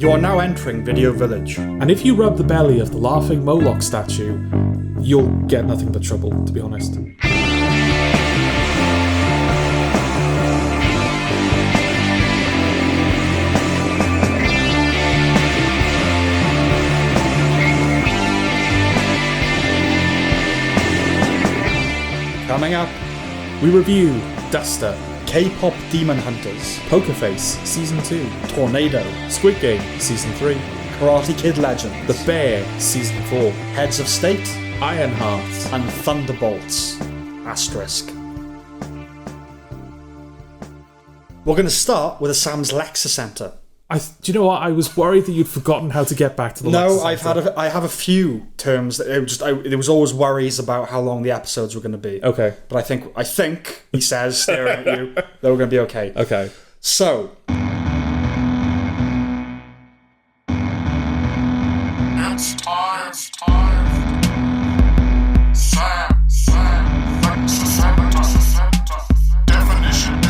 You are now entering Video Village. And if you rub the belly of the laughing Moloch statue, you'll get nothing but trouble, to be honest. Coming up, We review Duster, K-pop Demon Hunters, Poker Face Season 2, Tornado, Squid Game Season 3, Karate Kid Legends, The Bear Season 4, Heads of State, IRONHEART, and Thunderbolts. Asterisk. We're going to start with a Sam's Lexicentre. do you know what? I was worried that you'd forgotten how to get back to the No, Lexicentre. I have a few terms that there was always worries about how long the episodes were going to be. Okay. But I think he says, staring at you, that we're going to be okay. Okay. So, It's time. Sam, Lexicentre. Definition.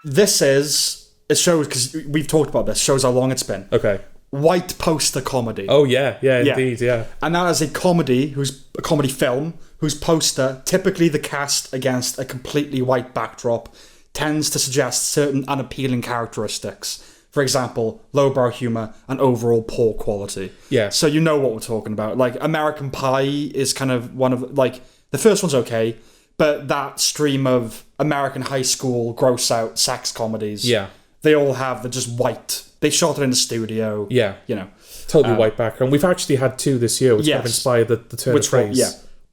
this is, it shows, because we've talked about this, shows how long it's been. Okay. White poster comedy. Oh, yeah, indeed, yeah. And that is a comedy film whose poster, typically the cast against a completely white backdrop, tends to suggest certain unappealing characteristics. For example, lowbrow humour and overall poor quality. Yeah. So you know what we're talking about. Like, American Pie is kind of one of, like, the first one's okay, but that stream of American high school gross out sex comedies, Yeah. they all have the just white. They shot it in the studio. Yeah. You know. Totally white background. We've actually had two this year, which kind of Yes. inspired the turn Which of phrase. one?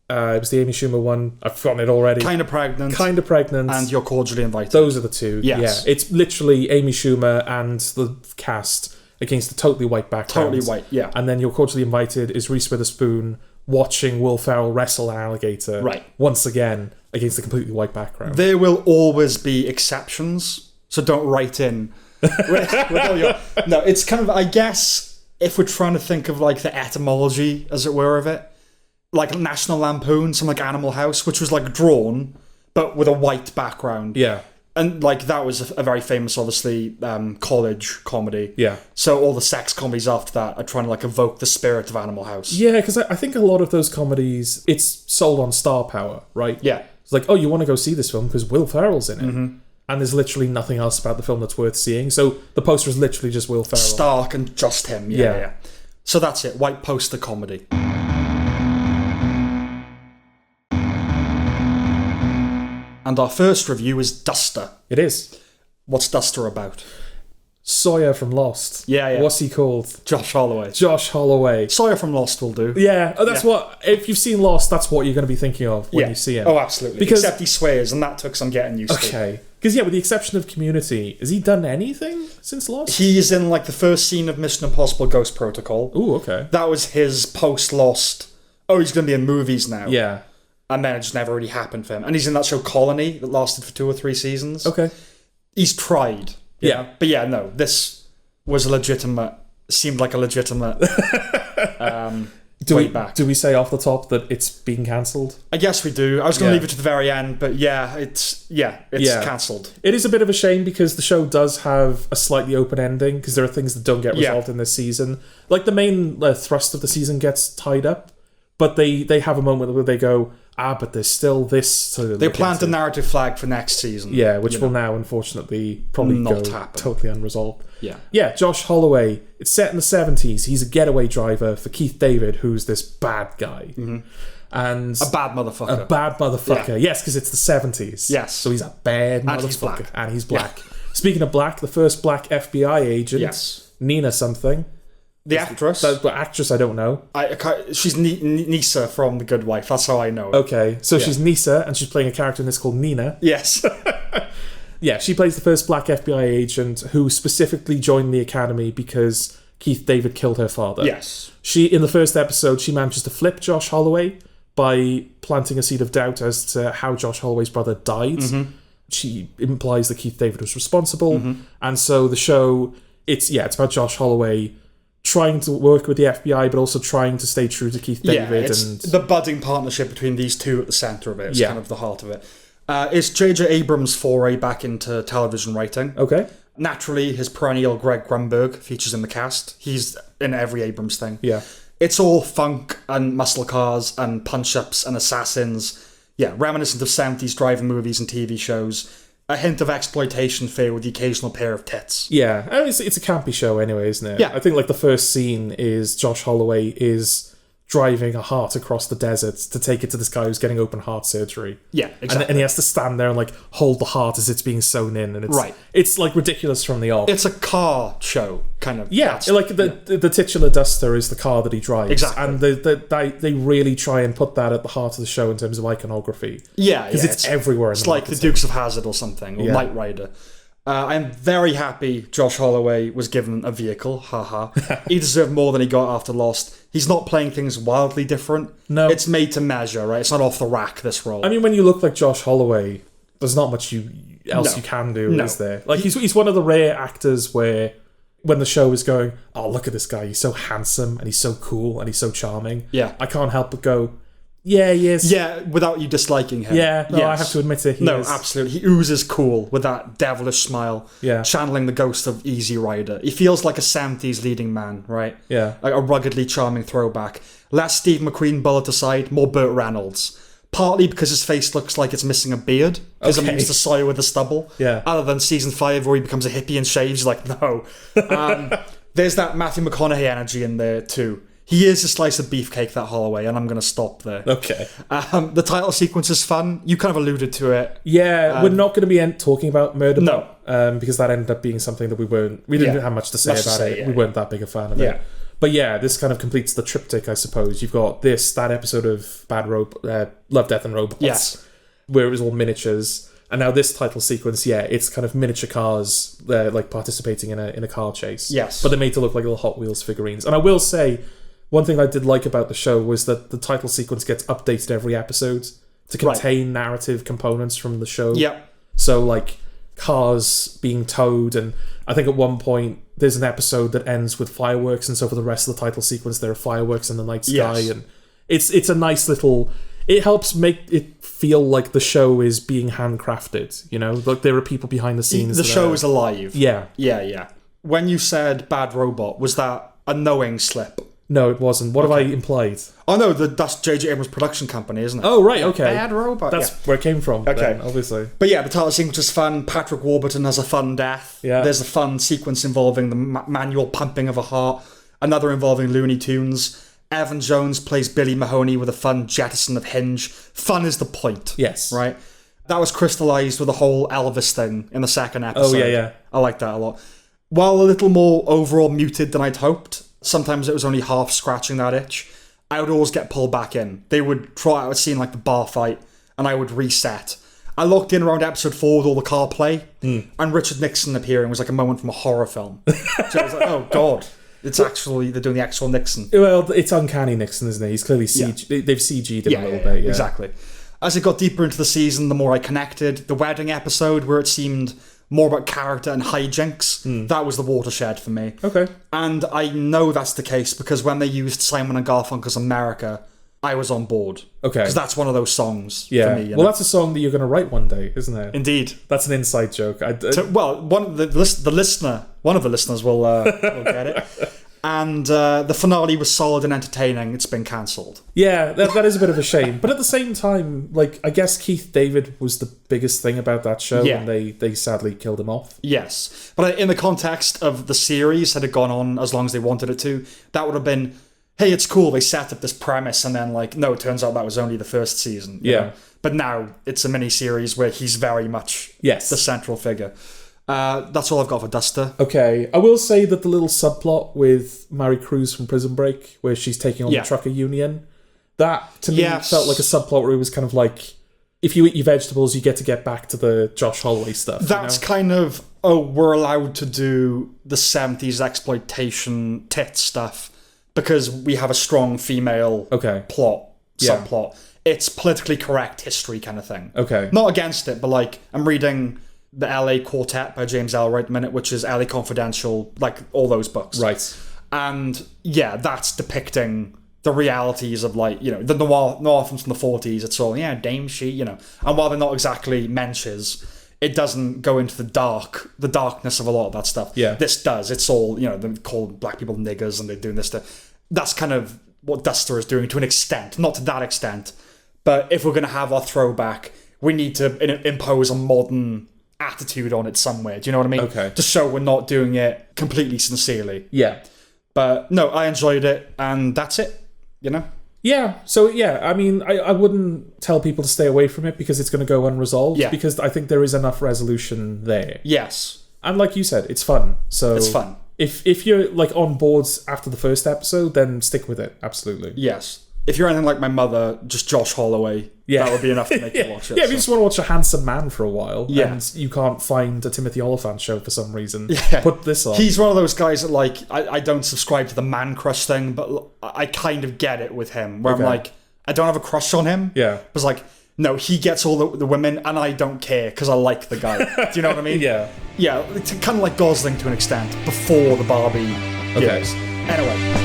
Yeah. It was the Amy Schumer one. I've forgotten it already. Kind of pregnant. And You're cordially invited. those are the two. Yes. Yeah. It's literally Amy Schumer and the cast against a totally white background. Totally white, yeah. And then You're Cordially Invited is Reese Witherspoon watching Will Ferrell wrestle an alligator. Right. Once again against a completely white background. There will always be exceptions, so don't write in. with all your... No, it's kind of, I guess, if we're trying to think of like the etymology, as it were, of it, like National Lampoon, something like Animal House, which was like drawn, but with a white background. Yeah. And like that was a very famous, obviously, college comedy. Yeah. So all the sex comedies after that are trying to like evoke the spirit of Animal House. Yeah, because I think a lot of those comedies, it's sold on star power, right? Yeah. It's like, oh, you want to go see this film because Will Ferrell's in it. Mm-hmm. And there's literally nothing else about the film that's worth seeing. So the poster is literally just Will Ferrell. Stark and just him. Yeah. Yeah. So that's it. White poster comedy. And our first review is Duster. It is. What's Duster about? Sawyer from Lost. Yeah. What's he called? Josh Holloway. Josh Holloway. Sawyer from Lost will do. Yeah, that's what... If you've seen Lost, that's what you're going to be thinking of when you see him. Oh, absolutely. Because, except he swears, and that took some getting used to. Okay. Because, with the exception of Community, has he done anything since Lost? He's in, like, the first scene of Mission Impossible Ghost Protocol. Ooh, okay. That was his post-Lost... Oh, he's going to be in movies now. Yeah. And then it just never really happened for him. And he's in that show Colony that lasted for 2 or 3 seasons. Okay. He's tried. Yeah. But yeah, no, this was seemed like a legitimate way back. Do we say off the top that it's being cancelled? I guess we do. I was going to leave it to the very end, but it's cancelled. It is a bit of a shame because the show does have a slightly open ending because there are things that don't get resolved in this season. Like the main thrust of the season gets tied up, but they have a moment where they go, but there's still this. They plant a narrative flag for next season. Yeah, which will now, unfortunately, probably not go happen. Totally unresolved. Yeah. Yeah, Josh Holloway. It's set in the 70s. He's a getaway driver for Keith David, who's this bad guy. Mm-hmm. And a bad motherfucker. A bad motherfucker. Yeah. Yes, because it's the 70s. Yes. So he's a bad motherfucker. He's black. And he's black. Speaking of black, the first black FBI agent, Nina something. The actress? The actress, I don't know. She's Nisa from The Good Wife. That's how I know it. Okay, so she's Nisa, and she's playing a character in this called Nina. Yes. Yeah, she plays the first black FBI agent who specifically joined the academy because Keith David killed her father. Yes. In the first episode, she manages to flip Josh Holloway by planting a seed of doubt as to how Josh Holloway's brother died. Mm-hmm. She implies that Keith David was responsible, and so the show, it's about Josh Holloway trying to work with the FBI, but also trying to stay true to Keith David. It's the budding partnership between these two at the centre of it. It's kind of the heart of it. It's J.J. Abrams' foray back into television writing. Okay. Naturally, his perennial Greg Grunberg features in the cast. He's in every Abrams thing. Yeah. It's all funk and muscle cars and punch-ups and assassins. Yeah, reminiscent of 70s driving movies and TV shows. A hint of exploitation fare with the occasional pair of tits. Yeah, I mean, it's a campy show anyway, isn't it? Yeah. I think like the first scene is Josh Holloway is driving a heart across the desert to take it to this guy who's getting open heart surgery. Yeah, exactly. And he has to stand there and like hold the heart as it's being sewn in, and it's Right. It's like ridiculous from the off. It's a car show, kind of. Yeah, like the titular Duster is the car that he drives. Exactly. And they really try and put that at the heart of the show in terms of iconography. Yeah, because it's everywhere. It's like the Dukes of Hazzard or something, or Knight Rider. I'm very happy Josh Holloway was given a vehicle. Haha. He deserved more than he got after Lost. He's not playing things wildly different. No. It's made to measure, right? It's not off the rack, this role. I mean, when you look like Josh Holloway, there's not much else you can do, is there? Like, he's one of the rare actors where when the show is going, oh, look at this guy, he's so handsome, and he's so cool, and he's so charming. Yeah. I can't help but go, yeah, he is. Yeah, without you disliking him. Yeah, no, Yes. I have to admit it. He No, is. absolutely. He oozes cool with that devilish smile. Yeah. Channeling the ghost of Easy Rider. He feels like a 70s leading man, right? Yeah. Like a ruggedly charming throwback. Less Steve McQueen bullet aside, more Burt Reynolds. Partly because his face looks like it's missing a beard. Because I'm used to Sawyer with the stubble. Yeah. Other than season 5 where he becomes a hippie and shaves, like, no. There's that Matthew McConaughey energy in there too. He is a slice of beefcake, that Holloway, and I'm going to stop there. Okay. The title sequence is fun. You kind of alluded to it. Yeah, we're not going to be talking about Murder No. because that ended up being something that we didn't have much to say about it. yeah, we weren't that big a fan of Yeah. it. But yeah, this kind of completes the triptych, I suppose. You've got that episode of Love, Death and Robots, Yes. where it was all miniatures. And now this title sequence, it's kind of miniature cars, like participating in a car chase. Yes. But they're made to look like little Hot Wheels figurines. And I will say, one thing I did like about the show was that the title sequence gets updated every episode to contain narrative components from the show. Yep. So, like, cars being towed, and I think at one point there's an episode that ends with fireworks, and so for the rest of the title sequence there are fireworks in the night sky, Yes. and it's a nice little... It helps make it feel like the show is being handcrafted, you know? Like, there are people behind the scenes. The show is alive. Yeah. Yeah. When you said Bad Robot, was that a knowing slip? No, it wasn't. What have I implied? Oh no, that's J.J. Abrams' production company, isn't it? Oh, right, okay. Bad Robot. That's where it came from, Okay. then, obviously. But yeah, the title sequence is fun. Patrick Warburton has a fun death. Yeah. There's a fun sequence involving the manual pumping of a heart. Another involving Looney Tunes. Evan Jones plays Billy Mahoney with a fun jettison of Hinge. Fun is the point. Yes. Right? That was crystallized with the whole Elvis thing in the second episode. Oh, yeah. I like that a lot. While a little more overall muted than I'd hoped, sometimes it was only half scratching that itch, I would always get pulled back in. They would try out a scene like the bar fight, and I would reset. I locked in around episode 4 with all the car play, and Richard Nixon appearing was like a moment from a horror film. So I was like, oh god, they're doing the actual Nixon. Well, it's uncanny Nixon, isn't it? He's clearly they've CG'd him a little bit. Yeah. Exactly. As it got deeper into the season, the more I connected. The wedding episode, where it seemed more about character and hijinks, that was the watershed for me. Okay. And I know that's the case because when they used Simon and Garfunkel's America, I was on board. Okay. Because that's one of those songs Yeah. for me. Well, that's a song that you're going to write one day, isn't it? Indeed. That's an inside joke. One of the listeners will get it. And the finale was solid and entertaining. It's been cancelled. Yeah, that is a bit of a shame. But at the same time, like, I guess Keith David was the biggest thing about that show, Yeah. and they sadly killed him off. Yes. But in the context of the series, had it gone on as long as they wanted it to, that would have been, hey, it's cool, they set up this premise, and then, like, no, it turns out that was only the first season. you know? But now it's a mini-series where he's very much the central figure. That's all I've got for Duster. Okay, I will say that the little subplot with Mary Cruz from Prison Break, where she's taking on the trucker union, that to me felt like a subplot where it was kind of like, if you eat your vegetables, you get back to the Josh Holloway stuff. That's kind of, we're allowed to do the 70s exploitation tit stuff because we have a strong female subplot. It's politically correct history kind of thing. Okay. Not against it, but like, I'm reading the LA Quartet by James Ellroy at the minute, which is LA Confidential, like all those books. Right. And yeah, that's depicting the realities of like, you know, the noir films from the 40s. It's all, yeah, dame she, you know. And while they're not exactly mensches, it doesn't go into the darkness of a lot of that stuff. Yeah. This does. It's all, you know, they call black people niggers and they're doing this stuff. That's kind of what Duster is doing to an extent, not to that extent. But if we're going to have our throwback, we need to impose a modern attitude on it somewhere. Do you know what I mean? Okay. To show we're not doing it completely sincerely. Yeah. But no, I enjoyed it, and that's it. You know? Yeah. So, yeah, I mean, I wouldn't tell people to stay away from it because it's going to go unresolved. Yeah. Because I think there is enough resolution there. Yes. And like you said, it's fun. So It's fun. If you're like on board after the first episode, then stick with it. Absolutely. Yes. If you're anything like my mother, just Josh Holloway, that would be enough to make you watch it. Yeah, if you just want to watch a handsome man for a while, Yeah. and you can't find a Timothy Oliphant show for some reason, Yeah. put this on. He's one of those guys that, like, I don't subscribe to the man crush thing, but I kind of get it with him, where Okay. I'm like, I don't have a crush on him. Yeah. It's like, no, he gets all the women, and I don't care, because I like the guy. Do you know what I mean? Yeah. Yeah, it's kind of like Gosling to an extent, before the Barbie years. Anyway.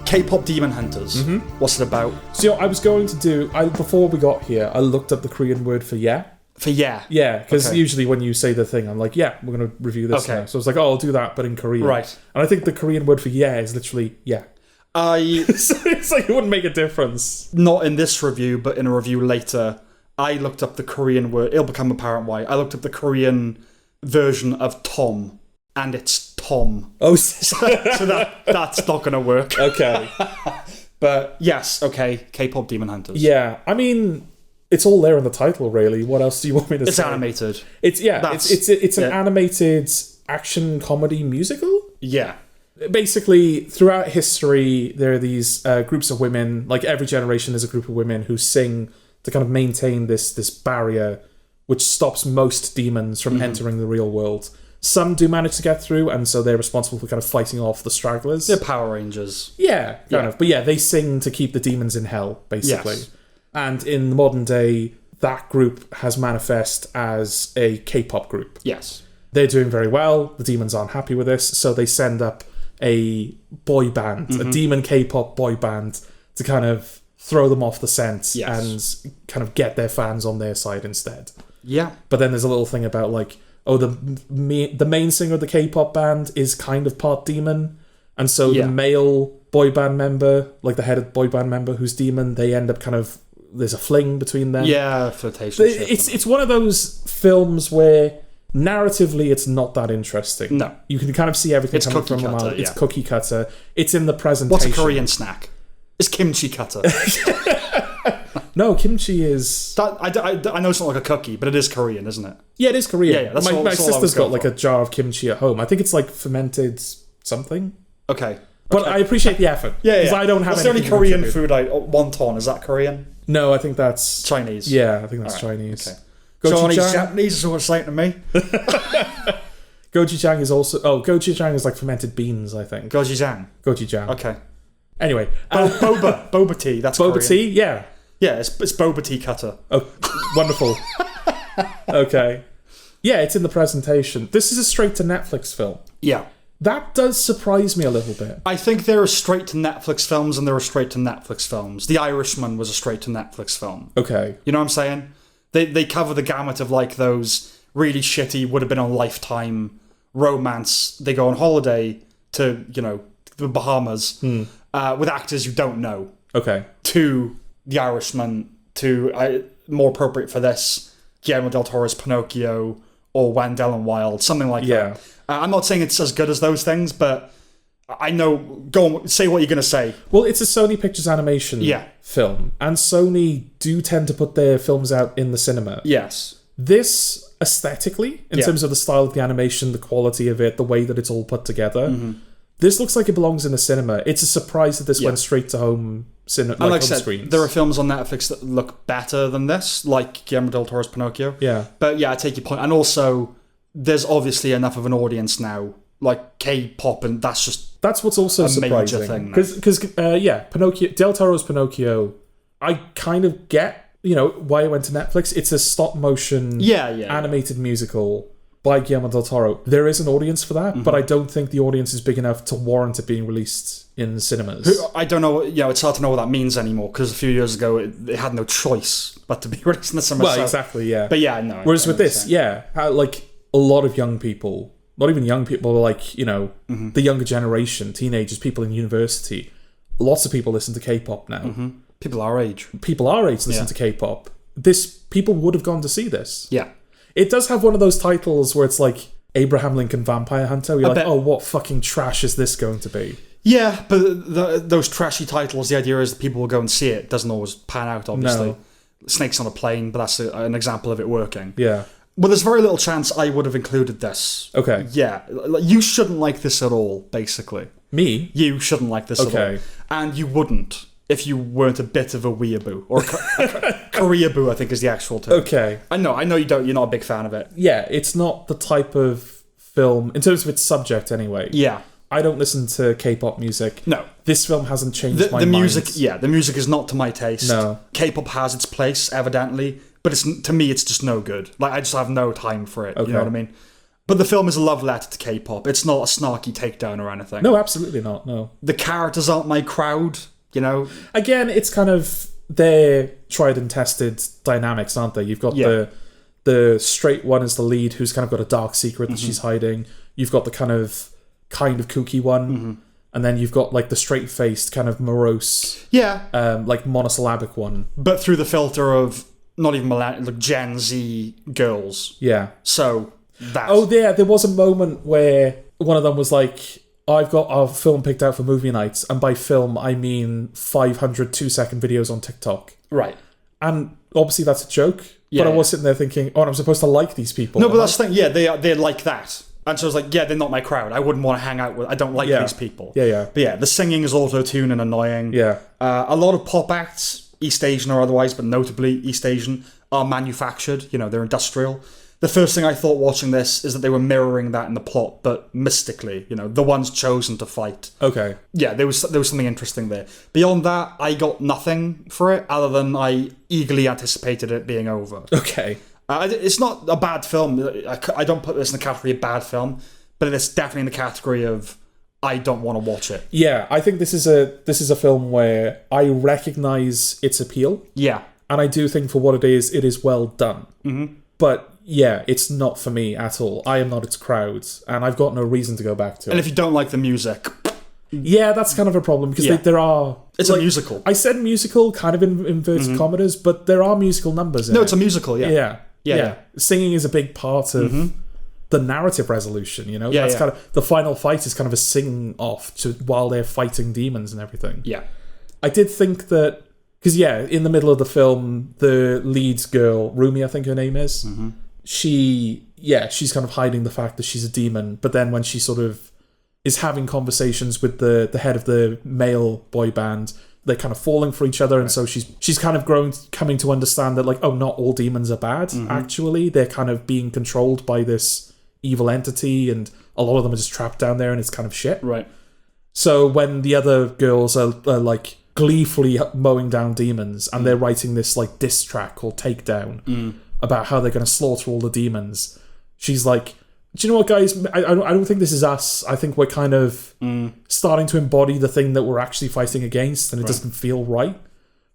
K-pop Demon Hunters. What's it about? So I was going to do, before we got here, I looked up the Korean word for yeah. For yeah. Yeah, because Okay. usually when you say the thing, I'm like, yeah, we're going to review this Okay. now. So I was like, oh, I'll do that, but in Korean. Right. And I think the Korean word for yeah is literally yeah. So it's like, it wouldn't make a difference. Not in this review, but in a review later, I looked up the Korean word. It'll become apparent why. I looked up the Korean version of Tom, and it's Tom. Oh, So that's not going to work. okay. But yes, okay, K-pop Demon Hunters. Yeah, I mean, it's all there in the title, really. What else do you want me to It's say? animated. It's it's an yeah. animated action comedy musical. Yeah. Basically, throughout history, there are these groups of women. Like every generation, there's a group of women who sing to kind of maintain this barrier, which stops most demons from entering the real world. Some do manage to get through, and so they're responsible for kind of fighting off the stragglers. They're Power Rangers. Yeah, kind Yeah. of. But yeah, they sing to keep the demons in hell, basically. Yes. And in the modern day, that group has manifest as a K-pop group. Yes. They're doing very well. The demons aren't happy with this, so they send up a boy band, a demon K-pop boy band, to kind of throw them off the scent Yes. and kind of get their fans on their side instead. Yeah. But then there's a little thing about like, oh, the main singer of the K-pop band is kind of part demon, and so Yeah. the male boy band member, like the head of boy band member who's demon, they end up kind of, there's a fling between them. Yeah, flirtation. It's one of those films where narratively it's not that interesting. No. You can kind of see everything It's coming cookie from a mile. cutter, It's yeah. cookie cutter. It's in the presentation. What's a Korean snack? It's kimchi cutter. No, kimchi is... I know it's not like a cookie, but it is Korean, isn't it? Yeah, it is Korean. Yeah, that's my all- my that's all I was sister's got going like for. a jar of kimchi at home. I think it's like fermented something. Okay. But I appreciate the effort. Yeah, Because I don't have What's the only anything to Korean contribute. food wonton? Is that Korean? No, I think that's... Chinese? Yeah, I think that's Alright, Chinese. okay. Gochujang. Chinese, Japanese is what it's saying to me. Gochujang is also... Oh, gochujang is like fermented beans, I think. Gochujang. Gochujang. Okay. Anyway. Boba tea. That's boba Korean. tea? Yeah. Yeah, it's boba tea cutter. Oh, wonderful. Okay. Yeah, it's in the presentation. This is a straight-to-Netflix film. Yeah. That does surprise me a little bit. I think there are straight to Netflix films and there are straight to Netflix films. The Irishman was a straight to Netflix film. Okay. You know what I'm saying? They cover the gamut of like those really shitty, would have been on Lifetime romance. They go on holiday to, you know, the Bahamas with actors you don't know. Okay. To The Irishman, to more appropriate for this, Guillermo del Toro's Pinocchio or Wendell and Wild, something like that. I'm not saying it's as good as those things, but I know. Go on, say what you're going to say. Well, it's a Sony Pictures Animation film, and Sony do tend to put their films out in the cinema. Yes. This, aesthetically, in terms of the style of the animation, the quality of it, the way that it's all put together, this looks like it belongs in the cinema. It's a surprise that this went straight to home cinema, And like home I said, screens. there are films on Netflix that look better than this, like Guillermo del Toro's Pinocchio. Yeah. But yeah, I take your point. And also, there's obviously enough of an audience now, like K-pop, and that's what's also a major surprising. thing. Because Pinocchio, Del Toro's Pinocchio, I kind of get, why it went to Netflix. It's a stop motion Yeah. animated musical by Guillermo del Toro. There is an audience for that, but I don't think the audience is big enough to warrant it being released in cinemas. I don't know. It's hard to know what that means anymore because a few years ago it had no choice but to be released in the cinema. Well, exactly, yeah. But yeah, no. Whereas with this, like a lot of young people, not even young people, like, the younger generation, teenagers, people in university, lots of people listen to K-pop now. People our age. People our age listen to K-pop. People would have gone to see this. Yeah. It does have one of those titles where it's like Abraham Lincoln Vampire Hunter. You're like, oh, what fucking trash is this going to be? Yeah, but those trashy titles, the idea is that people will go and see it. It doesn't always pan out, obviously. No. Snakes on a Plane, but that's an example of it working. Yeah. Well, there's very little chance I would have included this. Okay. Yeah. You shouldn't like this at all, basically. Me? You shouldn't like this at all. And you wouldn't if you weren't a bit of a weeaboo. Or Koreaboo, I think is the actual term. Okay. I know you're not a big fan of it. Yeah, it's not the type of film, in terms of its subject anyway. Yeah. I don't listen to K-pop music. No. This film hasn't changed my the mind. music, the music is not to my taste. No. K-pop has its place, evidently, but to me, it's just no good. Like, I just have no time for it, you know what I mean? But the film is a love letter to K-pop. It's not a snarky takedown or anything. No, absolutely not, no. The characters aren't my crowd, you know? Again, it's kind of their tried and tested dynamics, aren't they? You've got the straight one as the lead, who's kind of got a dark secret that she's hiding. You've got the kind of kooky one, and then you've got like the straight-faced kind of morose, like monosyllabic one, but through the filter of not even like Gen Z girls. Yeah. So that. Oh, there was a moment where one of them was like, I've got a film picked out for movie nights, and by film I mean 500 2-second videos on TikTok. Right. And obviously that's a joke, but I was sitting there thinking, I'm supposed to like these people. No, but that's the thing. Yeah, they're like that. And so I was like, they're not my crowd. I wouldn't want to hang out with. I don't like these people. Yeah. But yeah, the singing is auto-tune and annoying. Yeah. A lot of pop acts, East Asian or otherwise, but notably East Asian, are manufactured. They're industrial. The first thing I thought watching this is that they were mirroring that in the plot, but mystically, the ones chosen to fight. Okay. Yeah, there was something interesting there. Beyond that, I got nothing for it, other than I eagerly anticipated it being over. Okay. It's not a bad film. I don't put this in the category of bad film, but it's definitely in the category of I don't want to watch it. Yeah, I think this is a film where I recognise its appeal. Yeah. And I do think for what it is well done. Mm-hmm. But yeah, it's not for me at all. I am not its crowd, and I've got no reason to go back to it. And if you don't like the music... Yeah, that's kind of a problem, because there are... It's a musical. I said musical, kind of in inverted commas, but there are musical numbers in it. No, it's a musical, yeah. Yeah. Singing is a big part of the narrative resolution, That's kind of... The final fight is kind of a sing-off while they're fighting demons and everything. Yeah. I did think that... Because, in the middle of the film, the lead girl, Rumi, I think her name is, she's kind of hiding the fact that she's a demon, but then when she sort of is having conversations with the head of the male boy band, they're kind of falling for each other, and so she's kind of coming to understand that, like, oh, not all demons are bad, actually. They're kind of being controlled by this evil entity, and a lot of them are just trapped down there, and it's kind of shit. Right. So when the other girls are like gleefully mowing down demons, and they're writing this like diss track called Takedown about how they're going to slaughter all the demons, she's like, do you know what, guys? I don't think this is us. I think we're kind of starting to embody the thing that we're actually fighting against, and it doesn't feel right.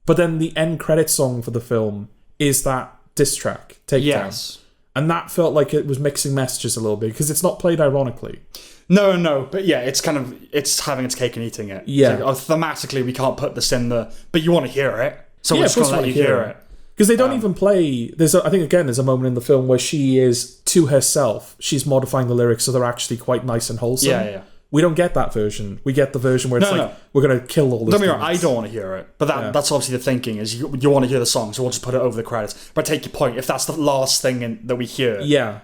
But then the end credit song for the film is that diss track, Takedown. Yes. And that felt like it was mixing messages a little bit, because it's not played ironically. No, but yeah, it's having its cake and eating it. Yeah. Like, thematically, we can't put this in but you want to hear it, so we're just going to let you hear it. Because they don't even play... I think, again, there's a moment in the film where she is, to herself, she's modifying the lyrics so they're actually quite nice and wholesome. Yeah. We don't get that version. We get the version where it's we're going to kill all this. Don't be wrong, I don't want to hear it. But that's obviously the thinking, is you want to hear the song, so we'll just put it over the credits. But I take your point. If that's the last thing that we hear,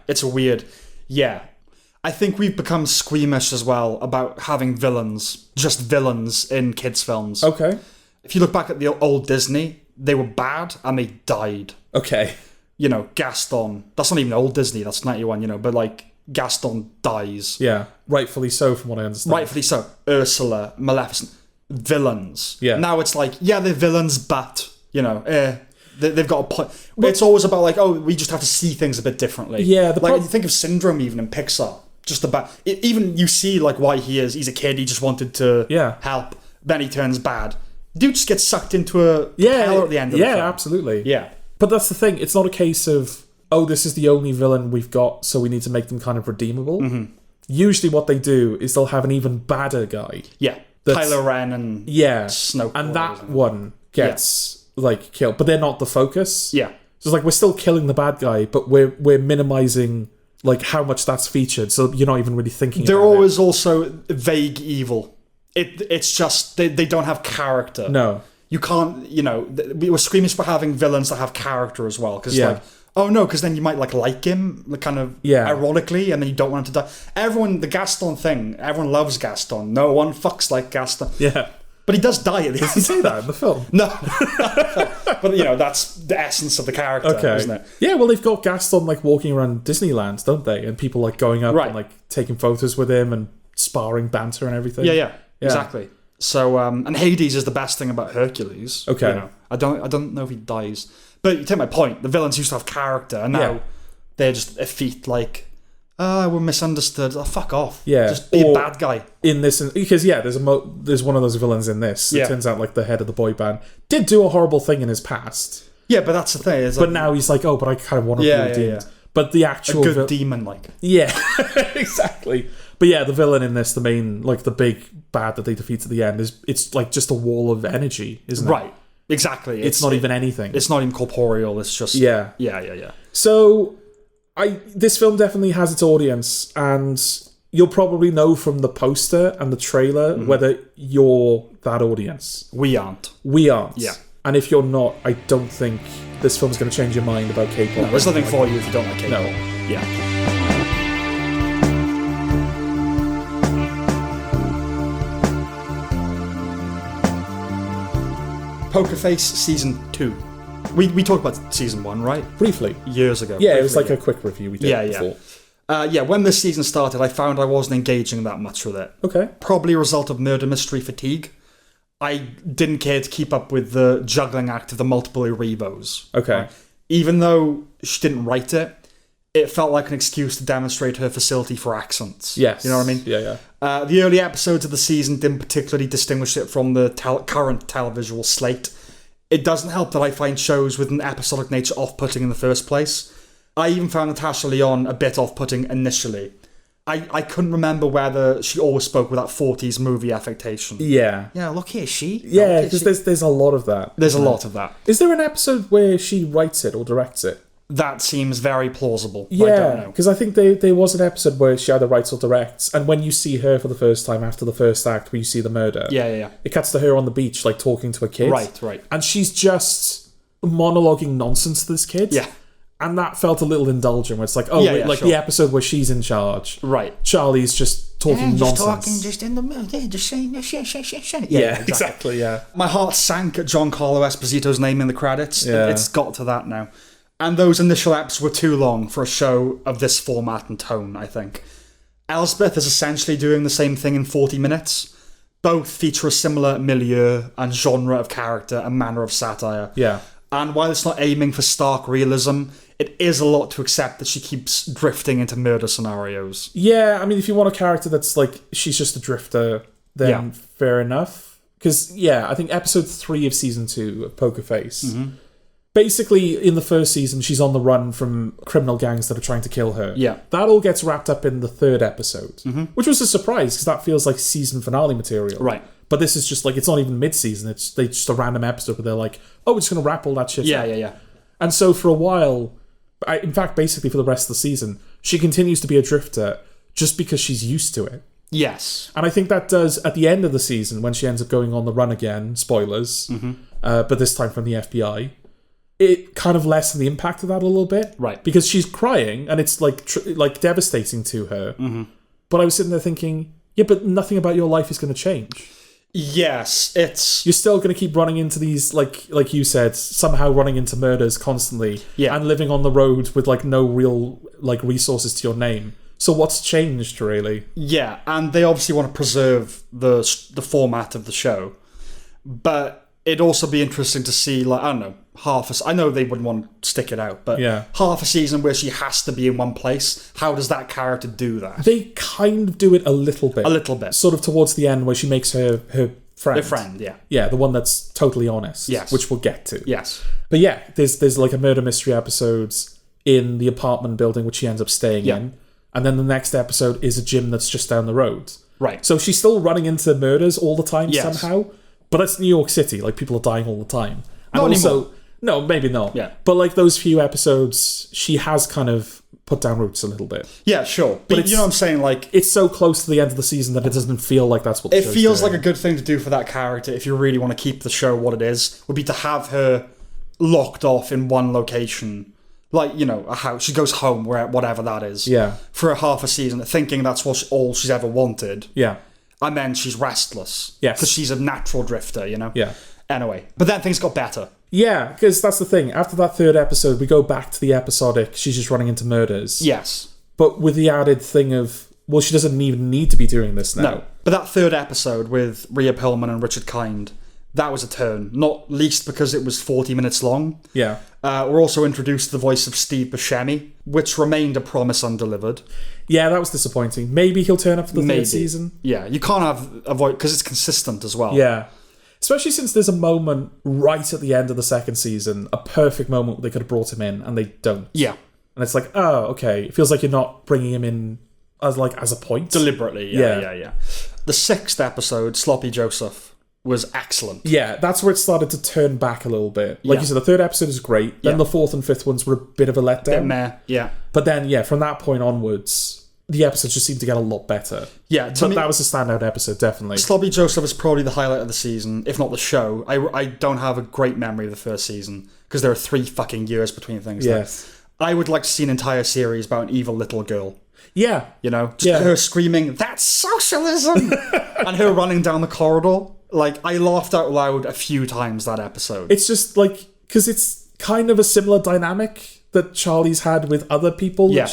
it's a weird... Yeah. I think we've become squeamish as well about having villains, just villains in kids' films. Okay. If you look back at the old Disney, they were bad and they died. Okay. Gaston. That's not even old Disney, that's 91, but like Gaston dies. Yeah, rightfully so from what I understand. Rightfully so. Ursula, Maleficent, villains. Yeah. Now it's like, they're villains, but, They've got a point. It's always about like, oh, we just have to see things a bit differently. Yeah, like you think of Syndrome even in Pixar. Just about even you see like why he's a kid. He just wanted to help. Then he turns bad. Dude just gets sucked into a propeller at the end of the film. Yeah, absolutely. Yeah. But that's the thing. It's not a case of, oh, this is the only villain we've got, so we need to make them kind of redeemable. Mm-hmm. Usually what they do is they'll have an even badder guy. Yeah. Kylo Ren and Snoke. And that one gets like killed. But they're not the focus. Yeah. So it's like we're still killing the bad guy, but we're minimizing like how much that's featured, so you're not even really thinking They're about always also vague evil. It's just they don't have character. No. You can't, we were screaming for having villains that have character as well. Because, oh no, because then you might like him, kind of ironically, and then you don't want him to die. The Gaston thing, everyone loves Gaston. No one fucks like Gaston. Yeah. But he does die at the end. Does he say that in the film? No. But, that's the essence of the character, isn't it? Yeah, well, they've got Gaston, like, walking around Disneyland, don't they? And people, like, going up and, like, taking photos with him and sparring banter and everything. Yeah. Exactly. So, and Hades is the best thing about Hercules. Okay. I don't know if he dies. But you take my point. The villains used to have character, and now they're just effete, like, we're misunderstood. Oh, fuck off. Yeah. Just be a bad guy. In this, because, there's one of those villains in this. It turns out, like, the head of the boy band did do a horrible thing in his past. Yeah, but that's the thing. But now he's like, oh, but I kind of want to be redeemed. But the actual... A good demon, like. Yeah, exactly. But yeah, the villain in this, the main, like, the big bad that they defeat at the end, it's like just a wall of energy, isn't it? Right. Exactly. It's not even anything. It's not even corporeal. It's just... Yeah. Yeah. So, this film definitely has its audience, and you'll probably know from the poster and the trailer whether you're that audience. We aren't. Yeah. And if you're not, I don't think this film's going to change your mind about K-pop. No, there's nothing for you if you don't like K-pop. No. Yeah. Poker Face Season 2. We talked about Season 1, right? Briefly. Years ago. Yeah, it was like a quick review we did before. When this season started, I found I wasn't engaging that much with it. Okay. Probably a result of murder mystery fatigue. I didn't care to keep up with the juggling act of the multiple Erivos. Okay. Right? Even though she didn't write it, it felt like an excuse to demonstrate her facility for accents. Yes. You know what I mean? Yeah. The early episodes of the season didn't particularly distinguish it from the current televisual slate. It doesn't help that I find shows with an episodic nature off-putting in the first place. I even found Natasha Lyonne a bit off-putting initially. I couldn't remember whether she always spoke with that 40s movie affectation. Yeah. Yeah, look here, she. Yeah, because there's a lot of that. There's a lot of that. Is there an episode where she writes it or directs it? That seems very plausible. Yeah, because I think there was an episode where she either writes or directs, and when you see her for the first time after the first act where you see the murder, it cuts to her on the beach, like, talking to a kid. Right. And she's just monologuing nonsense to this kid. Yeah. And that felt a little indulgent, where it's like, the episode where she's in charge. Right. Charlie's just talking nonsense. Talking just in the middle, just saying, shit. Yeah, exactly, yeah. My heart sank at Giancarlo Esposito's name in the credits. Yeah. It's got to that now. And those initial eps were too long for a show of this format and tone, I think. Elspeth is essentially doing the same thing in 40 minutes. Both feature a similar milieu and genre of character and manner of satire. Yeah. And while it's not aiming for stark realism, it is a lot to accept that she keeps drifting into murder scenarios. Yeah, I mean, if you want a character that's like, she's just a drifter, then fair enough. Because, I think episode 3 of season 2 of Poker Face... Basically, in the first season, she's on the run from criminal gangs that are trying to kill her. Yeah. That all gets wrapped up in the 3rd episode, which was a surprise, because that feels like season finale material. Right. But this is just like, it's not even mid-season, it's just a random episode where they're like, oh, we're just going to wrap all that shit up. Yeah. And so for a while, in fact, basically for the rest of the season, she continues to be a drifter just because she's used to it. Yes. And I think that does, at the end of the season, when she ends up going on the run again, spoilers, but this time from the FBI, it kind of lessened the impact of that a little bit. Right. Because she's crying, and it's like devastating to her. But I was sitting there thinking, yeah, but nothing about your life is going to change. Yes, it's... You're still going to keep running into these, like you said, somehow running into murders constantly, and living on the road with like no real like resources to your name. So what's changed, really? Yeah, and they obviously want to preserve the format of the show, but it'd also be interesting to see, like, I don't know, I know they wouldn't want to stick it out, but half a season where she has to be in one place. How does that character do that? They kind of do it a little bit. A little bit. Sort of towards the end where she makes her friend. Her friend, yeah. Yeah, the one that's totally honest. Yes. Which we'll get to. Yes. But yeah, there's like a murder mystery episode in the apartment building which she ends up staying in. And then the next episode is a gym that's just down the road. Right. So she's still running into murders all the time somehow. But it's New York City. Like, people are dying all the time. And Not also, anymore. No, maybe not. Yeah. But like those few episodes, she has kind of put down roots a little bit. Yeah, sure. But you know what I'm saying? Like, it's so close to the end of the season that it doesn't feel like that's what the it show's feels doing. like a good thing to do for that character if you really want to keep the show what it is, would be to have her locked off in one location. Like, you know, a house. She goes home, whatever that is. Yeah. For a half a season, thinking that's all she's ever wanted. Yeah. And then she's restless. Yes. Because she's a natural drifter, you know? Yeah. Anyway. But then things got better. Yeah, because that's the thing. After that third episode, we go back to the episodic, she's just running into murders. Yes. But with the added thing of, well, she doesn't even need to be doing this now. No. But that third episode with Rhea Perlman and Richard Kind, that was a turn. Not least because it was 40 minutes long. Yeah. We're also introduced to the voice of Steve Buscemi, which remained a promise undelivered. Yeah, that was disappointing. Maybe he'll turn up for the third season. Yeah, you can't have a voice, because it's consistent as well. Yeah. Especially since there's a moment right at the end of the second season, a perfect moment where they could have brought him in, and they don't. Yeah. And it's like, oh, okay. It feels like you're not bringing him in as a point. Deliberately, yeah. The sixth episode, Sloppy Joseph, was excellent. Yeah, that's where it started to turn back a little bit. Like you said, the third episode is great. Then the fourth and fifth ones were a bit of a letdown. Bit meh, yeah. But then, yeah, from that point onwards, the episodes just seemed to get a lot better. Yeah, but that was a standout episode, definitely. Sloppy Joseph is probably the highlight of the season, if not the show. I don't have a great memory of the first season, because there are 3 fucking years between things. Yes. I would like to see an entire series about an evil little girl. Yeah. You know? Just her screaming, "That's socialism!" and her running down the corridor. Like, I laughed out loud a few times that episode. It's just like, because it's kind of a similar dynamic that Charlie's had with other people. Yeah.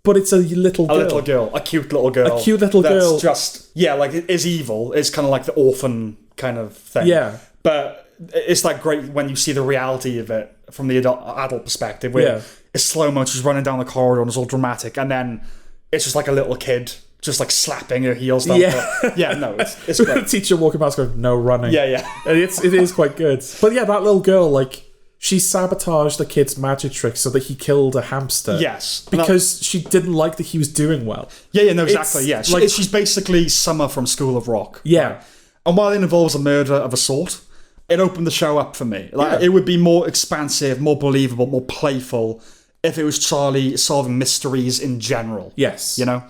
But it's a little girl. A little girl. A cute little girl. A cute little girl. That's just, like, it is evil. It's kind of like the orphan kind of thing. Yeah. But it's like great when you see the reality of it from the adult perspective, where it's slow-mo, she's running down the corridor and it's all dramatic, and then it's just like a little kid just like slapping her heels down. It's great. The teacher walking past going, "No running." Yeah. And it is quite good. But yeah, that little girl, like, she sabotaged the kid's magic trick so that he killed a hamster. Yes. Because she didn't like that he was doing well. Yeah, no, exactly. It's She's basically Summer from School of Rock. Yeah. Right? And while it involves a murder of a sort, it opened the show up for me. Like, it would be more expansive, more believable, more playful if it was Charlie solving mysteries in general. Yes. You know?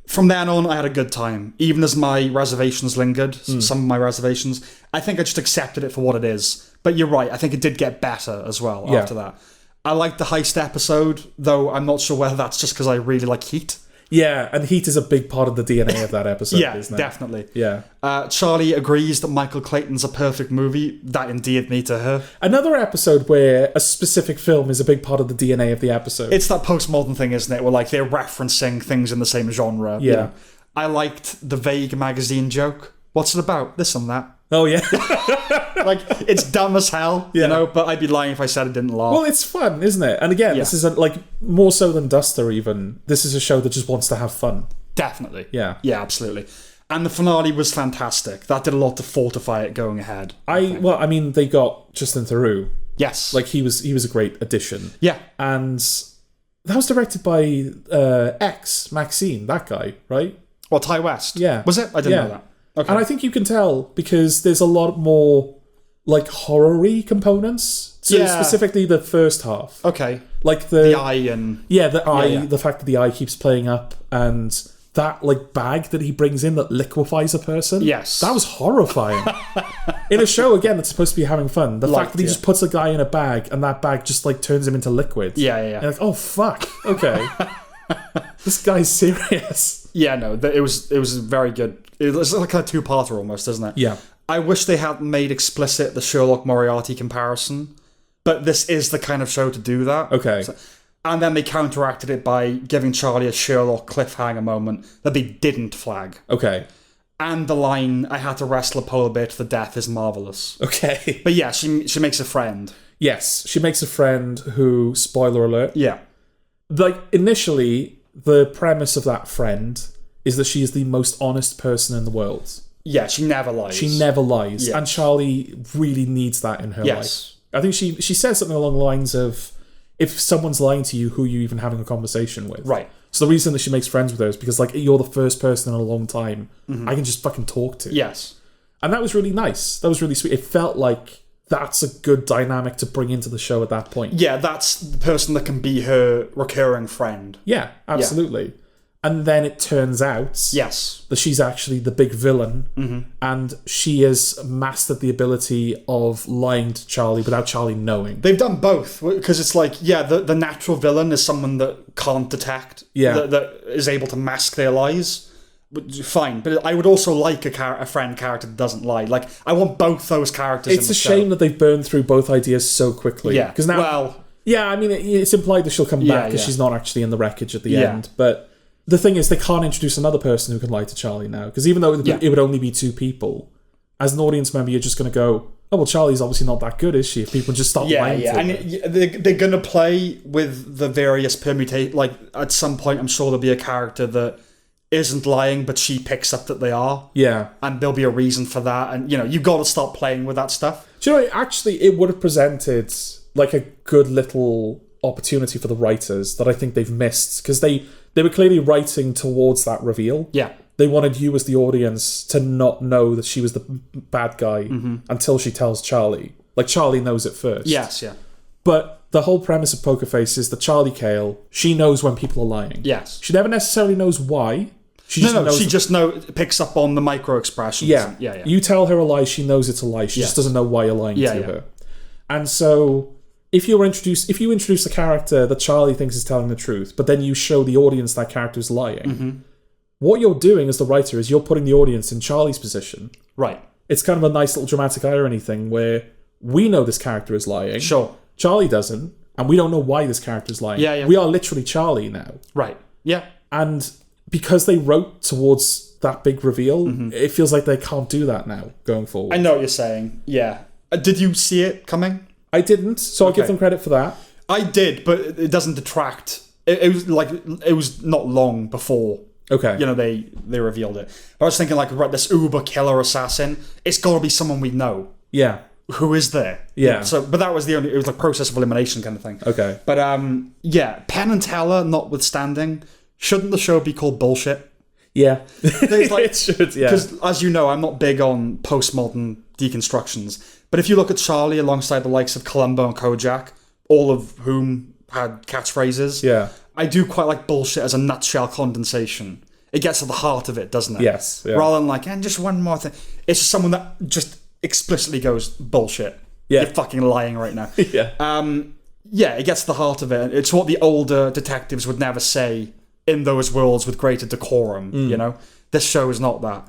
From then on, I had a good time. Even as my reservations lingered, some of my reservations, I think I just accepted it for what it is. But you're right, I think it did get better as well after that. I liked the heist episode, though I'm not sure whether that's just because I really like Heat. Yeah, and Heat is a big part of the DNA of that episode, isn't it? Definitely. Yeah. Charlie agrees that Michael Clayton's a perfect movie. That endeared me to her. Another episode where a specific film is a big part of the DNA of the episode. It's that postmodern thing, isn't it? Where, like, they're referencing things in the same genre. Yeah. You know? I liked the vague magazine joke. What's it about? This and that. Oh, yeah. Like, it's dumb as hell, you know, but I'd be lying if I said I didn't laugh. Well, it's fun, isn't it? And again, this is more so than Duster even. This is a show that just wants to have fun. Definitely. Yeah. Yeah, absolutely. And the finale was fantastic. That did a lot to fortify it going ahead. I mean, they got Justin Theroux. Yes. Like, he was a great addition. Yeah. And that was directed by Maxine, that guy, right? Well, Ty West. Yeah. Was it? I didn't know that. Okay. And I think you can tell because there's a lot more like horror-y components. So specifically the first half. Okay. Like the eye and... Yeah, the eye, the fact that the eye keeps playing up and that like bag that he brings in that liquefies a person. Yes. That was horrifying. In a show, again, that's supposed to be having fun. The fact that he just puts a guy in a bag and that bag just like turns him into liquid. Yeah. And like, oh, fuck. Okay. This guy's serious. Yeah, no, it was very good. It was like a two-parter almost, isn't it? Yeah. I wish they hadn't made explicit the Sherlock Moriarty comparison, but this is the kind of show to do that. Okay. And then they counteracted it by giving Charlie a Sherlock cliffhanger moment that they didn't flag. Okay. and the line, I had to wrestle a polar bear to the death is marvellous. Okay. But yeah, she makes a friend. Yes, she makes a friend who, spoiler alert, Yeah. like, initially, the premise of that friend is that she is the most honest person in the world. Yeah, she never lies. She never lies. Yeah. And Charlie really needs that in her Yes. life. I think she says something along the lines of, if someone's lying to you, who are you even having a conversation with? Right. So the reason that she makes friends with her is because, like, you're the first person in a long time I can just fucking talk to. Yes. And that was really nice. That was really sweet. It felt like that's a good dynamic to bring into the show at that point. Yeah, that's the person that can be her recurring friend. Yeah, absolutely. And then it turns out Yes. that she's actually the big villain, and she has mastered the ability of lying to Charlie without Charlie knowing. They've done both, because it's like, yeah, the natural villain is someone that can't detect, that is able to mask their lies. Fine, but I would also like a friend character that doesn't lie. Like, I want both those characters in It's the a show. shame that they've burned through both ideas so quickly. Yeah, because now, well... yeah, I mean, it's implied that she'll come back because she's not actually in the wreckage at the end, but... The thing is, they can't introduce another person who can lie to Charlie now. Because even though it would only be two people, as an audience member, you're just going to go, oh, well, Charlie's obviously not that good, is she? If people just stop lying to her. And they're going to play with the various permutations. Like, at some point, I'm sure there'll be a character that isn't lying, but she picks up that they are. Yeah. And there'll be a reason for that. And, you've got to start playing with that stuff. Do you know, actually, it would have presented, like, a good little opportunity for the writers that I think they've missed. Because they were clearly writing towards that reveal. Yeah. They wanted you as the audience to not know that she was the bad guy until she tells Charlie. Like, Charlie knows it first. Yes, yeah. But the whole premise of Poker Face is that Charlie Cale, she knows when people are lying. Yes. She never necessarily knows why. She just picks up on the micro expressions. Yeah. Yeah. You tell her a lie, she knows it's a lie. She just doesn't know why you're lying to her. And so... If you introduce a character that Charlie thinks is telling the truth, but then you show the audience that character is lying, what you're doing as the writer is you're putting the audience in Charlie's position. Right. It's kind of a nice little dramatic irony thing where we know this character is lying. Sure. Charlie doesn't, and we don't know why this character is lying. Yeah. We are literally Charlie now. Right. Yeah. And because they wrote towards that big reveal, it feels like they can't do that now going forward. I know what you're saying. Yeah. Did you see it coming? I didn't, so I'll give them credit for that. I did, but it doesn't detract. It was not long before. Okay. They revealed it. I was thinking, like, right, this uber killer assassin, it's got to be someone we know. Yeah. Who is there? Yeah. But that was it was like process of elimination kind of thing. Okay. But Penn and Teller notwithstanding, shouldn't the show be called Bullshit? Yeah. It should, yeah. Because, as you know, I'm not big on postmodern deconstructions. But if you look at Charlie alongside the likes of Columbo and Kojak, all of whom had catchphrases, I do quite like Bullshit as a nutshell condensation. It gets to the heart of it, doesn't it? Yes. Yeah. Rather than like, and just one more thing. It's just someone that just explicitly goes, bullshit. Yeah. You're fucking lying right now. Yeah. It gets to the heart of it. It's what the older detectives would never say in those worlds with greater decorum, This show is not that.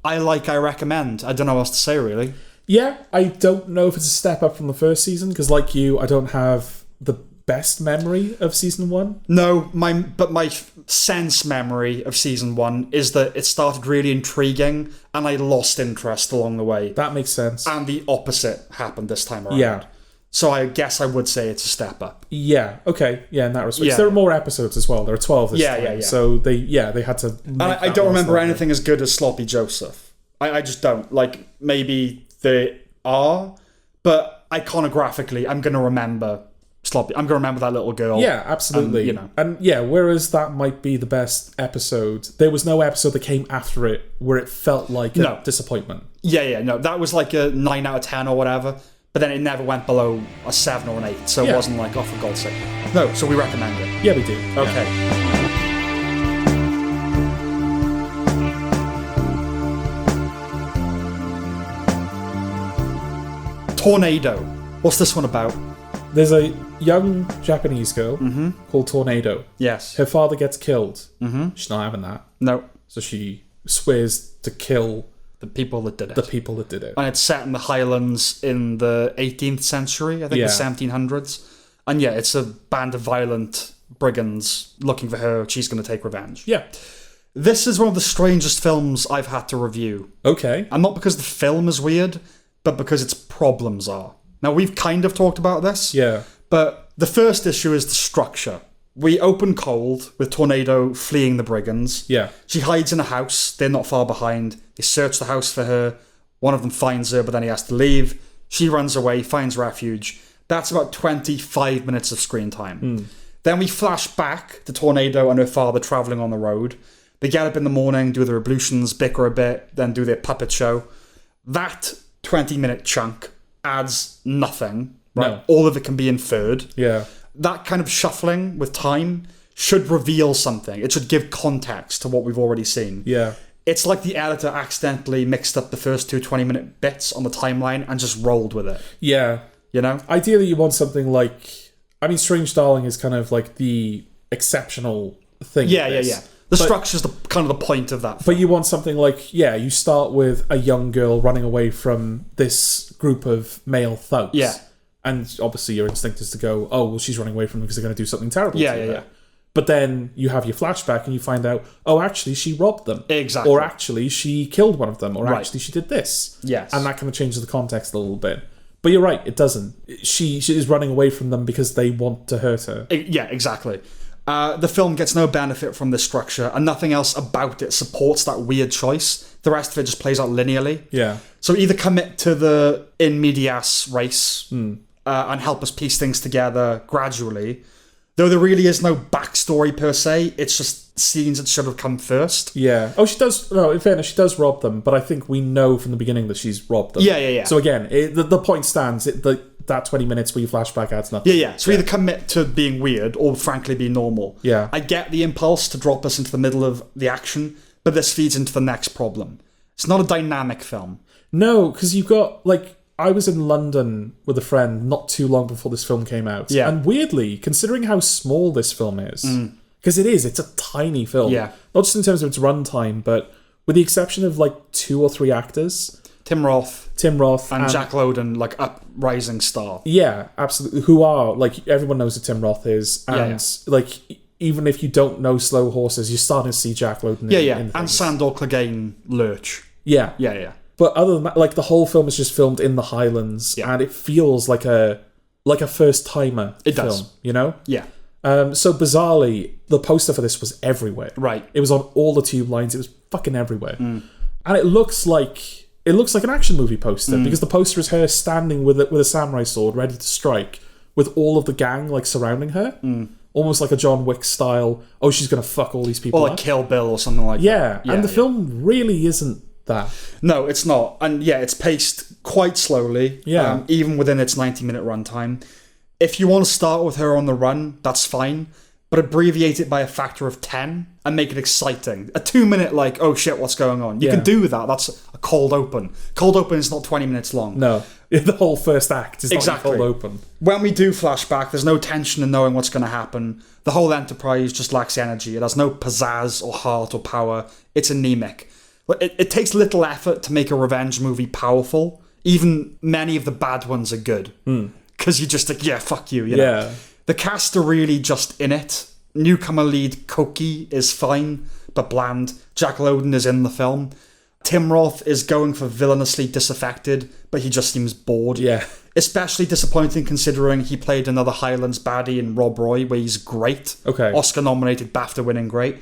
I recommend. I don't know what else to say, really. Yeah, I don't know if it's a step up from the first season, because like you, I don't have the best memory of season 1. No, my sense memory of season 1 is that it started really intriguing and I lost interest along the way. That makes sense. And the opposite happened this time around. Yeah. So I guess I would say it's a step up. Yeah, okay. Yeah, in that respect. Yeah. There are more episodes as well. There are 12 this time. Yeah. So they had to make And I don't remember anything as good as Sloppy Joseph. I just don't. Like, maybe they are, but iconographically, I'm going to remember Sloppy. I'm going to remember that little girl. Yeah, absolutely. And whereas that might be the best episode, there was no episode that came after it where it felt like a disappointment. No, that was like a 9 out of 10 or whatever, but then it never went below a 7 or an 8, so it wasn't like, oh, for God's sake. No, so we recommend it. Yeah, we do. Okay. Yeah. Tornado. What's this one about? There's a young Japanese girl called Tornado. Yes. Her father gets killed. She's not having that. No. So she swears to kill the people that did it. And it's set in the Highlands in the 18th century, I think, the 1700s. And it's a band of violent brigands looking for her. She's going to take revenge. Yeah. This is one of the strangest films I've had to review. Okay. And not because the film is weird, but because its problems are. Now, we've kind of talked about this. Yeah. But the first issue is the structure. We open cold with Tornado fleeing the brigands. Yeah. She hides in a house. They're not far behind. They search the house for her. One of them finds her, but then he has to leave. She runs away, finds refuge. That's about 25 minutes of screen time. Then we flash back to Tornado and her father travelling on the road. They get up in the morning, do their ablutions, bicker a bit, then do their puppet show. That 20-minute chunk adds nothing. Right? No. All of it can be inferred. Yeah. That kind of shuffling with time should reveal something. It should give context to what we've already seen. Yeah. It's like the editor accidentally mixed up the first two 20-minute bits on the timeline and just rolled with it. Yeah. You know? Ideally, you want something like... I mean, Strange Darling is kind of like the exceptional thing. Yeah. The structure's the kind of the point of that. But you want something like, you start with a young girl running away from this group of male thugs. Yeah. And obviously your instinct is to go, oh, well, she's running away from them because they're going to do something terrible to her. Yeah. But then you have your flashback and you find out, oh, actually, she robbed them. Exactly. Or actually, she killed one of them. Or Right. actually, she did this. Yes. And that kind of changes the context a little bit. But you're right, it doesn't. She is running away from them because they want to hurt her. Yeah, exactly. The film gets no benefit from this structure, and nothing else about it supports that weird choice. The rest of it just plays out linearly. Yeah. So either commit to the in medias race and help us piece things together gradually, though there really is no backstory per se. It's just scenes that should have come first. Yeah. Oh, she does. No, in fairness, she does rob them, but I think we know from the beginning that she's robbed them. Yeah. So again, the point stands. That 20 minutes where you flashback adds nothing. Yeah. So either commit to being weird or frankly be normal. Yeah. I get the impulse to drop us into the middle of the action, but this feeds into the next problem. It's not a dynamic film. No, because you've got, like, I was in London with a friend not too long before this film came out. Yeah. And weirdly, considering how small this film is, because it's a tiny film. Yeah. Not just in terms of its runtime, but with the exception of, like, 2 or 3 actors. Tim Roth And Jack Lowden, like uprising star. Yeah, absolutely. Who are, like, everyone knows who Tim Roth is. And, like, even if you don't know Slow Horses, you're starting to see Jack Lowden in And Sandor Clegane Lurch. Yeah. But other than that, like, the whole film is just filmed in the Highlands, and it feels like a first-timer film. Does. You know? Yeah. So bizarrely, the poster for this was everywhere. Right. It was on all the tube lines. It was fucking everywhere. And it looks like an action movie poster, because the poster is her standing with a samurai sword ready to strike, with all of the gang, like, surrounding her. Almost like a John Wick style, oh, she's going to fuck all these people Or like up. Kill Bill or something like that. And the film really isn't that. No, it's not. And it's paced quite slowly. Yeah. Even within its 90-minute runtime. If you want to start with her on the run, that's fine. But abbreviate it by a factor of 10 and make it exciting. A 2-minute, like, oh shit, what's going on? You can do that. That's a cold open. Cold open is not 20 minutes long. No. The whole first act is Exactly. not cold open. When we do flashback, there's no tension in knowing what's going to happen. The whole Enterprise just lacks energy. It has no pizzazz or heart or power. It's anemic. It takes little effort to make a revenge movie powerful. Even many of the bad ones are good. Because you just think, fuck you. You know? The cast are really just in it. Newcomer lead Koki is fine, but bland. Jack Lowden is in the film. Tim Roth is going for villainously disaffected, but he just seems bored. Yeah. Especially disappointing considering he played another Highlands baddie in Rob Roy, where he's great. Okay. Oscar-nominated, BAFTA-winning great.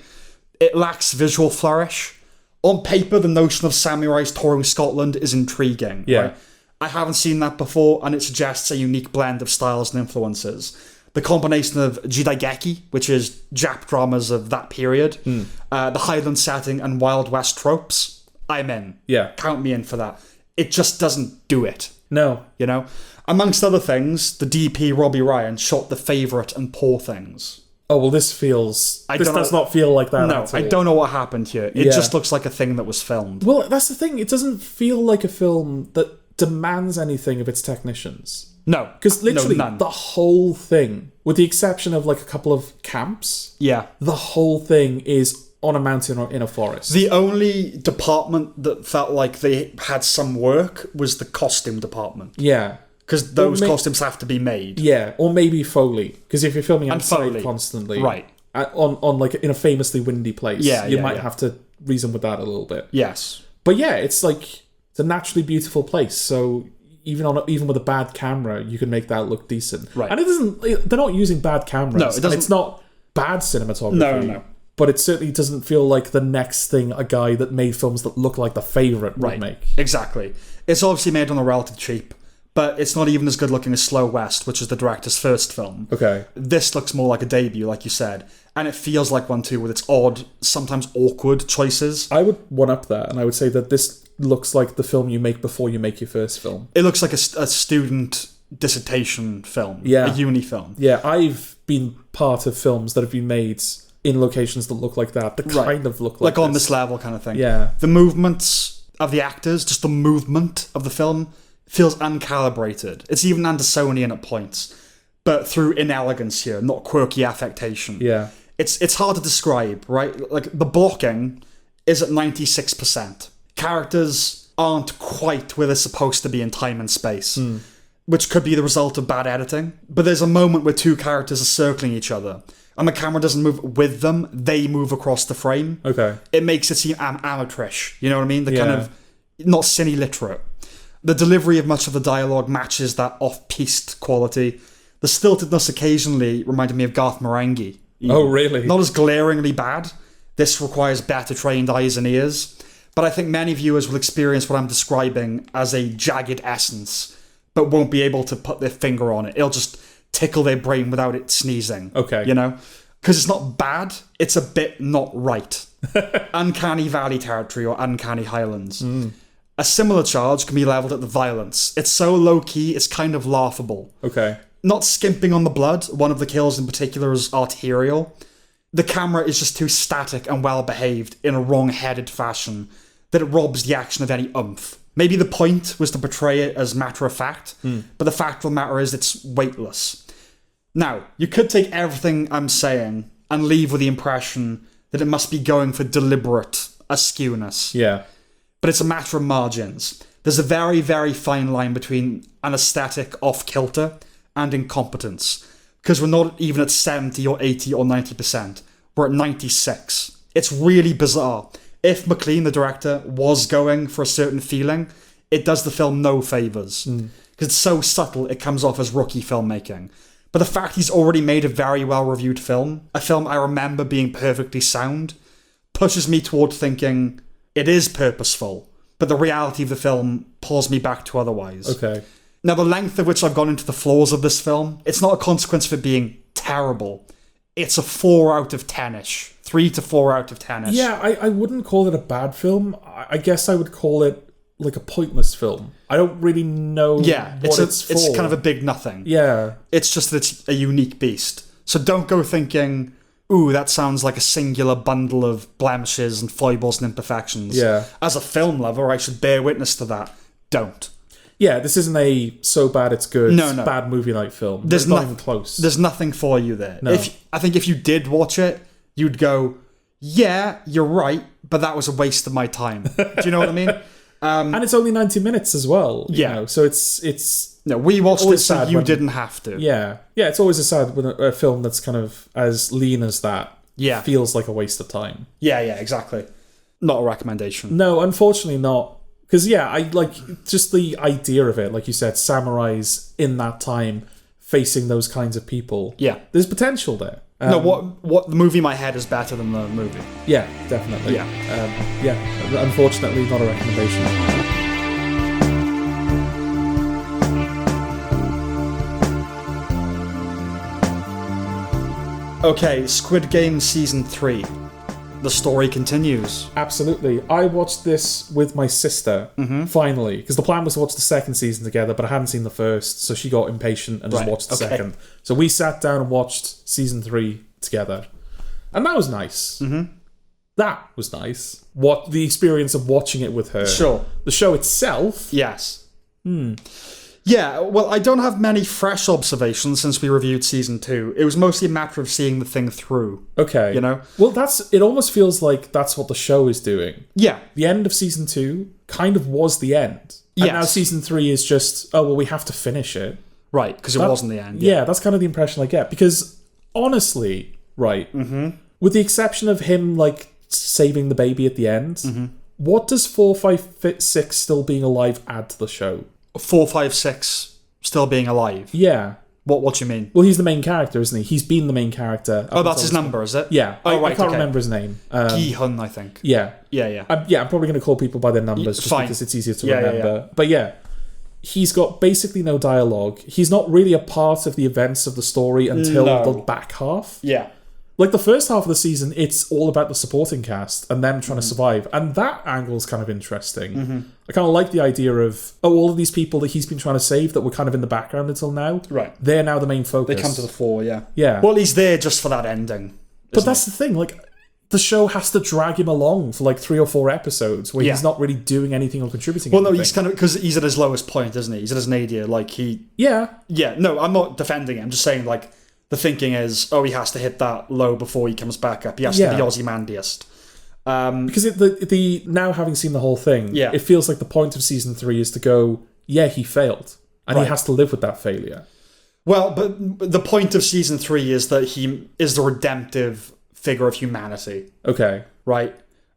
It lacks visual flourish. On paper, the notion of samurais touring Scotland is intriguing. Yeah. Right? I haven't seen that before, and it suggests a unique blend of styles and influences. The combination of jidaigeki, which is Jap dramas of that period, the Highland setting, and Wild West tropes, I'm in. Yeah. Count me in for that. It just doesn't do it. No. You know? Amongst other things, the DP Robbie Ryan shot The Favourite and Poor Things. Oh, well, this does not feel like that. No, I don't know what happened here. It just looks like a thing that was filmed. Well, that's the thing. It doesn't feel like a film that demands anything of its technicians. No. Because literally, none. the whole thing, with the exception of like a couple of camps, the whole thing is on a mountain or in a forest. The only department that felt like they had some work was the costume department. Yeah. Because those costumes have to be made. Yeah, or maybe Foley. Because if you're filming outside Foley. constantly, Right. on like in a famously windy place. Yeah, you yeah, might yeah. have to reason with that a little bit. Yes. But yeah, it's a naturally beautiful place. So even with a bad camera, you can make that look decent. Right. And it doesn't. They're not using bad cameras. No, it doesn't. And it's not bad cinematography. No. But it certainly doesn't feel like the next thing a guy that made films that look like The Favourite would make. Exactly. It's obviously made on a relative cheap, but it's not even as good looking as Slow West, which is the director's first film. Okay. This looks more like a debut, like you said, and it feels like one too, with its odd, sometimes awkward choices. I would one-up that, and I would say that this looks like the film you make before you make your first film. It looks like a student dissertation film, Yeah. a uni film. Yeah, I've been part of films that have been made in locations that look like that, that kind of look like on this level kind of thing. Yeah. The movements of the actors, just the movement of the film, feels uncalibrated. It's even Andersonian at points, but through inelegance here, not quirky affectation. Yeah. It's hard to describe, right? Like, the blocking is at 96%. Characters aren't quite where they're supposed to be in time and space, which could be the result of bad editing. But there's a moment where two characters are circling each other, and the camera doesn't move with them, they move across the frame. Okay. It makes it seem amateurish, you know what I mean? The kind Yeah. of, not cine literate. The delivery of much of the dialogue matches that off-piste quality. The stiltedness occasionally reminded me of Garth Marenghi. Oh, really? Not as glaringly bad. This requires better trained eyes and ears. But I think many viewers will experience what I'm describing as a jagged essence, but won't be able to put their finger on it. It'll just tickle their brain without it sneezing. Okay. You know? Because it's not bad, it's a bit not right. Uncanny Valley territory or Uncanny Highlands. A similar charge can be levelled at the violence. It's so low-key, it's kind of laughable. Okay. Not skimping on the blood, one of the kills in particular is arterial. The camera is just too static and well-behaved in a wrong-headed fashion that it robs the action of any oomph. Maybe the point was to portray it as matter-of-fact, but the fact of the matter is it's weightless. Now, you could take everything I'm saying and leave with the impression that it must be going for deliberate askewness. Yeah. But it's a matter of margins. There's a very, very fine line between an aesthetic off-kilter and incompetence, because we're not even at 70 or 80 or 90%. We're at 96. It's really bizarre. If McLean, the director, was going for a certain feeling, it does the film no favours. Because it's so subtle, it comes off as rookie filmmaking. But the fact he's already made a very well-reviewed film, a film I remember being perfectly sound, pushes me toward thinking it is purposeful, but the reality of the film pulls me back to otherwise. Okay. Now, the length of which I've gone into the flaws of this film, it's not a consequence of it being terrible. It's a 4 out of 10-ish. 3 to 4 out of 10-ish. Yeah, I wouldn't call it a bad film. I guess I would call it like a pointless film. I don't really know what it's for. It's kind of a big nothing. Yeah. It's just that it's a unique beast. So don't go thinking, ooh, that sounds like a singular bundle of blemishes and foibles and imperfections. Yeah. As a film lover, I should bear witness to that. Don't. Yeah, this isn't a so bad it's good, No. bad movie night film. There's It's not no- even close. There's nothing for you there. No. I think if you did watch it, you'd go, yeah, you're right, but that was a waste of my time. Do you know what I mean? And it's only 90 minutes as well. you Yeah. know, so it's No, we watched it Always so sad you when- didn't have to. yeah. It's always a sad when a film that's kind of as lean as that Yeah. feels like a waste of time. Yeah, exactly. Not a recommendation. No, unfortunately not. Because, I like just the idea of it, like you said, samurais in that time facing those kinds of people. Yeah. There's potential there. No, what the movie in my head is better than the movie. Yeah, definitely. Yeah. Unfortunately, not a recommendation. Okay, Squid Game Season 3. The story continues. Absolutely. I watched this with my sister, finally, because the plan was to watch the second season together, but I hadn't seen the first, so she got impatient and just Right, watched the okay. second. So we sat down and watched season 3 together. And that was nice. That was nice. What the experience of watching it with her. Sure. The show itself. Yes. Yeah, well, I don't have many fresh observations since we reviewed Season 2. It was mostly a matter of seeing the thing through. Okay. You know? Well, it almost feels like that's what the show is doing. Yeah. The end of season 2 kind of was the end. And Yes. now season 3 is just, oh, well, we have to finish it. Right, because it wasn't the end. Yeah, that's kind of the impression I get. Because, honestly, right? Mm-hmm. With the exception of him, like, saving the baby at the end, what does 456 still being alive add to the show? 456 still being alive? Yeah. What do you mean? Well, he's the main character, isn't he? He's been the main character. Oh, that's his number, is it? Yeah. Oh, I can't remember his name. Gi-hun, I think. Yeah. Yeah. I'm probably going to call people by their numbers just Fine. because it's easier to Yeah, remember. yeah. But yeah, he's got basically no dialogue. He's not really a part of the events of the story until No. the back half. Yeah. Like, the first half of the season, it's all about the supporting cast and them trying to survive. And that angle is kind of interesting. I kind of like the idea of, all of these people that he's been trying to save that were kind of in the background until now. Right. They're now the main focus. They come to the fore, yeah. Yeah. Well, he's there just for that ending. But that's the thing, like, the show has to drag him along for like 3 or 4 episodes where he's not really doing anything or contributing Well, no, anything. he's kind of, because he's at his lowest point, isn't he? He's at his nadir, like Yeah. Yeah, no, I'm not defending him. I'm just saying, like, the thinking is, he has to hit that low before he comes back up. He has to be Ozymandias. Because the now having seen the whole thing, it feels like the point of season 3 is to go, he failed. And he has to live with that failure. Well, but the point of season 3 is that he is the redemptive figure of humanity. Okay. Right?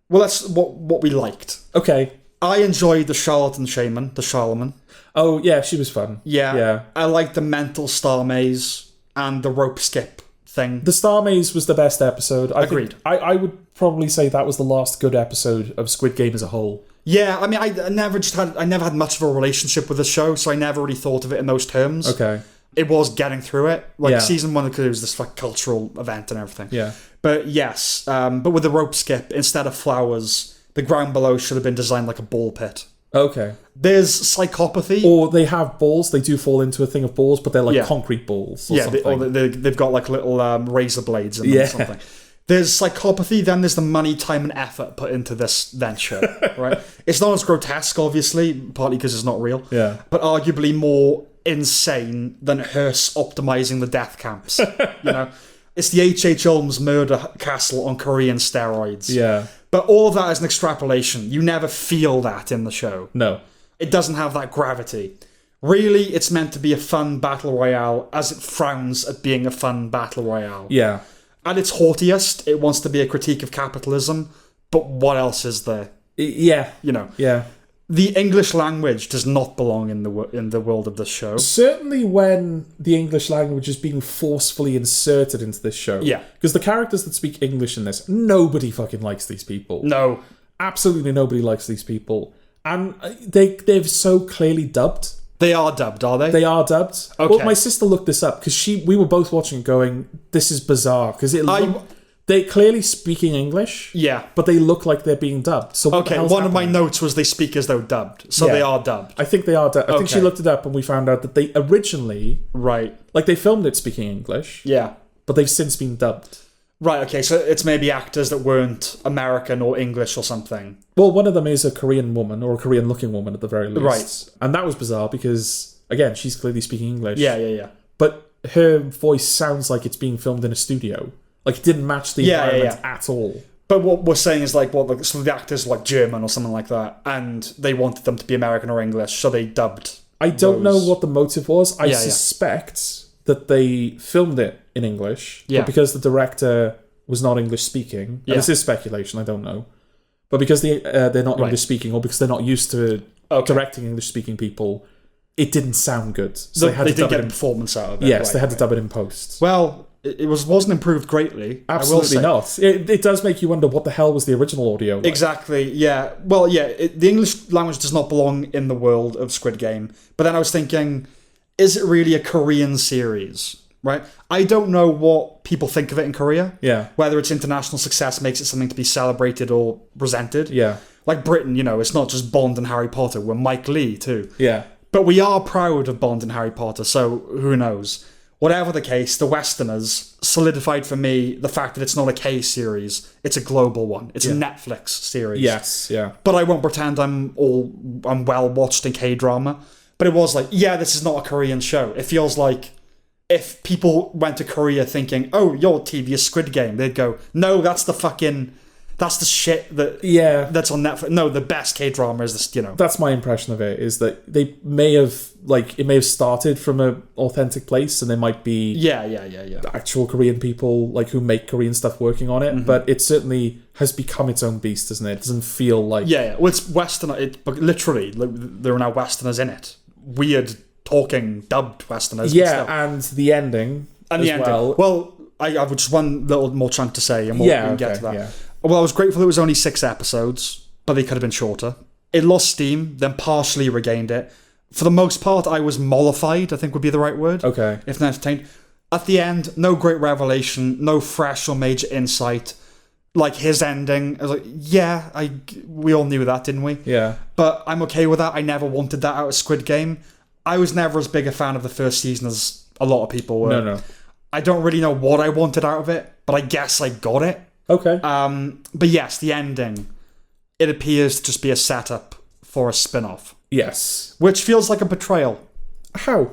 Well, that's what we liked. Okay. I enjoyed the Charlatan Shaman, the Charlemagne. Oh, yeah, she was fun. Yeah. I liked the mental star maze and the rope skip thing. The Star Maze was the best episode. Agreed. I would probably say that was the last good episode of Squid Game as a whole. Yeah, I mean, I never had much of a relationship with the show, so I never really thought of it in those terms. Okay. It was getting through it. Like, season 1, because it was this like cultural event and everything. Yeah. But yes, but with the rope skip, instead of flowers, the ground below should have been designed like a ball pit. Okay. There's psychopathy. Or they have balls. They do fall into a thing of balls, but they're like concrete balls or something. They've got like little razor blades in them or something. There's psychopathy, then there's the money, time, and effort put into this venture, right? It's not as grotesque, obviously, partly because it's not real, but arguably more insane than Hearst optimizing the death camps, you know? It's the H.H. Holmes murder castle on Korean steroids. Yeah. But all of that is an extrapolation. You never feel that in the show. No. It doesn't have that gravity. Really, it's meant to be a fun battle royale as it frowns at being a fun battle royale. Yeah. At its haughtiest, it wants to be a critique of capitalism, but what else is there? Yeah. You know. Yeah. The English language does not belong in the world of this show. Certainly when the English language is being forcefully inserted into this show. Yeah. Because the characters that speak English in this, nobody fucking likes these people. No. Absolutely nobody likes these people. And they've so clearly dubbed. They are dubbed, are they? They are dubbed. Okay. Well, my sister looked this up because we were both watching it going, this is bizarre. Because they're clearly speaking English. Yeah. But they look like they're being dubbed. So okay, one of my notes was they speak as though dubbed. So they are dubbed. I think they are dubbed. I think she looked it up and we found out that they originally... Right. Like, they filmed it speaking English. Yeah. But they've since been dubbed. Right, okay, so it's maybe actors that weren't American or English or something. Well, one of them is a Korean woman, or a Korean-looking woman at the very least. Right. And that was bizarre because, again, she's clearly speaking English. Yeah. But her voice sounds like it's being filmed in a studio. Like, it didn't match the environment at all. But what we're saying is, like, so the actors were, like, German or something like that, and they wanted them to be American or English, so they dubbed I don't know what the motive was. I suspect that they filmed it in English, but because the director was not English speaking, and this is speculation, I don't know, but because they're not English speaking, or because they're not used to directing English speaking people, it didn't sound good. So they didn't get a performance out of it. Yes, they had to dub it in post. Well, it wasn't improved greatly. Absolutely not. It does make you wonder what the hell was the original audio like. Exactly, yeah. Well, yeah, the English language does not belong in the world of Squid Game. But then I was thinking, is it really a Korean series? Right? I don't know what people think of it in Korea. Yeah. Whether its international success makes it something to be celebrated or presented. Yeah. Like Britain, you know, it's not just Bond and Harry Potter. We're Mike Lee, too. Yeah. But we are proud of Bond and Harry Potter, so who knows? Whatever the case, the Westerners solidified for me the fact that it's not a K series, it's a global one. It's a Netflix series. Yes, yeah. But I won't pretend I'm well watched in K-drama. But it was like, this is not a Korean show. It feels like if people went to Korea thinking, oh, your TV is Squid Game, they'd go, no, that's the fucking That's the shit that's on Netflix. No, the best K-drama is this, That's my impression of it, is that they may have, it may have started from an authentic place, and there might be actual Korean people, who make Korean stuff working on it, but it certainly has become its own beast, doesn't it? It doesn't feel like... Yeah. Well, it's Western, but literally, there are now Westerners in it. Weird, talking, dubbed Westerners. Yeah, and the ending well. Well, I have just one little more chunk to say, and we can get to that. Yeah. Well, I was grateful it was only 6 episodes, but they could have been shorter. It lost steam, then partially regained it. For the most part, I was mollified, I think would be the right word. Okay. If not entertained. At the end, no great revelation, no fresh or major insight. His ending, I was like, we all knew that, didn't we? Yeah. But I'm okay with that. I never wanted that out of Squid Game. I was never as big a fan of the first season as a lot of people were. No. I don't really know what I wanted out of it, but I guess I got it. Okay. But yes, the ending, it appears to just be a setup for a spin-off. Yes. Which feels like a betrayal. How?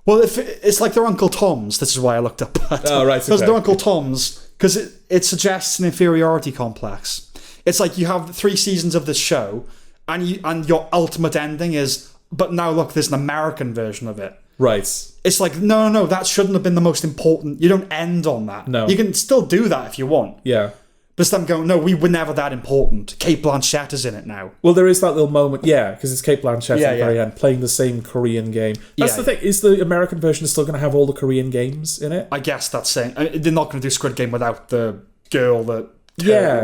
Well, it's like their Uncle Tom's. This is why I looked up that. Oh, right. Because their Uncle Tom's, because it suggests an inferiority complex. It's like you have 3 seasons of this show, and your ultimate ending is, but now look, there's an American version of it. Right. It's like, no, that shouldn't have been the most important. You don't end on that. No. You can still do that if you want. Yeah. But it's them going, no, we were never that important. Kate Blanchett is in it now. Well, there is that little moment, because it's Kate Blanchett at the very end, playing the same Korean game. That's the thing. Is the American version still going to have all the Korean games in it? I guess that's saying... they're not going to do Squid Game without the girl that...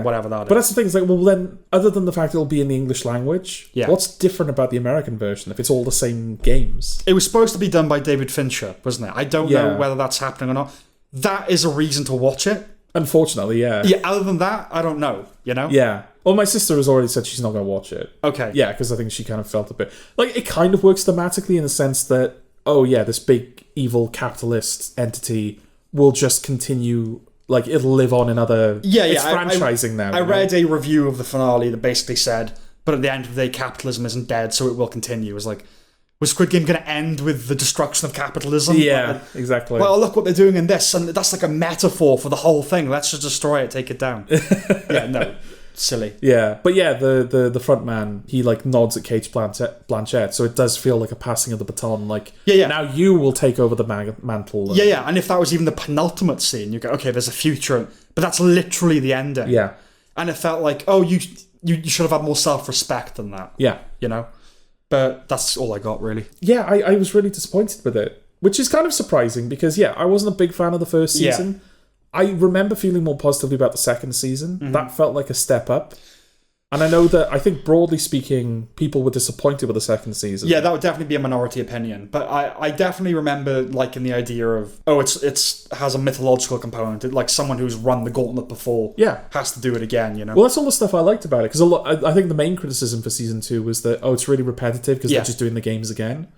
whatever that is. But that's the thing. It's like, well, then, other than the fact it'll be in the English language, what's different about the American version if it's all the same games? It was supposed to be done by David Fincher, wasn't it? I don't know whether that's happening or not. That is a reason to watch it. Unfortunately, yeah. Yeah, other than that, I don't know, Yeah. Well, my sister has already said she's not going to watch it. Okay. Yeah, because I think she kind of felt a bit... it kind of works thematically in the sense that, this big evil capitalist entity will just continue... it'll live on in other... Yeah. It's franchising now. I read a review of the finale that basically said, but at the end of the day, capitalism isn't dead, so it will continue. It was like, was Squid Game going to end with the destruction of capitalism? Yeah, exactly. Well, look what they're doing in this, and that's like a metaphor for the whole thing. Let's just destroy it, take it down. Yeah, no. Silly. Yeah, but the front man, he nods at Kate Blanchett, so it does feel like a passing of the baton. Now you will take over the mantle. And if that was even the penultimate scene, you go, okay, there's a future, but that's literally the ending. Yeah, and it felt like, oh, you should have had more self-respect than that. Yeah, but that's all I got really. Yeah, I was really disappointed with it, which is kind of surprising because I wasn't a big fan of the first season. Yeah. I remember feeling more positively about the second season. Mm-hmm. That felt like a step up. And I know that, I think broadly speaking, people were disappointed with the second season. Yeah, that would definitely be a minority opinion. But I definitely remember liking the idea of, it's has a mythological component. Like someone who's run the gauntlet before has to do it again, Well, that's all the stuff I liked about it. Because I think the main criticism for season 2 was that, it's really repetitive because they're just doing the games again.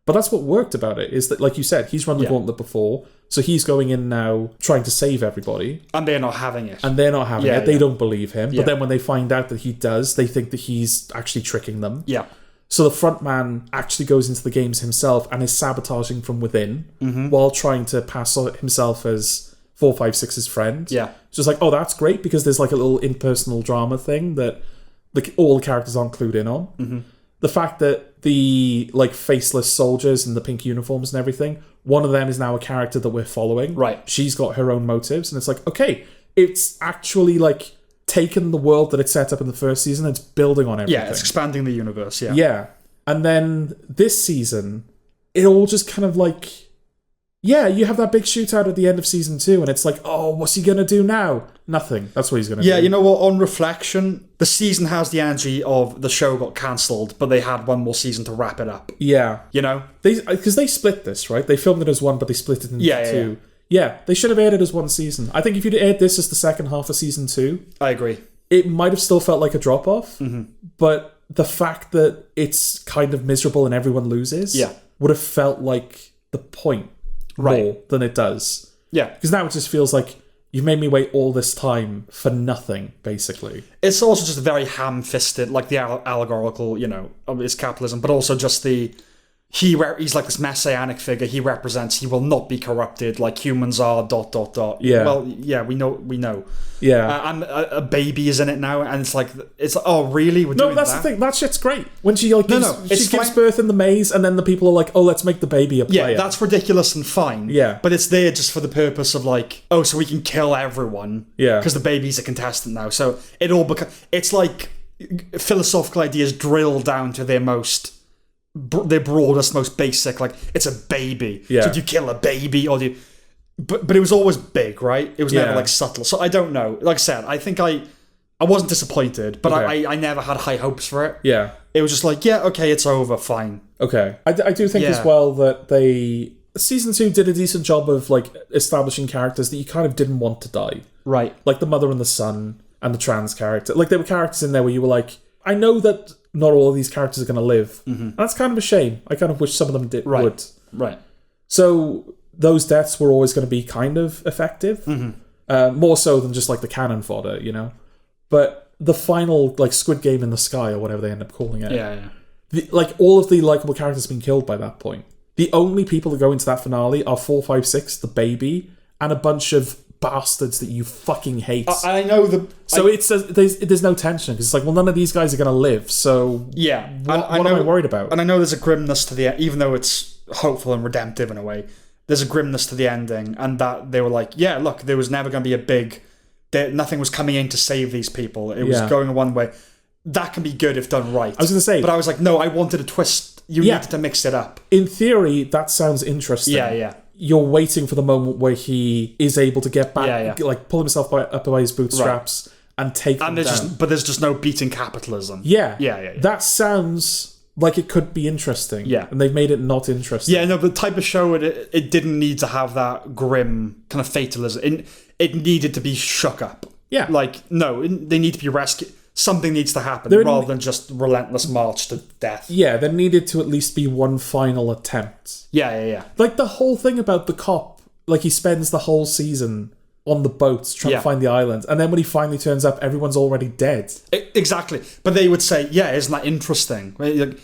But that's what worked about it, is that, like you said, he's run the gauntlet before, so he's going in now trying to save everybody. And they're not having it. They don't believe him. But then when they find out that he does, they think that he's actually tricking them. Yeah. So the front man actually goes into the games himself and is sabotaging from within while trying to pass himself as 456's friend. Yeah. It's just like, that's great, because there's like a little impersonal drama thing that all the characters aren't clued in on. Mm-hmm. The fact that the faceless soldiers in the pink uniforms and everything, one of them is now a character that we're following. Right. She's got her own motives, and it's like, okay, it's actually taken the world that it set up in the first season and it's building on everything. Yeah, it's expanding the universe, yeah. Yeah. And then this season, it all just kind of you have that big shootout at the end of season 2, and it's like, what's he going to do now? Nothing. That's what he's going to do. Yeah, you know what? On reflection, the season has the energy of the show got cancelled, but they had one more season to wrap it up. Yeah. Because they split this, right? They filmed it as one, but they split it into two. Yeah, they should have aired it as one season. I think if you'd aired this as the second half of season 2... I agree. It might have still felt like a drop-off, but the fact that it's kind of miserable and everyone loses would have felt like the point more than it does. Yeah. Because now it just feels like you've made me wait all this time for nothing, basically. It's also just very ham-fisted, like the allegorical, of its capitalism, but also just the he's like this messianic figure. He represents, he will not be corrupted like humans are, ... Yeah. Well, yeah, we know. Yeah. And a baby is in it now, and it's like, oh, really? We're doing that's that? the thing. That shit's great. When she like gives, it's she gives fine. birth in the maze, and then the people are like, "Oh, let's make the baby a player." Yeah, that's ridiculous and fine. Yeah. But it's there just for the purpose of like, oh, so we can kill everyone. Yeah. Because the baby's a contestant now. So it all it's like philosophical ideas drilled down to their broadest, most basic. Like, it's a baby. Yeah. So do you kill a baby or do you? But it was always big, right? It was never like subtle. So I don't know. Like I said, I think I wasn't disappointed, but Okay. I never had high hopes for it. Yeah. It was just like, yeah, okay, it's over, fine. Okay. I do think as well that season 2 did a decent job of like establishing characters that you kind of didn't want to die. Right. Like the mother and the son and the trans character. Like there were characters in there where you were like, I know that not all of these characters are going to live. Mm-hmm. And that's kind of a shame. I kind of wish some of them would. Right. So those deaths were always going to be kind of effective. Mm-hmm. More so than just like the cannon fodder, you know? But the final like Squid Game in the sky or whatever they end up calling it. Yeah. Like all of the likable characters have been killed by that point. The only people that go into that finale are 4, 5, 6, the baby, and a bunch of bastards that you fucking hate. I know there's no tension because it's like, well, none of these guys are going to live. So yeah, what am I worried about? And I know there's a grimness to the even though it's hopeful and redemptive in a way. There's a grimness to the ending, and that they were like, yeah, look, there was never going to be a big. Nothing was coming in to save these people. It was going one way. That can be good if done right. I was going to say, but I was like, no, I wanted a twist. You needed to mix it up. In theory, that sounds interesting. Yeah. You're waiting for the moment where he is able to get back, like pull himself up by his bootstraps and take them down. But there's just no beating capitalism. Yeah. Yeah. That sounds like it could be interesting. Yeah. And they've made it not interesting. Yeah, no, the type of show, it didn't need to have that grim kind of fatalism. It needed to be shook up. Yeah. Like, no, they need to be rescued. Something needs to happen rather than just relentless march to death. Yeah, there needed to at least be one final attempt. Yeah. Like the whole thing about the cop, like he spends the whole season on the boats trying to find the island, and then when he finally turns up, everyone's already dead. Exactly. But they would say, yeah, isn't that interesting? Like,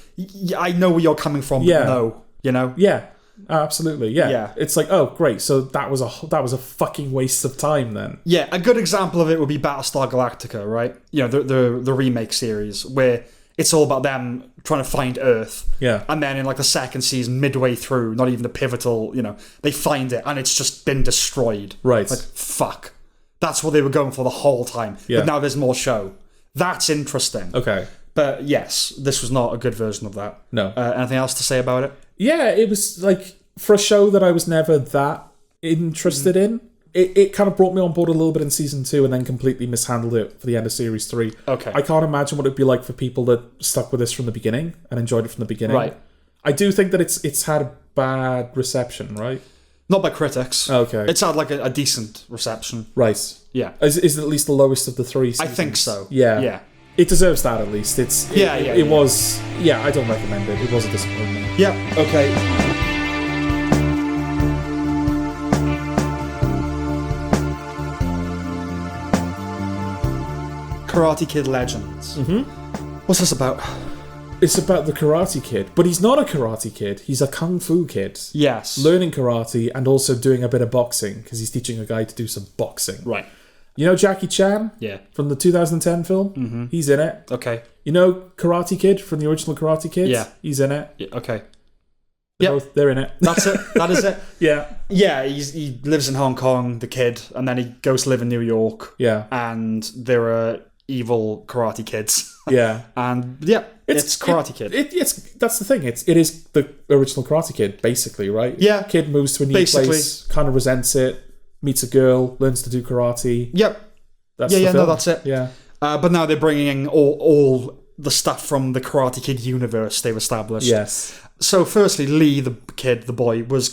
I know where you're coming from, but no, you know? Yeah. Absolutely, yeah. Yeah. It's like, oh, great. So that was a fucking waste of time then. Yeah, a good example of it would be Battlestar Galactica, right? You know, the remake series where it's all about them trying to find Earth. Yeah. And then in like the second season, midway through, not even the pivotal, you know, they find it and it's just been destroyed. Right. Like, fuck. That's what they were going for the whole time. Yeah. But now there's more show. That's interesting. Okay. But yes, this was not a good version of that. No. Anything else to say about it? Yeah, it was like, for a show that I was never that interested in, it kind of brought me on board a little bit in season 2 and then completely mishandled it for the end of series 3. Okay. I can't imagine what it'd be like for people that stuck with this from the beginning and enjoyed it from the beginning. Right. I do think that it's had a bad reception, right? Not by critics. Okay. It's had like a decent reception. Right. Yeah. Is it at least the lowest of the 3 seasons? I think so. Yeah. Yeah. It deserves that at least. It was. Yeah, I don't recommend it. It was a disappointment. Yeah. Okay. Karate Kid Legends. Mm-hmm. What's this about? It's about the Karate Kid, but he's not a Karate Kid. He's a Kung Fu kid. Yes. Learning karate and also doing a bit of boxing because he's teaching a guy to do some boxing. Right. You know Jackie Chan? Yeah. From the 2010 film? Mm-hmm. He's in it. Okay. You know Karate Kid from the original Karate Kid? Yeah. He's in it. Yeah, okay. They're in it. That's it. That is it. Yeah. Yeah, he lives in Hong Kong, the kid, and then he goes to live in New York. Yeah. And there are evil karate kids. Yeah. And yeah, it's Karate Kid. That's the thing. It is the original Karate Kid, basically, right? Yeah. Kid moves to a new place, kind of resents it, meets a girl, learns to do karate. Yep. That's that's it. Yeah. But now they're bringing in all the stuff from the Karate Kid universe they've established. Yes. So firstly, Lee, the kid, the boy, was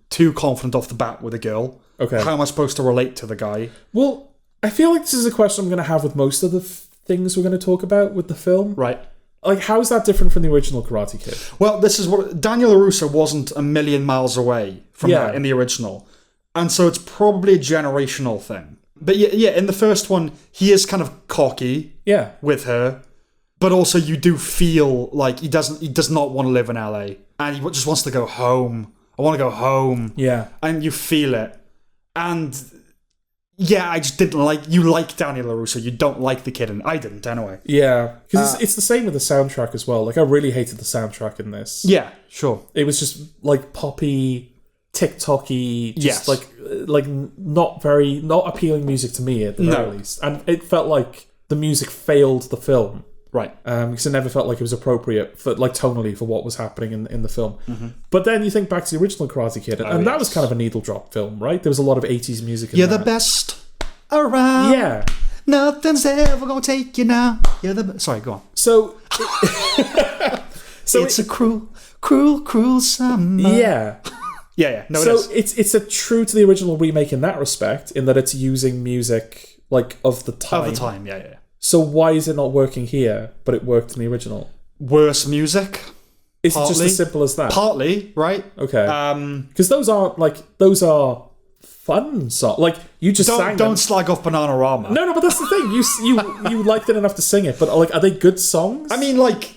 too confident off the bat with a girl. Okay. How am I supposed to relate to the guy? Well, I feel like this is a question I'm going to have with most of the things we're going to talk about with the film. Right. Like, how is that different from the original Karate Kid? Well, this is what... Daniel LaRusso wasn't a million miles away from that in the original. And so it's probably a generational thing. But yeah, in the first one, he is kind of cocky with her. But also you do feel like he does not want to live in LA. And he just wants to go home. I want to go home. Yeah. And you feel it. And yeah, I just didn't like... You like Daniel LaRusso. You don't like the kid. And I didn't, anyway. Yeah. Because it's the same with the soundtrack as well. Like, I really hated the soundtrack in this. Yeah, sure. It was just, like, poppy, TikTok-y, just, like not appealing music to me, at the very least. And it felt like the music failed the film. Right. Because it never felt like it was appropriate for, like, tonally for what was happening in the film. But then you think back to the original Karate Kid, and that was kind of a needle drop film, right? There was a lot of 80s music in You're that. the best around. Yeah. Nothing's ever gonna take you now. You're the best. Sorry, go on. So It's a cruel, cruel, cruel summer. Yeah. Yeah. No, So it is. it's a true to the original remake in that respect, in that it's using music, like, of the time. Of the time, yeah. So why is it not working here, but it worked in the original? Worse music. Is it just as simple as that? Partly, right? Okay. Because those are fun songs. Like, you just sang them. Don't slag off Bananarama. No, but that's the thing. You liked it enough to sing it, but, like, are they good songs? I mean, like,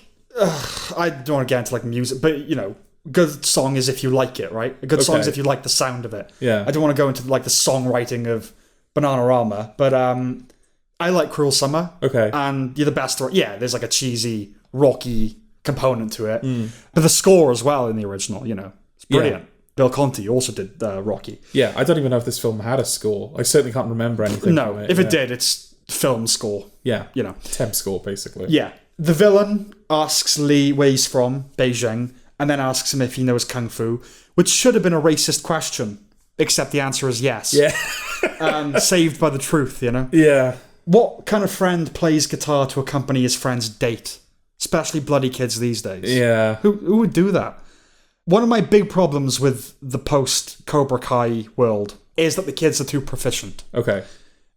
I don't want to get into, like, music, but, you know, good song is if you like it, right? A good song is if you like the sound of it. Yeah. I don't want to go into, like, the songwriting of Bananarama, but I like Cruel Summer. Okay. And You're the Best. Yeah, there's, like, a cheesy, rocky component to it. But the score as well in the original, you know, it's brilliant. Yeah. Bill Conti also did Rocky. Yeah, I don't even know if this film had a score. I certainly can't remember anything No, from it. if it did, it's film score. Yeah. You know. Temp score, basically. Yeah. The villain asks Lee where he's from, Beijing, and then asks him if he knows Kung Fu, which should have been a racist question, except the answer is yes. Yeah. Saved by the truth, you know? Yeah. What kind of friend plays guitar to accompany his friend's date? Especially bloody kids these days. Yeah. Who would do that? One of my big problems with the post-Cobra Kai world is that the kids are too proficient. Okay.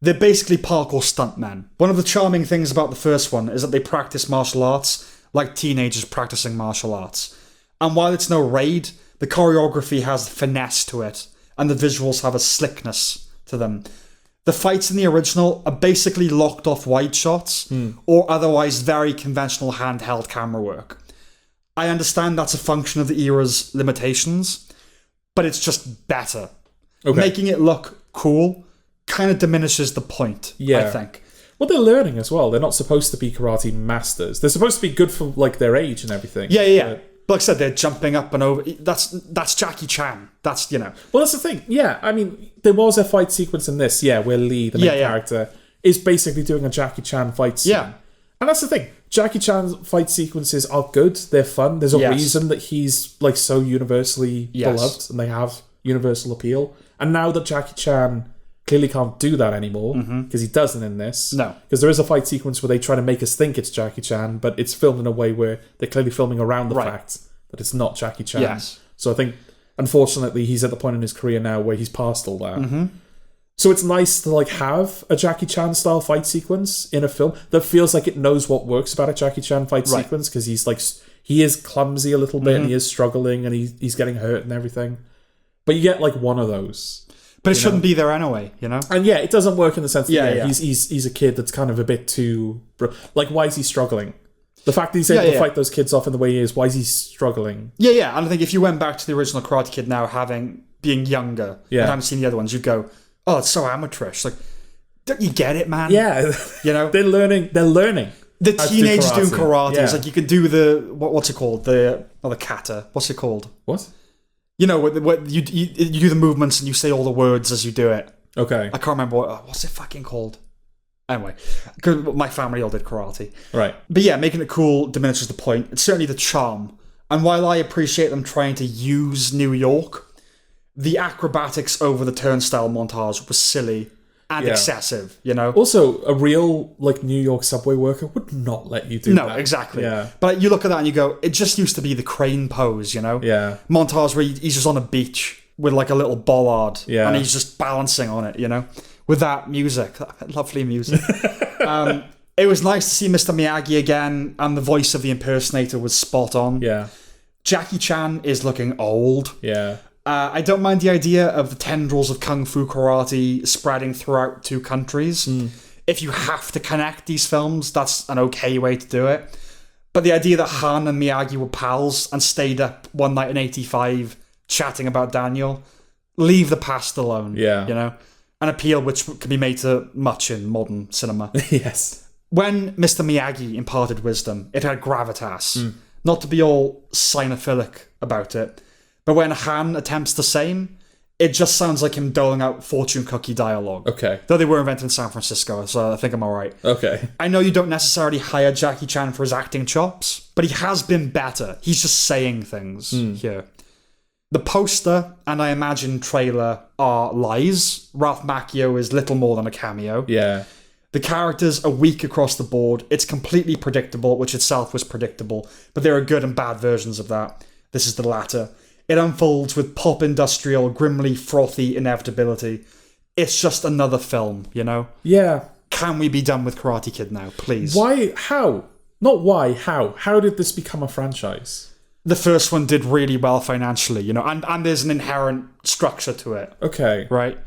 They're basically parkour stuntmen. One of the charming things about the first one is that they practice martial arts like teenagers practicing martial arts. And while it's no raid, the choreography has finesse to it, and the visuals have a slickness to them. The fights in the original are basically locked off wide shots, or otherwise very conventional handheld camera work. I understand that's a function of the era's limitations, but it's just better. Okay. Making it look cool kind of diminishes the point, I think. Well, they're learning as well. They're not supposed to be karate masters. They're supposed to be good for, like, their age and everything. Yeah. But like I said, they're jumping up and over. That's Jackie Chan. That's, you know. Well, that's the thing. Yeah, I mean, there was a fight sequence in this, where Lee, the main character, is basically doing a Jackie Chan fight scene. Yeah. And that's the thing. Jackie Chan's fight sequences are good. They're fun. There's a reason that he's, like, so universally beloved, and they have universal appeal. And now that Jackie Chan clearly can't do that anymore, because he doesn't in this. No. Because there is a fight sequence where they try to make us think it's Jackie Chan, but it's filmed in a way where they're clearly filming around the fact that it's not Jackie Chan. Yes. So I think, unfortunately, he's at the point in his career now where he's past all that. So it's nice to, like, have a Jackie Chan style fight sequence in a film that feels like it knows what works about a Jackie Chan fight sequence, because he's, like, he is clumsy a little bit, and he is struggling, and he's getting hurt and everything. But you get, like, one of those. But it shouldn't be there anyway, you know? And it doesn't work in the sense that Yeah. he's a kid that's kind of a bit too... Like, why is he struggling? The fact that he's able to fight those kids off in the way he is, why is he struggling? Yeah. And I think if you went back to the original Karate Kid now, being younger, and haven't seen the other ones, you'd go, oh, it's so amateurish. Like, don't you get it, man? Yeah. You know? They're learning. The teenagers doing karate. Yeah. It's like you can do the... What's it called? The kata. What's it called? What? You know, what you do the movements and you say all the words as you do it. Okay. I can't remember what's it fucking called. Anyway, because my family all did karate. Right. But yeah, making it cool diminishes the point. It's certainly the charm. And while I appreciate them trying to use New York, the acrobatics over the turnstile montage was silly and excessive, you know? Also, a real, like, New York subway worker would not let you do that. No, exactly. Yeah. But you look at that and you go, it just used to be the crane pose, you know? Yeah. Montage where he's just on a beach with, like, a little bollard. Yeah. And he's just balancing on it, you know? With that music. Lovely music. It was nice to see Mr. Miyagi again, and the voice of the impersonator was spot on. Yeah. Jackie Chan is looking old. Yeah. I don't mind the idea of the tendrils of Kung Fu karate spreading throughout two countries. if you have to connect these films, that's an okay way to do it. But the idea that Han and Miyagi were pals and stayed up one night in 85 chatting about Daniel, leave the past alone. Yeah. You know? An appeal which can be made to much in modern cinema. Yes. When Mr. Miyagi imparted wisdom, it had gravitas. Not to be all cynophilic about it, but when Han attempts the same, it just sounds like him doling out fortune cookie dialogue. Okay. Though they were invented in San Francisco, so I think I'm alright. Okay. I know you don't necessarily hire Jackie Chan for his acting chops, but he has been better. He's just saying things here. The poster, and I imagine trailer, are lies. Ralph Macchio is little more than a cameo. Yeah. The characters are weak across the board. It's completely predictable, which itself was predictable, but there are good and bad versions of that. This is the latter. It unfolds with pop industrial, grimly frothy inevitability. It's just another film, you know? Yeah. Can we be done with Karate Kid now, please? Why? How? Not why, how? How did this become a franchise? The first one did really well financially, you know, and there's an inherent structure to it, Okay. right?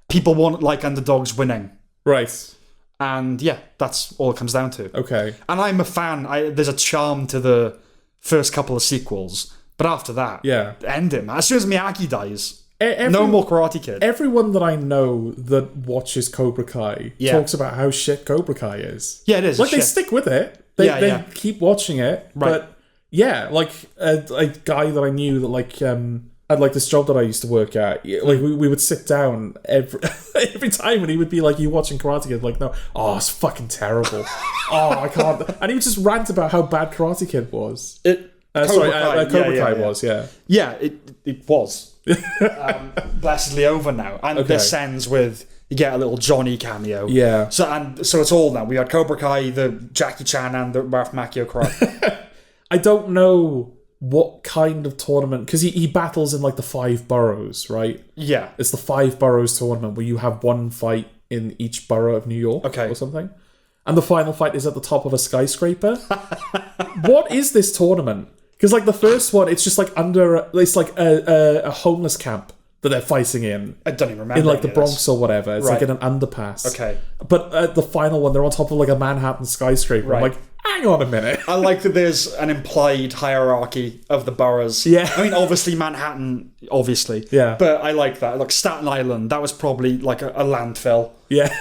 People want, like, underdogs winning. Right. And, yeah, that's all it comes down to. Okay. And I'm a fan. There's a charm to the first couple of sequels. But after that, Yeah. end him. As soon as Miyagi dies, Every- no more Karate Kid. Everyone that I know that watches Cobra Kai talks about how shit Cobra Kai is. Yeah, it is. Like, they shit. stick with it. They keep watching it. Right. But, yeah, like, a guy that I knew that, like, had, like, this job that I used to work at. Like, we would sit down every time and he would be like, you watching Karate Kid? Like, no. Oh, it's fucking terrible. Oh, I can't. And he would just rant about how bad Karate Kid was. Cobra Kai was, yeah. Yeah, it was. Blessedly over now. And this ends with, you get a little Johnny cameo. Yeah. So it's all now. We had Cobra Kai, the Jackie Chan, and the Ralph Macchio karate. I don't know what kind of tournament, because he battles in, like, the 5 boroughs, right? Yeah. It's the 5 boroughs tournament where you have one fight in each borough of New York or something. And the final fight is at the top of a skyscraper. What is this tournament? Because, like, the first one, it's just, like, it's like a homeless camp that they're fighting in. I don't even remember. In, like, the Bronx or whatever. It's, like, in an underpass. Okay. But the final one, they're on top of, like, a Manhattan skyscraper. Right. I'm like, hang on a minute. I like that there's an implied hierarchy of the boroughs. Yeah. I mean, obviously Manhattan, obviously. Yeah. But I like that. Like Staten Island, that was probably like a landfill. Yeah.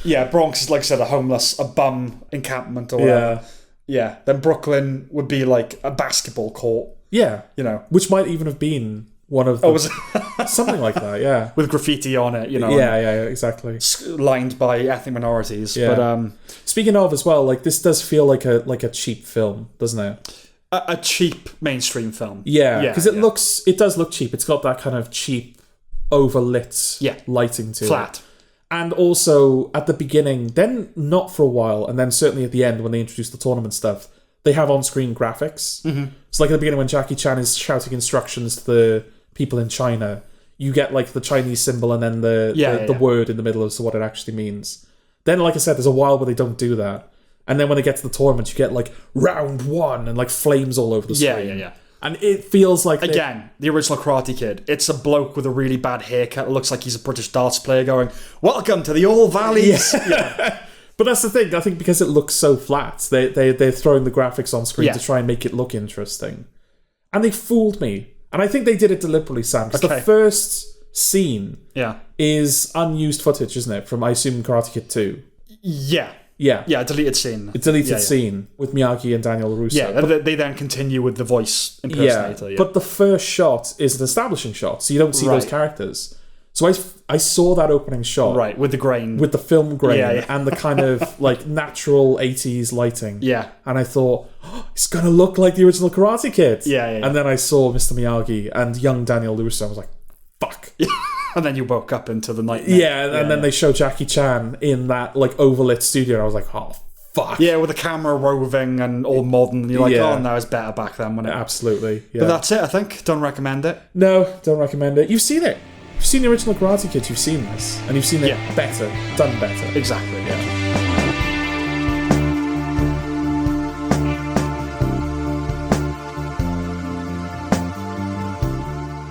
Yeah, Bronx is, like I said, a bum encampment or whatever. Yeah. Then Brooklyn would be like a basketball court. Yeah. You know. Which might even have been one of the... something like that, yeah. With graffiti on it, you know. Yeah, exactly. Lined by ethnic minorities. Yeah. But speaking of as well, like, this does feel like a cheap film, doesn't it? a cheap mainstream film. Yeah, because it does look cheap. It's got that kind of cheap, overlit lighting to it. Flat. And also, at the beginning, then not for a while, and then certainly at the end when they introduce the tournament stuff, they have on-screen graphics. Mm-hmm. It's like at the beginning when Jackie Chan is shouting instructions to the people in China, you get, like, the Chinese symbol and then the word in the middle as to what it actually means. Then, like I said, there's a while where they don't do that. And then when they get to the tournament, you get, like, round 1 and, like, flames all over the screen. Yeah. And it feels like... Again, the original Karate Kid. It's a bloke with a really bad haircut. It looks like he's a British darts player going, welcome to the All Valleys. Yeah. But that's the thing. I think because it looks so flat, they're throwing the graphics on screen to try and make it look interesting. And they fooled me. And I think they did it deliberately, Sam. Because the first scene is unused footage, isn't it? From, I assume, Karate Kid 2. Yeah, a deleted scene. A deleted scene with Miyagi and Daniel Russo. Yeah, they then continue with the voice impersonator. But the first shot is an establishing shot, so you don't see those characters. So I saw that opening shot. Right, with the grain. With the film grain and the kind of, like, natural 80s lighting. Yeah. And I thought, it's going to look like the original Karate Kid. Yeah. And then I saw Mr. Miyagi and young Daniel Russo. I was like, fuck. And then you woke up into the nightmare. Yeah, and then they show Jackie Chan in that, like, overlit studio. And I was like, oh, fuck. Yeah, with the camera roving and all modern. And you're like, oh, no, it's better back then. When it... Absolutely. Yeah. But that's it, I think. Don't recommend it. No, don't recommend it. You've seen it. You've seen the original Karate Kid. You've seen this. And you've seen it better. Done better. Exactly, yeah.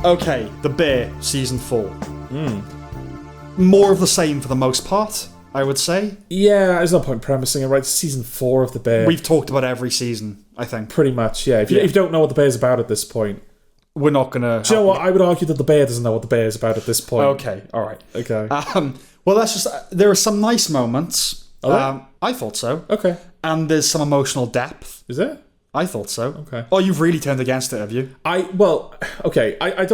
Okay, The Bear, Season 4. more of the same for the most part, I would say. Yeah, there's no point premising it, right? It's season 4 of The Bear. We've talked about every season, I think. Pretty much, yeah. If you don't know what The Bear's about at this point... We're not going to... Do you know what? I would argue that The Bear doesn't know what The Bear is about at this point. Okay, all right. Okay. Well, that's just... There are some nice moments. I thought so. Okay. And there's some emotional depth. Is it? I thought so. Okay. Oh, you've really turned against it, have you? I don't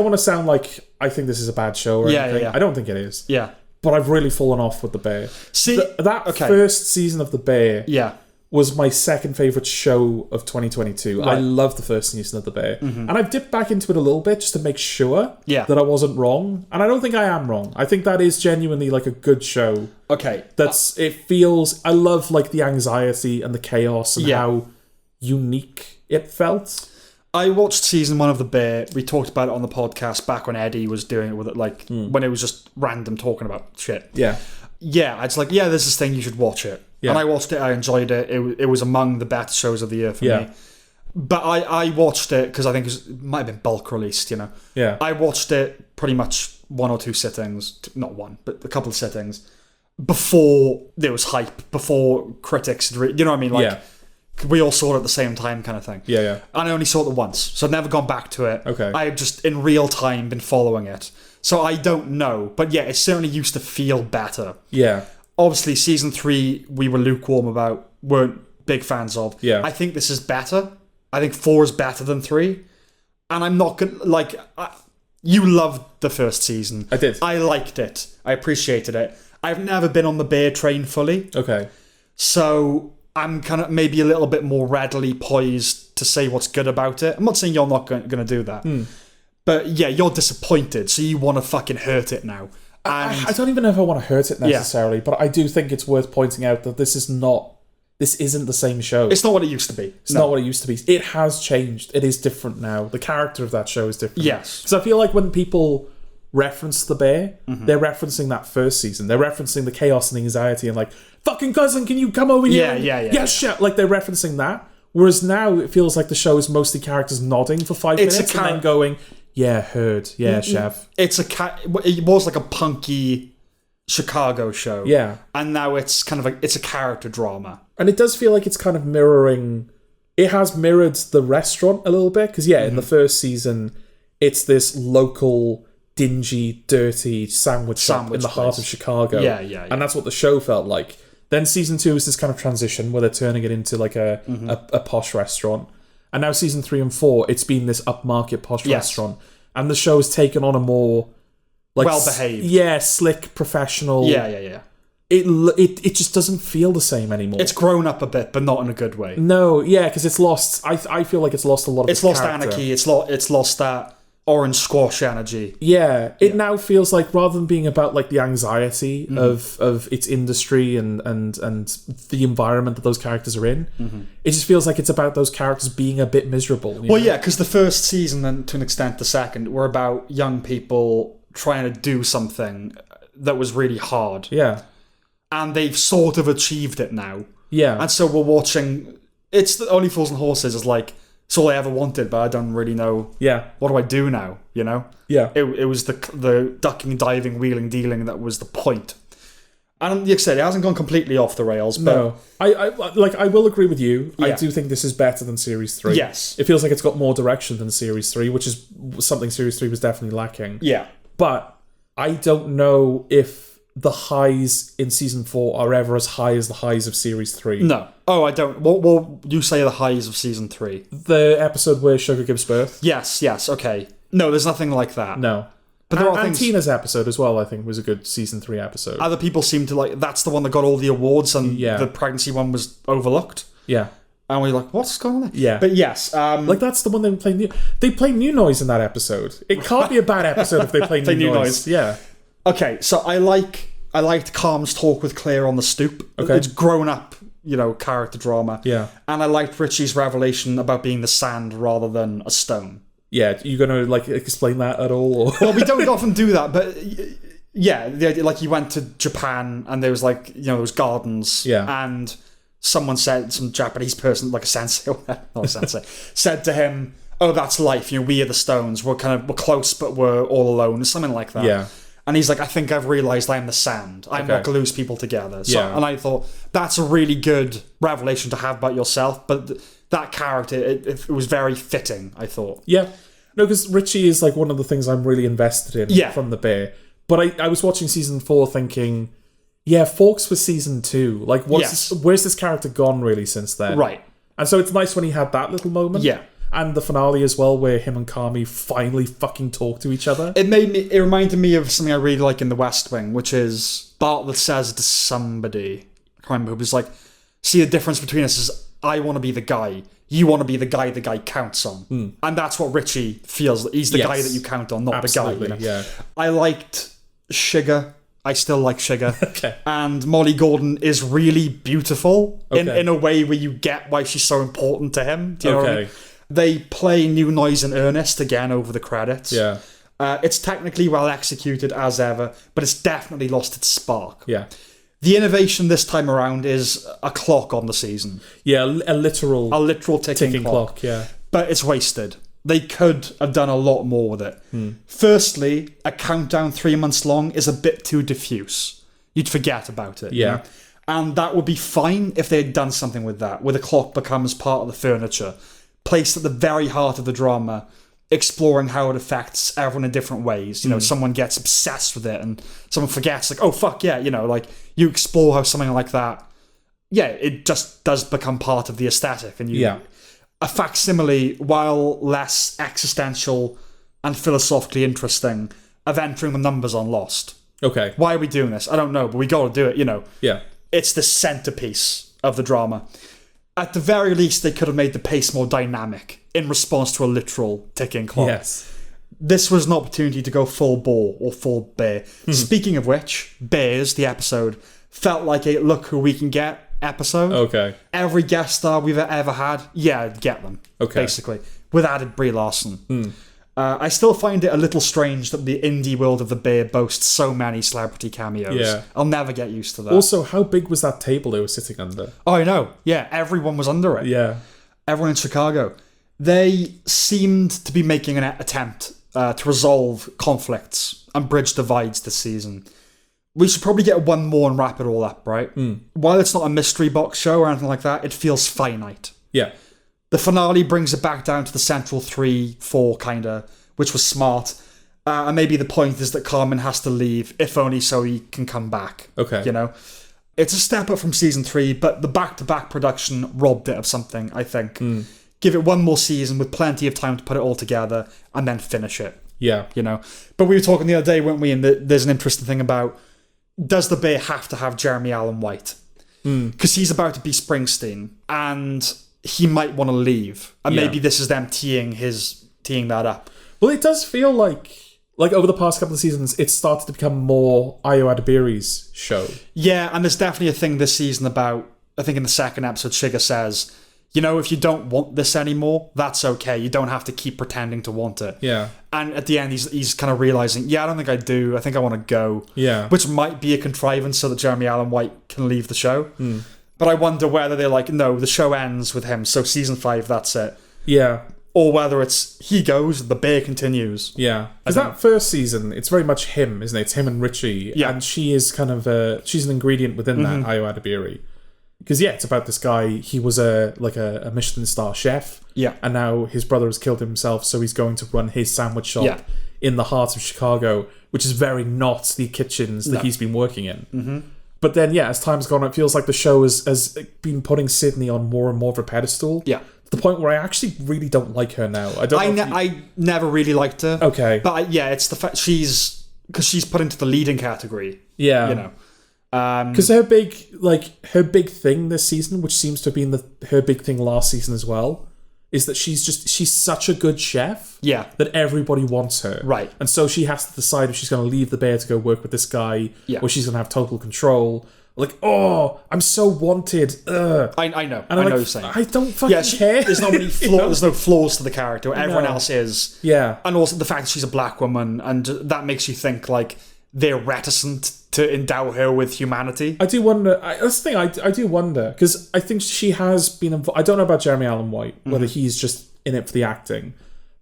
want to sound like I think this is a bad show or anything. Yeah. I don't think it is. Yeah. But I've really fallen off with The Bear. See... That first season of The Bear... Yeah. was my second favourite show of 2022. Right. I loved the first season of The Bear. And I've dipped back into it a little bit just to make sure that I wasn't wrong. And I don't think I am wrong. I think that is genuinely like a good show. Okay. It feels... I love like the anxiety and the chaos and how unique it felt. I watched season 1 of The Bear. We talked about it on the podcast back when Eddie was doing it with it, like when it was just random talking about shit. Yeah. Yeah, it's like, there's this thing, you should watch it. Yeah. And I watched it, I enjoyed it. It was among the better shows of the year for me. But I watched it because I think it might have been bulk released, you know. Yeah. I watched it pretty much 1 or 2 sittings, not one, but a couple of sittings, before there was hype, before critics had you know what I mean? Like, we all saw it at the same time kind of thing. Yeah. And I only saw it once, so I've never gone back to it. Okay. I've just, in real time, been following it. So I don't know. But yeah, it certainly used to feel better. Yeah. Obviously, season 3, we were lukewarm about, weren't big fans of. Yeah. I think this is better. I think 4 is better than 3. And I'm not going to, you loved the first season. I did. I liked it. I appreciated it. I've never been on the Bear train fully. Okay. So I'm kind of maybe a little bit more readily poised to say what's good about it. I'm not saying you're not going to do that. But yeah, you're disappointed, so you want to fucking hurt it now. And I don't even know if I want to hurt it necessarily, but I do think it's worth pointing out that this isn't the same show. It's not what it used to be. It's not what it used to be. It has changed. It is different now. The character of that show is different. Yes. So I feel like when people reference The Bear, they're referencing that first season. They're referencing the chaos and anxiety and like, fucking cousin, can you come over here? Yeah. Shit. Like, they're referencing that. Whereas now it feels like the show is mostly characters nodding for 5 minutes and then going... Yeah, heard. Yeah, chef. It was like a punky Chicago show. Yeah. And now it's kind of it's a character drama. And it does feel like it's kind of mirroring... It has mirrored the restaurant a little bit. Because, in the first season, it's this local, dingy, dirty sandwich shop in the heart of Chicago. Yeah. And that's what the show felt like. Then season 2 is this kind of transition where they're turning it into like a posh restaurant. And now season 3 and 4, it's been this upmarket posh restaurant. And the show has taken on a more... like well-behaved. Slick, professional... Yeah. It just doesn't feel the same anymore. It's grown up a bit, but not in a good way. No, because it's lost... I feel like it's lost a lot of its lost character. anarchy, it's lost that orange squash energy. Yeah, it now feels like, rather than being about like the anxiety of its industry and the environment that those characters are in, it just feels like it's about those characters being a bit miserable. Well, yeah, because the first season and to an extent the second were about young people trying to do something that was really hard. Yeah. And they've sort of achieved it now. Yeah. And so we're watching... It's the Only Fools and Horses is like... It's all I ever wanted, but I don't really know. Yeah. What do I do now? You know. Yeah. It was the ducking, diving, wheeling, dealing that was the point. And like I said, it hasn't gone completely off the rails. But no, I will agree with you. Yeah. I do think this is better than Series 3. Yes. It feels like it's got more direction than Series 3, which is something Series 3 was definitely lacking. Yeah. But I don't know if the highs in Season 4 are ever as high as the highs of Series 3. No. Oh, I don't. What you say are the highs of Season 3? The episode where Sugar gives birth? Yes, okay. No, there's nothing like that. No. But there are things... Tina's episode as well, I think, was a good Season 3 episode. Other people seem to like... That's the one that got all the awards and the pregnancy one was overlooked. Yeah. And we're like, what's going on there? Yeah. But yes. Like, that's the one they play new... They play New Noise in that episode. It can't be a bad episode if they play New Noise. Yeah. Okay, so I liked Calm's talk with Claire on the stoop. Okay. It's grown up, character drama. Yeah. And I liked Richie's revelation about being the sand rather than a stone. Yeah, you going to explain that at all? Or? Well, we don't often do that, but yeah, the idea, he went to Japan and there was those gardens. Yeah. And someone said, some Japanese person, like a sensei, not a sensei, said to him, "Oh, that's life. We are the stones. We're close, but we're all alone." Something like that. Yeah. And he's like, I think I've realised I'm the sand. I'm what glues people together. So, Yeah. And I thought, that's a really good revelation to have about yourself. But that character, it was very fitting, I thought. Yeah. No, because Richie is like one of the things I'm really invested in from the bear. But I was watching season 4 thinking, yeah, Forks was season 2. Like, where's this character gone really since then? Right. And so it's nice when he had that little moment. Yeah. And the finale as well, where him and Kami finally fucking talk to each other. It reminded me of something I really like in The West Wing, which is Bartlett says to somebody, I can't remember who, was like, see, the difference between us is I want to be the guy, you want to be the guy counts on. And that's what Richie feels. He's the guy that you count on, not Absolutely, the guy. You know? Yeah. I liked Sugar. I still like Sugar. Okay. And Molly Gordon is really beautiful Okay. in a way where you get why she's so important to him. Do you know what I mean? Okay. They play New Noise in earnest again over the credits. Yeah. It's technically well executed as ever, but it's definitely lost its spark. Yeah. The innovation this time around is a clock on the season. Yeah, a literal ticking clock. yeah. But it's wasted. They could have done a lot more with it. Firstly, a countdown 3 months long is a bit too diffuse. You'd forget about it. Yeah. You know? And that would be fine if they had done something with that, where the clock becomes part of the furniture, placed at the very heart of the drama, exploring how it affects everyone in different ways. You know, someone gets obsessed with it and someone forgets, like, oh, fuck yeah, you know, like, you explore how something like that, it just does become part of the aesthetic. And a facsimile, while less existential and philosophically interesting, of entering the numbers on Lost. Okay. Why are we doing this? I don't know, but we got to do it, you know. Yeah. It's the centerpiece of the drama. At the very least, they could have made the pace more dynamic in response to a literal ticking clock. Yes. This was an opportunity to go full bore or full bear. Speaking of which, Bears, the episode, felt like a look who we can get episode. Okay. Every guest star we've ever had, get them. Okay. Basically. With added Brie Larson. I still find it a little strange that the indie world of the bear boasts so many celebrity cameos. Yeah. I'll never get used to that. Also, how big was that table they were sitting under? Oh, I know. Yeah, everyone was under it. Yeah. Everyone in Chicago. They seemed to be making an attempt to resolve conflicts and bridge divides this season. We should probably get one more and wrap it all up, right? While it's not a mystery box show or anything like that, it feels finite. Yeah. The finale brings it back down to the central 3-4 kind of, which was smart. And maybe the point is that Carmen has to leave, if only so he can come back. Okay. You know? It's a step up from season 3, but the back-to-back production robbed it of something, I think. Give it one more season with plenty of time to put it all together and then finish it. Yeah. You know? But we were talking the other day, weren't we? And there's an interesting thing about, does the bear have to have Jeremy Allen White? Because he's about to be Springsteen, and he might want to leave. And maybe this is them teeing that up. Well, it does feel like over the past couple of seasons, it's started to become more Ayo Adebiri's show. Yeah, and there's definitely a thing this season about, I think in the second episode, Shiga says, you know, if you don't want this anymore, that's okay. You don't have to keep pretending to want it. Yeah. And at the end, he's kind of realizing, I don't think I do. I think I want to go. Yeah. Which might be a contrivance so that Jeremy Allen White can leave the show. But I wonder whether they're like, no, the show ends with him, so season 5, that's it. Yeah. Or whether it's he goes, the bear continues. Yeah. Because that first season, it's very much him, isn't it? It's him and Richie. Yeah. And she is kind of she's an ingredient within that, Ayo Adebiri. Because, it's about this guy. He was a Michelin star chef. Yeah. And now his brother has killed himself, so he's going to run his sandwich shop in the heart of Chicago, which is very not the kitchens that he's been working in. But then, as time's gone, it feels like the show has been putting Sydney on more and more of a pedestal. Yeah. To the point where I actually really don't like her now. I never really liked her. Okay. But it's the fact she's put into the leading category. Yeah. You know. Because her big thing this season, which seems to have been her big thing last season as well, is that she's such a good chef that everybody wants her. Right. And so she has to decide if she's going to leave the bear to go work with this guy or she's going to have total control. Like, oh, I'm so wanted. Ugh. I know. And I know what you're saying. I don't fucking care. There's not many flaws. There's no flaws to the character. Everyone else is. Yeah. And also the fact that she's a black woman, and that makes you think like they're reticent to endow her with humanity. I do wonder. That's the thing. I do wonder because I think she has been involved. I don't know about Jeremy Allen White, whether he's just in it for the acting,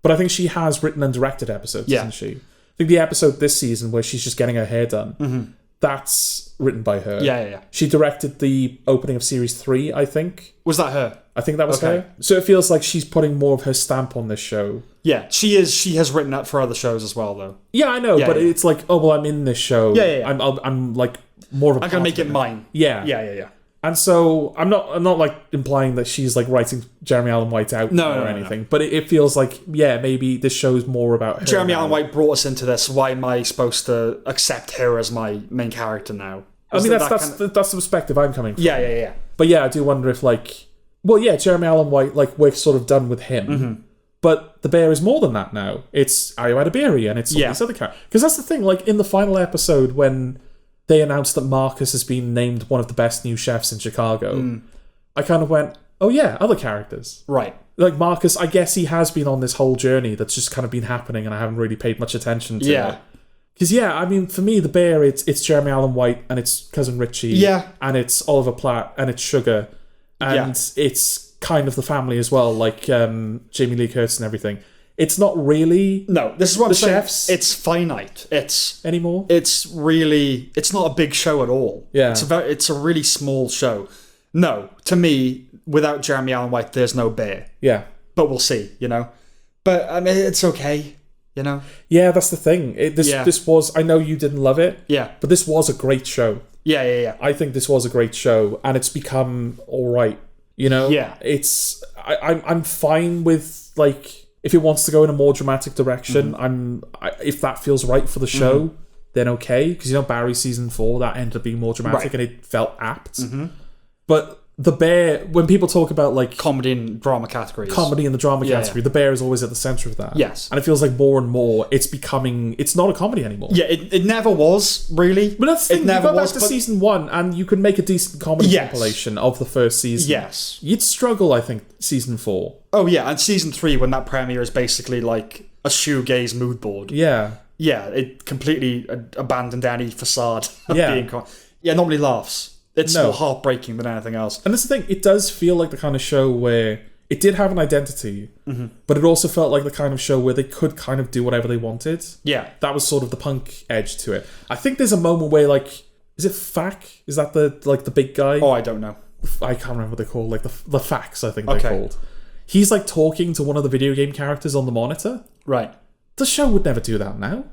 but I think she has written and directed episodes, hasn't she? think the episode this season where she's just getting her hair done, that's written by her. Yeah. She directed the opening of series 3, I think. Was that her? I think that was Okay. her. So it feels like she's putting more of her stamp on this show. Yeah, she is. She has written that for other shows as well, though. Yeah, I know, Yeah, but yeah. it's like, oh, well, I'm in this show. Yeah. I'm like more of a I'm part gonna make of it mine. Yeah. Yeah. And so I'm not like implying that she's like writing Jeremy Allen White out No, or anything, but it feels like, yeah, maybe this show's more about her. Jeremy now. Allen White brought us into this. Why am I supposed to accept her as my main character now? I mean, Is that's the perspective I'm coming from. Yeah. But yeah, I do wonder if like, well, yeah, Jeremy Allen White, like we're sort of done with him, but the bear is more than that now. It's Ayo Adebiri and it's all these other characters. Because that's the thing, like in the final episode when they announced that Marcus has been named one of the best new chefs in Chicago, I kind of went, oh yeah, other characters. Right. Like Marcus, I guess he has been on this whole journey that's just kind of been happening and I haven't really paid much attention to Yeah. it. Because yeah, I mean, for me, the bear, it's Jeremy Allen White and it's Cousin Richie. Yeah. And it's Oliver Platt and it's Sugar. And it's kind of the family as well, like Jamie Lee Curtis and everything. It's not really No, this is what I'm saying. chefs. It's finite. anymore. It's really. It's not a big show at all. Yeah. It's a really small show. No, to me, without Jeremy Allen White, there's no bear. Yeah. But we'll see. But I mean, it's okay. Yeah, that's the thing. This was, I know you didn't love it, Yeah. but this was a great show. Yeah. I think this was a great show, and it's become all right. Yeah. It's I'm fine with like if it wants to go in a more dramatic direction. If that feels right for the show, then okay. Because Barry season 4 that ended up being more dramatic and it felt apt. But the bear, when people talk about like Comedy and drama categories. comedy in the drama Yeah, category, the bear is always at the center of that. Yes. And it feels like more and more it's not a comedy anymore. Yeah, it never was, really. But that's the thing, It never you go back was, to but- season 1 and you could make a decent comedy Yes. compilation of the first season. Yes. You'd struggle, I think, season 4. Oh, yeah, and season 3, when that premiere is basically like a shoegaze mood board. Yeah. Yeah, it completely abandoned any facade of Yeah. being... nobody laughs. It's No. more heartbreaking than anything else. And that's the thing, it does feel like the kind of show where it did have an identity, but it also felt like the kind of show where they could kind of do whatever they wanted. Yeah. That was sort of the punk edge to it. I think there's a moment where like, is it Fack? Is that the big guy? Oh, I don't know. I can't remember what they're called, like the Facts, I think they're Okay. called. He's like talking to one of the video game characters on the monitor. Right. The show would never do that now.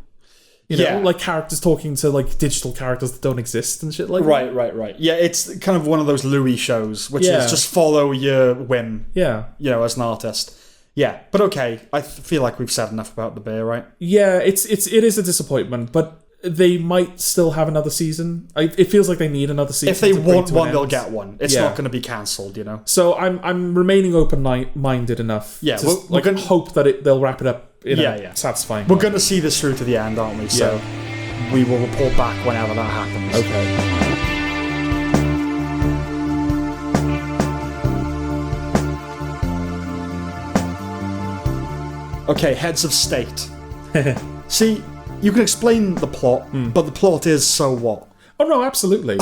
Yeah. Like characters talking to like digital characters that don't exist and shit like that. Right. Yeah, it's kind of one of those Louis shows, which Yeah. is just follow your whim, Yeah. as an artist. Yeah, but okay. I feel like we've said enough about the bear, right? Yeah, it is a disappointment, but they might still have another season. It feels like they need another season. If they to bring want to an one, they'll end. get one. It's Yeah. not going to be cancelled, So I'm remaining open-minded enough. Yeah, to we're gonna- hope that they'll wrap it up in Yeah, a yeah. satisfying. We're way. going to see this through to the end, aren't we? So we will report back whenever that happens. Okay. Okay, heads of state. See, you can explain the plot, but the plot is so what? Oh no, absolutely.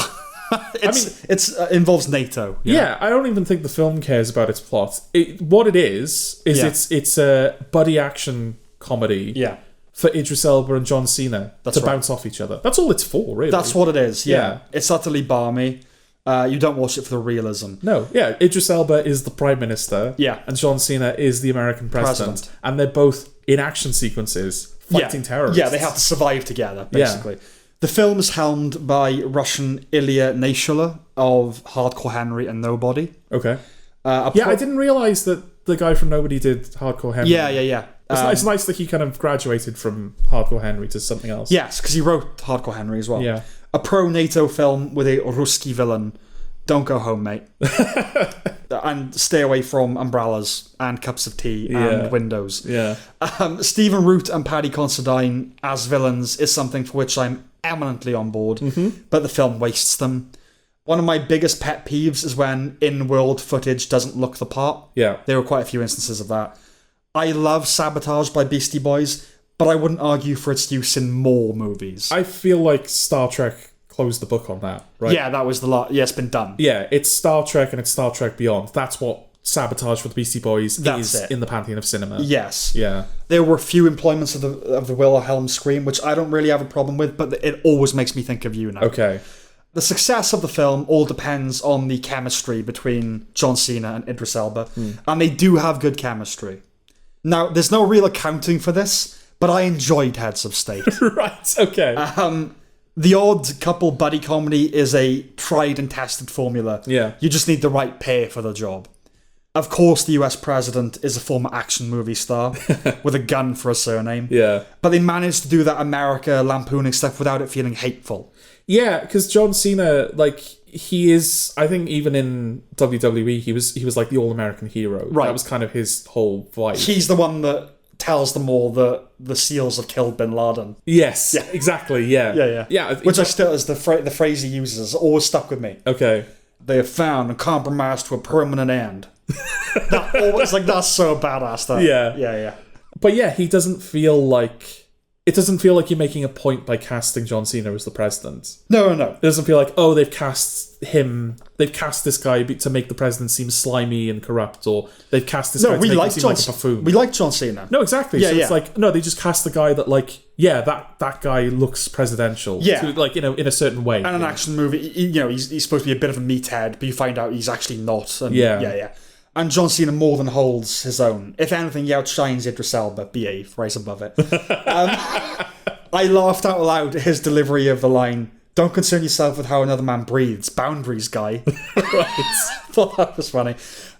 It involves NATO. Yeah, I don't even think the film cares about its plot. What it is Yeah. it's a buddy action comedy. Yeah. For Idris Elba and John Cena That's to right. bounce off each other. That's all it's for, really. That's what it is, yeah. Yeah. It's utterly balmy. You don't watch it for the realism. No, yeah. Idris Elba is the Prime Minister. Yeah. And John Cena is the American president. And they're both in action sequences fighting terrorists. Yeah, they have to survive together, basically. The film is helmed by Russian Ilya Naishula of Hardcore Henry and Nobody. Okay. I didn't realise that the guy from Nobody did Hardcore Henry. Yeah. It's nice that he kind of graduated from Hardcore Henry to something else. Yes, because he wrote Hardcore Henry as well. Yeah. A pro-NATO film with a Ruski villain. Don't go home, mate. And stay away from umbrellas and cups of tea and windows. Yeah. Stephen Root and Paddy Considine as villains is something for which I'm eminently on board, but the film wastes them. One of my biggest pet peeves is when in-world footage doesn't look the part. Yeah. There were quite a few instances of that. I love Sabotage by Beastie Boys, but I wouldn't argue for its use in more movies. I feel like Star Trek closed the book on that, right? Yeah, that was the lot. Yeah, it's been done. Yeah, it's Star Trek and it's Star Trek Beyond. That's what Sabotage for the Beastie Boys That's is it. in the pantheon of cinema. Yes. Yeah. There were a few employments of the Wilhelm scream, which I don't really have a problem with, but it always makes me think of you now. Okay. The success of the film all depends on the chemistry between John Cena and Idris Elba, and they do have good chemistry. Now, there's no real accounting for this, but I enjoyed Heads of State. Right, okay. The odd couple buddy comedy is a tried and tested formula. Yeah. You just need the right pair for the job. Of course, the US president is a former action movie star with a gun for a surname. Yeah. But they managed to do that America lampooning stuff without it feeling hateful. Yeah, because John Cena, like, he is, I think even in WWE, he was like the all-American hero. Right. That was kind of his whole vibe. He's the one that tells them all that the SEALs have killed Bin Laden. Yes, exactly, yeah. Yeah, Which I still, is the phrase he uses, has always stuck with me. Okay. They have found and compromised to a permanent end. That always, like, that's so badass, that. Yeah. But yeah, he doesn't feel like... It doesn't feel like you're making a point by casting John Cena as the president. No. It doesn't feel like, oh, they've cast this guy to make the president seem slimy and corrupt, or they've cast this guy to make him seem like a buffoon. We like John Cena. No, exactly. So it's like, no, they just cast the guy that, like, that guy looks presidential. Yeah. To, like, in a certain way. And an action movie, he's supposed to be a bit of a meathead, but you find out he's actually not. And yeah. And John Cena more than holds his own. If anything, he outshines Idris Elba, BA, right above it. I laughed out loud at his delivery of the line, "Don't concern yourself with how another man breathes. Boundaries, guy." Right. Thought that was funny.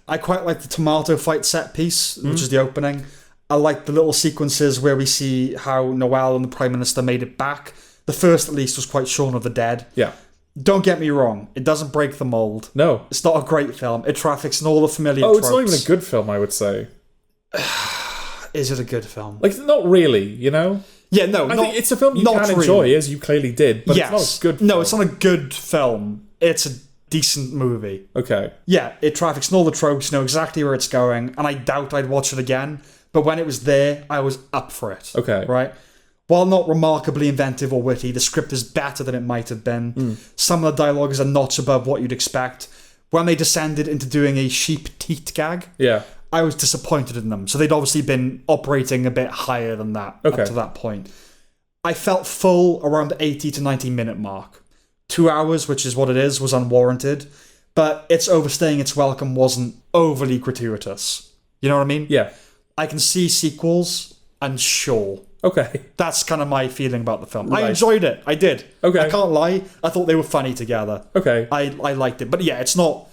I quite like the tomato fight set piece, which is the opening. I like the little sequences where we see how Noel and the Prime Minister made it back. The first, at least, was quite Shaun of the Dead. Yeah. Don't get me wrong, it doesn't break the mold. No. It's not a great film. It traffics in all the familiar Oh, tropes. it's not even a good film, I would say. Is it a good film? Like, not really, you know? Yeah, no. I think it's a film you can enjoy, as you clearly did, but it's not a good film. No, it's not a good film. It's a decent movie. Okay. Yeah, it traffics in all the tropes, you know exactly where it's going, and I doubt I'd watch it again, but when it was there, I was up for it. Okay. Right? While not remarkably inventive or witty, the script is better than it might have been. Some of the dialogue is a notch above what you'd expect. When they descended into doing a sheep teat gag, I was disappointed in them. So they'd obviously been operating a bit higher than that up to that point. I felt full around the 80 to 90 minute mark. 2 hours, which is what it is, was unwarranted. But its overstaying its welcome wasn't overly gratuitous. You know what I mean? Yeah. I can see sequels, and sure. Okay. That's kind of my feeling about the film. Right. I enjoyed it. I did. Okay. I can't lie. I thought they were funny together. Okay. I liked it. But yeah, it's not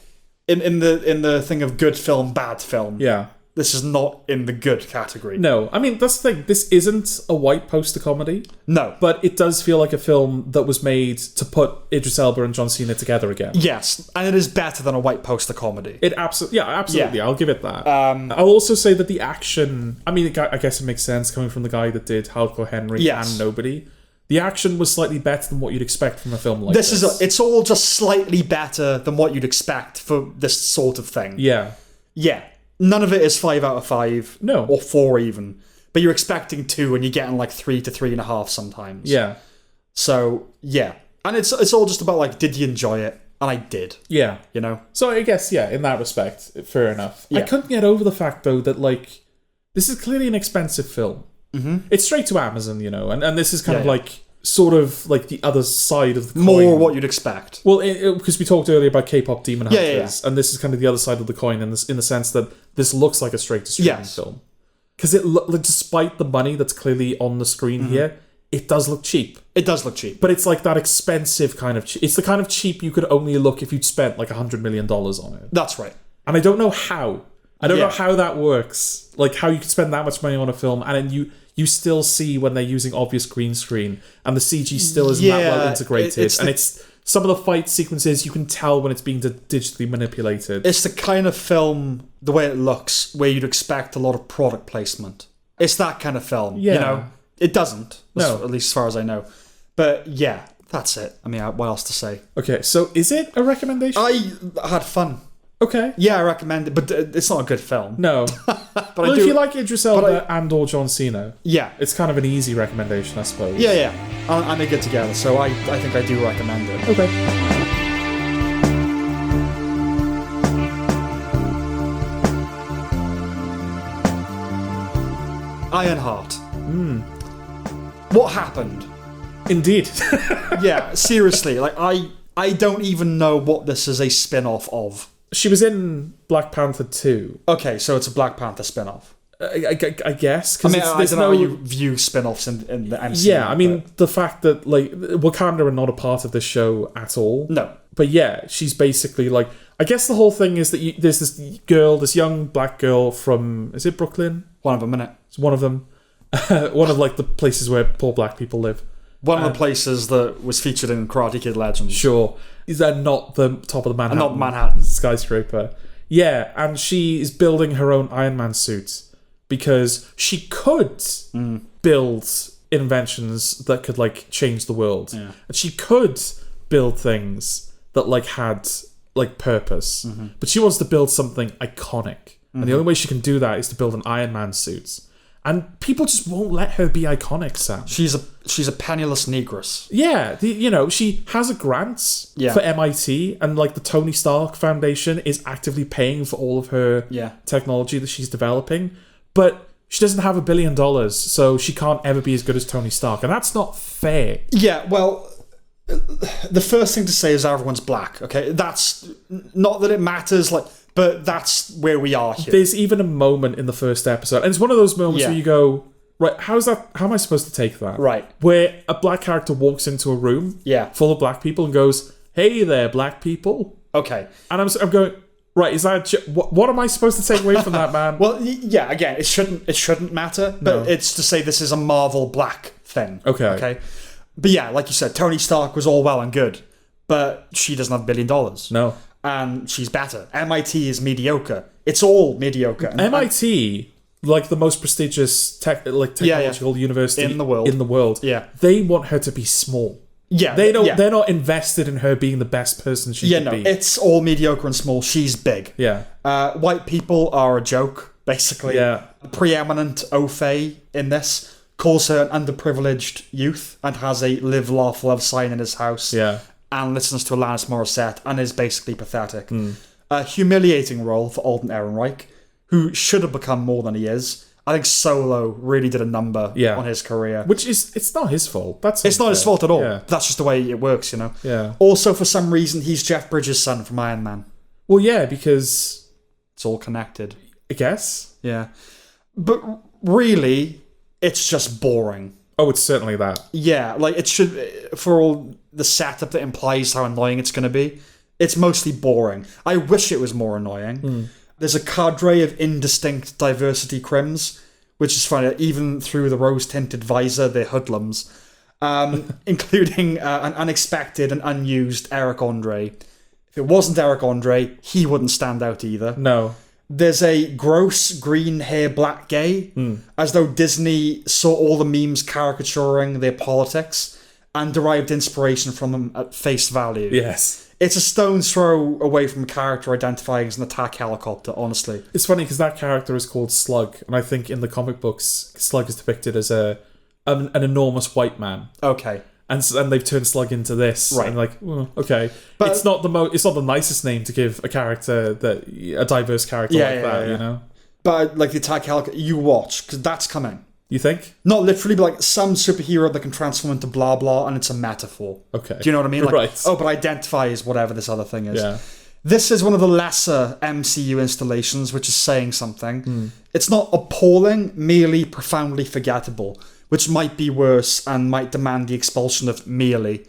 in the thing of good film, bad film. Yeah. This is not in the good category. No. I mean, that's the thing. This isn't a white poster comedy. No. But it does feel like a film that was made to put Idris Elba and John Cena together again. Yes. And it is better than a white poster comedy. It absolutely, absolutely. Yeah. I'll give it that. I'll also say that the action, I mean, I guess it makes sense coming from the guy that did Hardcore Henry and Nobody. The action was slightly better than what you'd expect from a film like this. It's all just slightly better than what you'd expect for this sort of thing. Yeah. Yeah. None of it is 5 out of 5. No. Or 4 even. But you're expecting 2 and you're getting like 3 to 3.5 sometimes. Yeah. So, yeah. And it's all just about, like, did you enjoy it? And I did. Yeah. You know? So I guess, yeah, in that respect, fair enough. Yeah. I couldn't get over the fact, though, that, like, this is clearly an expensive film. Mm-hmm. It's straight to Amazon, you know, and this is kind of like, sort of like the other side of the coin. More what you'd expect. Well, because we talked earlier about K-pop Demon Hunters, and this is kind of the other side of the coin in the sense that this looks like a straight-to-streaming film. Because despite the money that's clearly on the screen here, it does look cheap. It does look cheap. But it's like that expensive kind of cheap. It's the kind of cheap you could only look if you'd spent like $100 million on it. That's right. And I don't know how. I don't know how that works. Like, how you could spend that much money on a film, and then you still see when they're using obvious green screen, and the CG still isn't that well integrated. It's some of the fight sequences, you can tell when it's being digitally manipulated. It's the kind of film, the way it looks, where you'd expect a lot of product placement. It's that kind of film, you know? It doesn't, at least as far as I know. But yeah, that's it. I mean, what else to say? Okay, so is it a recommendation? I had fun. Okay. Yeah, I recommend it, but it's not a good film. No. But well, if you like Idris Elba and or John Cena, it's kind of an easy recommendation, I suppose. Yeah. And they get together, so I think I do recommend it. Okay. Ironheart. What happened? Indeed. Yeah, seriously. Like, I don't even know what this is a spin-off of. She was in Black Panther 2. Okay, so it's a Black Panther spin-off. I guess. I mean, I don't know how you view spin-offs in the MCU. Yeah, I mean, the fact that, like, Wakanda are not a part of this show at all. No. But yeah, she's basically, like... I guess the whole thing is that there's this girl, this young black girl from... Is it Brooklyn? One of a minute. It's one of them. One of, like, the places where poor black people live. One of the places that was featured in Karate Kid Legends. Sure. Is that not the top of the Manhattan? Not Manhattan. Skyscraper. Yeah, and she is building her own Iron Man suit because she could build inventions that could, like, change the world. Yeah. And she could build things that, like, had, like, purpose. But she wants to build something iconic. And the only way she can do that is to build an Iron Man suit. And people just won't let her be iconic, Sam. She's a penniless negress. Yeah, she has a grant for MIT, and, like, the Tony Stark Foundation is actively paying for all of her technology that she's developing. But she doesn't have $1 billion, so she can't ever be as good as Tony Stark, and that's not fair. Yeah, well, the first thing to say is everyone's black. Okay, that's not that it matters, like. But that's where we are here. There's even a moment in the first episode, and it's one of those moments where you go, right, how am I supposed to take that? Right. Where a black character walks into a room full of black people and goes, hey there, black people. Okay. And I'm going, right, is that... What am I supposed to take away from that, man? Well, yeah, again, it shouldn't matter, but it's to say this is a Marvel black thing. Okay. But yeah, like you said, Tony Stark was all well and good, but she doesn't have $1 billion. No. And she's better. MIT is mediocre. It's all mediocre. MIT, like the most prestigious technological university in the world. Yeah. They want her to be small. Yeah. They don't. Yeah. They're not invested in her being the best person she could be. It's all mediocre and small. She's big. Yeah. White people are a joke, basically. Yeah. Preeminent au fait in this calls her an underprivileged youth and has a live, laugh, love sign in his house. Yeah. And listens to Alanis Morissette and is basically pathetic. A humiliating role for Alden Ehrenreich, who should have become more than he is. I think Solo really did a number on his career. Which is, it's not his fault. It's not his fault at all. Yeah. That's just the way it works, you know? Yeah. Also, for some reason, he's Jeff Bridges' son from Iron Man. Well, yeah, because... It's all connected. I guess. Yeah. But really, it's just boring. Oh, it's certainly that. Yeah, like it should, for all the setup that implies how annoying it's going to be, it's mostly boring. I wish it was more annoying. There's a cadre of indistinct diversity crims, which is funny, even through the rose-tinted visor, they're hoodlums, including an unexpected and unused Eric Andre. If it wasn't Eric Andre, he wouldn't stand out either. No. There's a gross green hair black gay, as though Disney saw all the memes caricaturing their politics and derived inspiration from them at face value. Yes. It's a stone's throw away from a character identifying as an attack helicopter, honestly. It's funny because that character is called Slug, and I think in the comic books, Slug is depicted as an enormous white man. Okay. And they've turned Slug into this, right? And like, okay, but it's not the nicest name to give a character a diverse character that, you know. But like the attack helicopter, you watch because that's coming. You think? Not literally, but like some superhero that can transform into blah blah, and it's a metaphor. Okay, do you know what I mean? Like, right. Oh, but identify as whatever this other thing is. Yeah. This is one of the lesser MCU installations, which is saying something. It's not appalling, merely profoundly forgettable, which might be worse and might demand the expulsion of merely.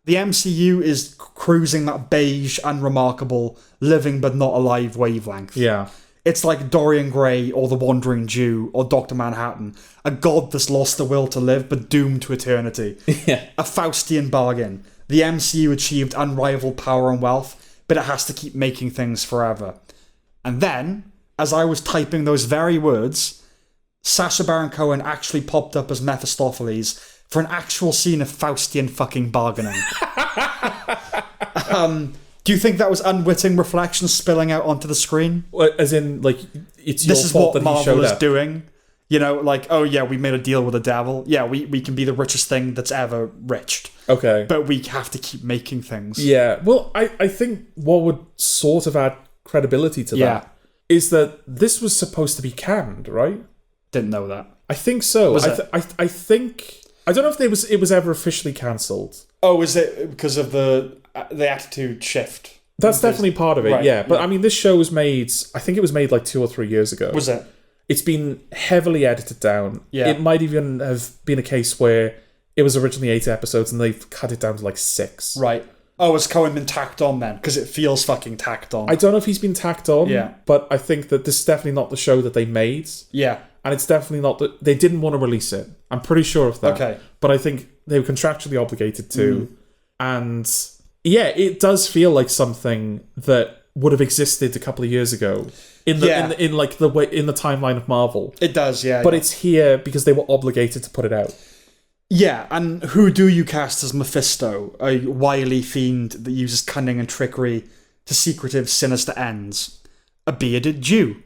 The MCU is cruising that beige, unremarkable, living but not alive wavelength. Yeah. It's like Dorian Gray or The Wandering Jew or Dr. Manhattan, a god that's lost the will to live but doomed to eternity. Yeah. A Faustian bargain. The MCU achieved unrivaled power and wealth, but it has to keep making things forever. And then, as I was typing those very words, Sacha Baron Cohen actually popped up as Mephistopheles for an actual scene of Faustian fucking bargaining. Do you think that was unwitting reflection spilling out onto the screen? As in, like, it's your this is fault what that he showed Marvel is up. doing. You know, like, oh yeah, we made a deal with the devil. Yeah, we can be the richest thing that's ever riched. Okay. But we have to keep making things. Yeah. Well, I think what would sort of add credibility to that is that this was supposed to be canned, right? Didn't know that. I think so. Was I think I don't know if it was ever officially cancelled. Oh, is it because of the attitude shift? That's definitely part of it, Right, yeah. But yeah. I mean, this show was made. I think it was made like 2 or 3 years ago. Was it? It's been heavily edited down. Yeah. It might even have been a case where it was originally 8 episodes and they've cut it down to like 6. Right. Oh, has Cohen been tacked on then? Because it feels fucking tacked on. I don't know if he's been tacked on. Yeah. But I think that this is definitely not the show that they made. Yeah. And it's definitely not that they didn't want to release it. I'm pretty sure of that. Okay. But I think they were contractually obligated to. And yeah, it does feel like something that would have existed a couple of years ago in the in like the way in the timeline of Marvel. It does, yeah. But yeah. it's here because they were obligated to put it out. Yeah, and who do you cast as Mephisto? A wily fiend that uses cunning and trickery to secretive, sinister ends. A bearded Jew.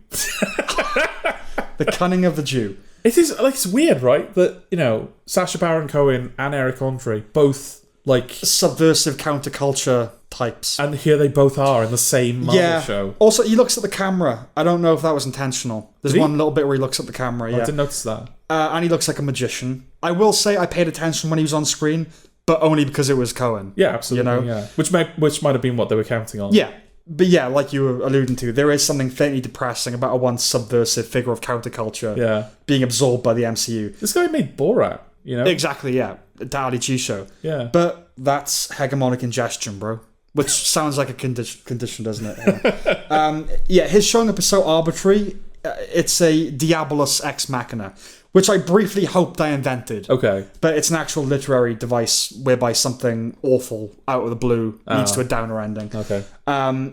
The cunning of the Jew. It is like it's weird, right? That, you know, Sacha Baron Cohen and Eric Andre both like Subversive counterculture types. and here they both are in the same Marvel show. Also, he looks at the camera. I don't know if that was intentional. There's Did he? one little bit where he looks at the camera, I yeah. didn't notice that. And he looks like a magician. I will say I paid attention when he was on screen, but only because it was Cohen. Yeah, absolutely. You know? Yeah. Which might have been what they were counting on. Yeah. But yeah, like you were alluding to, there is something faintly depressing about a once subversive figure of counterculture Yeah. being absorbed by the MCU. This guy made Borat, you know? Exactly, yeah. Daddy G show. Yeah. But that's hegemonic ingestion, bro. Which sounds like a condition, doesn't it? Yeah, his showing up is so arbitrary. It's a Diabolus ex machina, which I briefly hoped I invented. Okay. But it's an actual literary device whereby something awful out of the blue leads to a downer ending. Okay.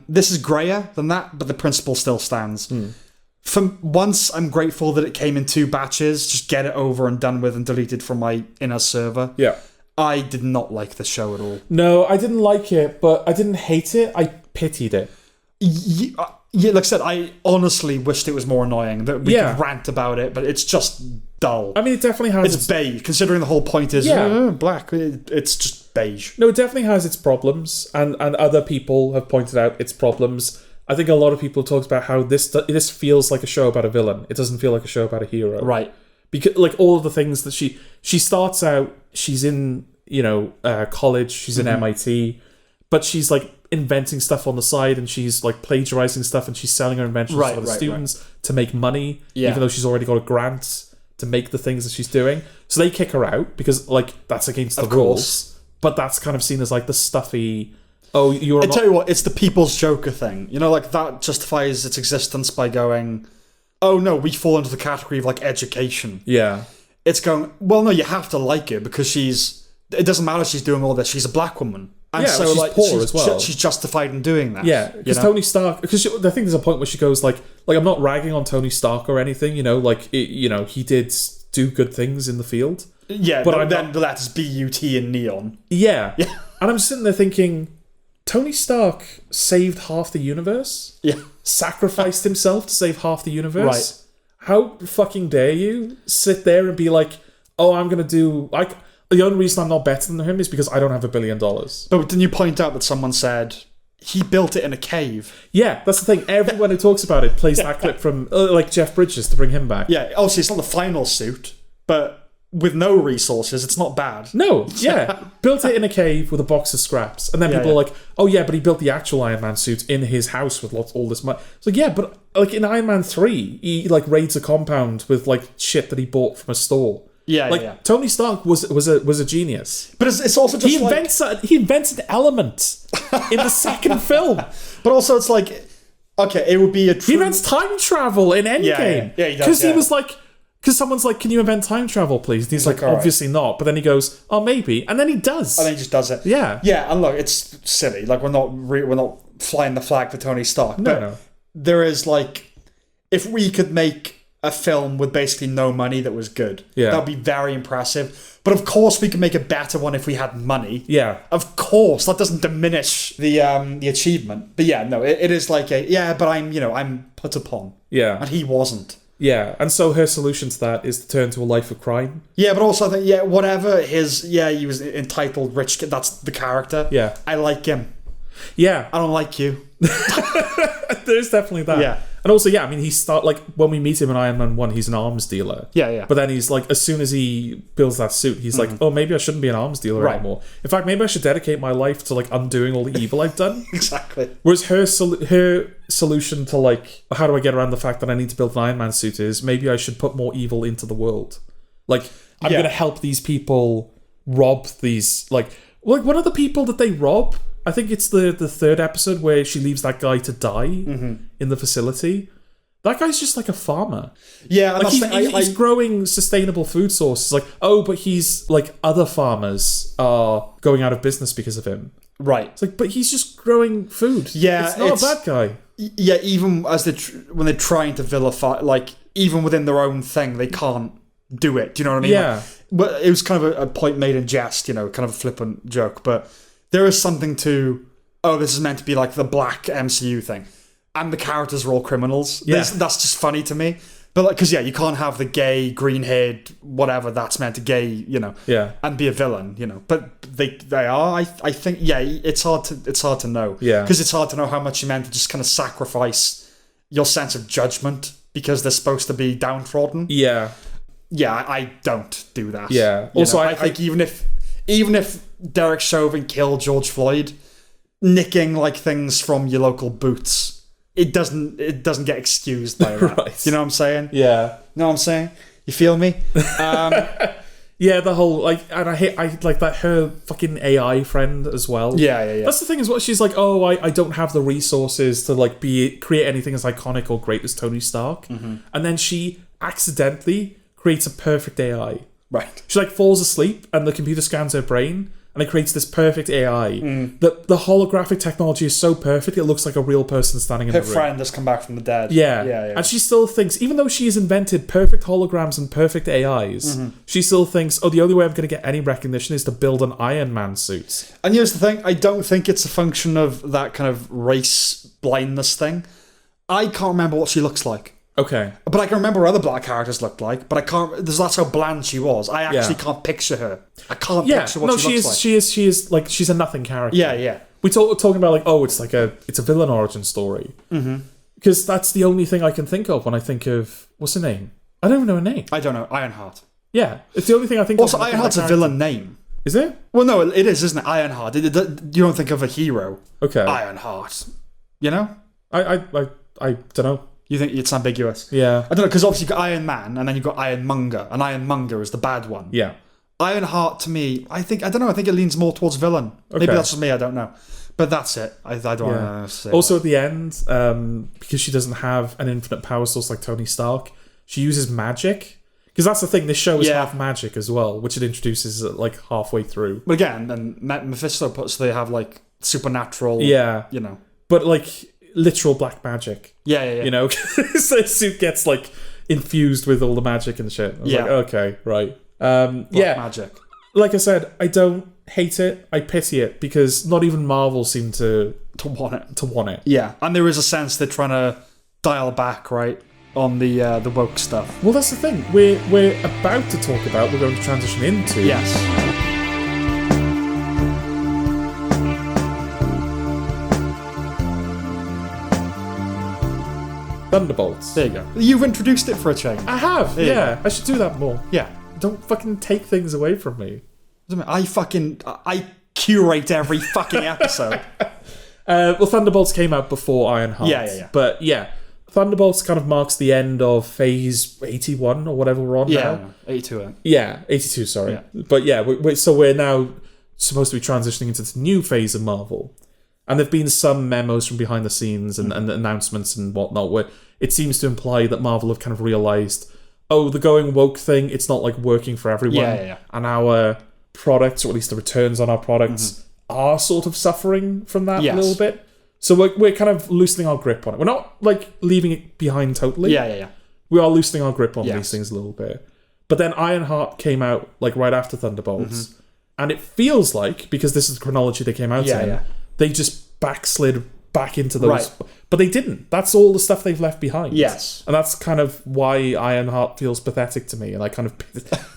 This is grayer than that, but the principle still stands. For once, I'm grateful that it came in 2 batches. Just get it over and done with and deleted from my inner server. Yeah. I did not like the show at all. No, I didn't like it, but I didn't hate it. I pitied it. Yeah, like I said, I honestly wished it was more annoying, that we Yeah. could rant about it, but it's just dull. I mean, it definitely has It's beige, considering the whole point is black. It's just beige. No, it definitely has its problems, and other people have pointed out its problems. I think a lot of people talked about how this feels like a show about a villain. It doesn't feel like a show about a hero. Right. Because like all of the things that she starts out, she's in, you know, college, she's in MIT, but she's like inventing stuff on the side, and she's like plagiarizing stuff, and she's selling her inventions to other students to make money, even though she's already got a grant to make the things that she's doing. So they kick her out because like that's against the rules. But that's kind of seen as like the stuffy. Oh, you're. I tell you what, it's the People's Joker thing. You know, like that justifies its existence by going, oh no, we fall into the category of like education. Yeah. It's going, well, no, you have to like her because it doesn't matter if she's doing all this, she's a black woman. And Yeah, so she's like poor as well. She's justified in doing that. Yeah, because Tony Stark. Because I think there's a point where she goes like I'm not ragging on Tony Stark or anything. You know, like he did do good things in the field. Yeah, but then the letters B-U-T in neon. Yeah, and I'm sitting there thinking, Tony Stark saved half the universe. Yeah, sacrificed himself to save half the universe. Right. How fucking dare you sit there and be like, oh, I'm gonna do like. The only reason I'm not better than him is because I don't have $1 billion. But didn't you point out that someone said he built it in a cave? Yeah, that's the thing. Everyone who talks about it plays that clip from like Jeff Bridges to bring him back. Yeah, obviously it's not the final suit, but with no resources, it's not bad. No, yeah. Built it in a cave with a box of scraps. And then people are like, oh yeah, but he built the actual Iron Man suit in his house with all this money. It's like, yeah, but like in Iron Man 3, he like raids a compound with like shit that he bought from a store. Yeah, Tony Stark was a genius. But it's also just he invents an element in the second film. But also it's like, okay, it would be a true... He invents time travel in Endgame. Yeah, he does. Because he was like, because someone's like, can you invent time travel, please? And he's like, obviously not. But then he goes, oh, maybe, and then he does. And then he just does it. Yeah, and look, it's silly. Like we're not flying the flag for Tony Stark. No. There is like, if we could make a film with basically no money that was good, that would be very impressive. But of course we can make a better one if we had money. Yeah, of course that doesn't diminish the achievement. But yeah, no, it is like but I'm put upon. Yeah, and he wasn't. Yeah, and so her solution to that is to turn to a life of crime. Yeah, but also I think whatever he was entitled rich kid. That's the character. Yeah, I like him. Yeah, I don't like you. There's definitely that. Yeah. And also, yeah, I mean, when we meet him in Iron Man 1, he's an arms dealer. Yeah, yeah. But then he's like, as soon as he builds that suit, he's like, oh, maybe I shouldn't be an arms dealer anymore. In fact, maybe I should dedicate my life to like undoing all the evil I've done. Exactly. Whereas her solution to like, how do I get around the fact that I need to build an Iron Man suit is maybe I should put more evil into the world. Like, I'm going to help these people rob these, like one of the people that they rob, I think it's the third episode where she leaves that guy to die in the facility. That guy's just like a farmer. Yeah, like he's growing sustainable food sources. Like, oh, but he's like other farmers are going out of business because of him. Right. It's like, but he's just growing food. Yeah, it's not a bad guy. Yeah, even as when they're trying to vilify, like even within their own thing, they can't do it. Do you know what I mean? Yeah. Like, but it was kind of a point made in jest, kind of a flippant joke. But there is something to, this is meant to be like the black MCU thing. And the characters are all criminals. Yeah. That's just funny to me. But like, because you can't have the gay, green-haired, whatever that's meant to gay, and be a villain, But they are. I think, it's hard to know. Yeah. Because it's hard to know how much you meant to just kind of sacrifice your sense of judgment because they're supposed to be downtrodden. Yeah. Yeah, I don't do that. Yeah. Also, I think even if Derek Chauvin killed George Floyd, nicking like things from your local boots, it doesn't get excused by that. Right. You know what I'm saying? Yeah. You know what I'm saying? You feel me? Yeah, the whole and I like that her fucking AI friend as well. Yeah. That's the thing is what she's like. Oh, I don't have the resources to like create anything as iconic or great as Tony Stark, and then she accidentally creates a perfect AI. Right. She like falls asleep and the computer scans her brain and it creates this perfect AI. That the holographic technology is so perfect it looks like a real person standing in the room. Her friend has come back from the dead. Yeah. And she still thinks, even though she has invented perfect holograms and perfect AIs, she still thinks, the only way I'm going to get any recognition is to build an Iron Man suit. And here's the thing, I don't think it's a function of that kind of race blindness thing. I can't remember what she looks like. Okay. But I can remember what other black characters looked like, but I can't. That's how bland she was. I actually can't picture her. I can't picture what she looks like. She is like, she's a nothing character. Yeah. We talking about like, it's a villain origin story. Because that's the only thing I can think of when I think of, what's her name? I don't even know her name. I don't know. Ironheart. Yeah, it's the only thing I think also, of. Also, Ironheart's a villain name. Is it? Well, no, it is, isn't it? Ironheart. You don't think of a hero. Okay. Ironheart. You know? I don't know. You think it's ambiguous? Yeah. I don't know, because obviously you've got Iron Man, and then you've got Ironmonger, and Ironmonger is the bad one. Yeah. Ironheart, to me, I think it leans more towards villain. Okay. Maybe that's just me, I don't know. But that's it. I don't want to say also, at the end, because she doesn't have an infinite power source like Tony Stark, she uses magic. Because that's the thing, this show is half magic as well, which it introduces like halfway through. But again, and Mephisto puts they have like supernatural, But like literal black magic. Yeah. You know, so the suit gets like infused with all the magic and shit. I was like, okay, right. Black magic. Like I said, I don't hate it. I pity it because not even Marvel seem to want it. Yeah, and there is a sense they're trying to dial back, right, on the woke stuff. Well, that's the thing. We're about to talk about. We're going to transition into. Yes. Thunderbolts. There you go. You've introduced it for a change. I have. Yeah, I should do that more. Yeah. Don't fucking take things away from me. I curate every fucking episode. Well, Thunderbolts came out before Ironheart. Yeah. But yeah, Thunderbolts kind of marks the end of phase 81 or whatever we're on now. 82. Yeah, 82, sorry. Yeah. But yeah, we're now supposed to be transitioning into the new phase of Marvel. And there've been some memos from behind the scenes and announcements and whatnot where it seems to imply that Marvel have kind of realised, the going woke thing, it's not like working for everyone. Yeah. And our products, or at least the returns on our products, are sort of suffering from that a little bit. So we're kind of loosening our grip on it. We're not like leaving it behind totally. Yeah. We are loosening our grip on these things a little bit. But then Ironheart came out like right after Thunderbolts. And it feels like, because this is the chronology they came out in, they just backslid back into those. Right. But they didn't. That's all the stuff they've left behind. Yes. And that's kind of why Ironheart feels pathetic to me. And I kind of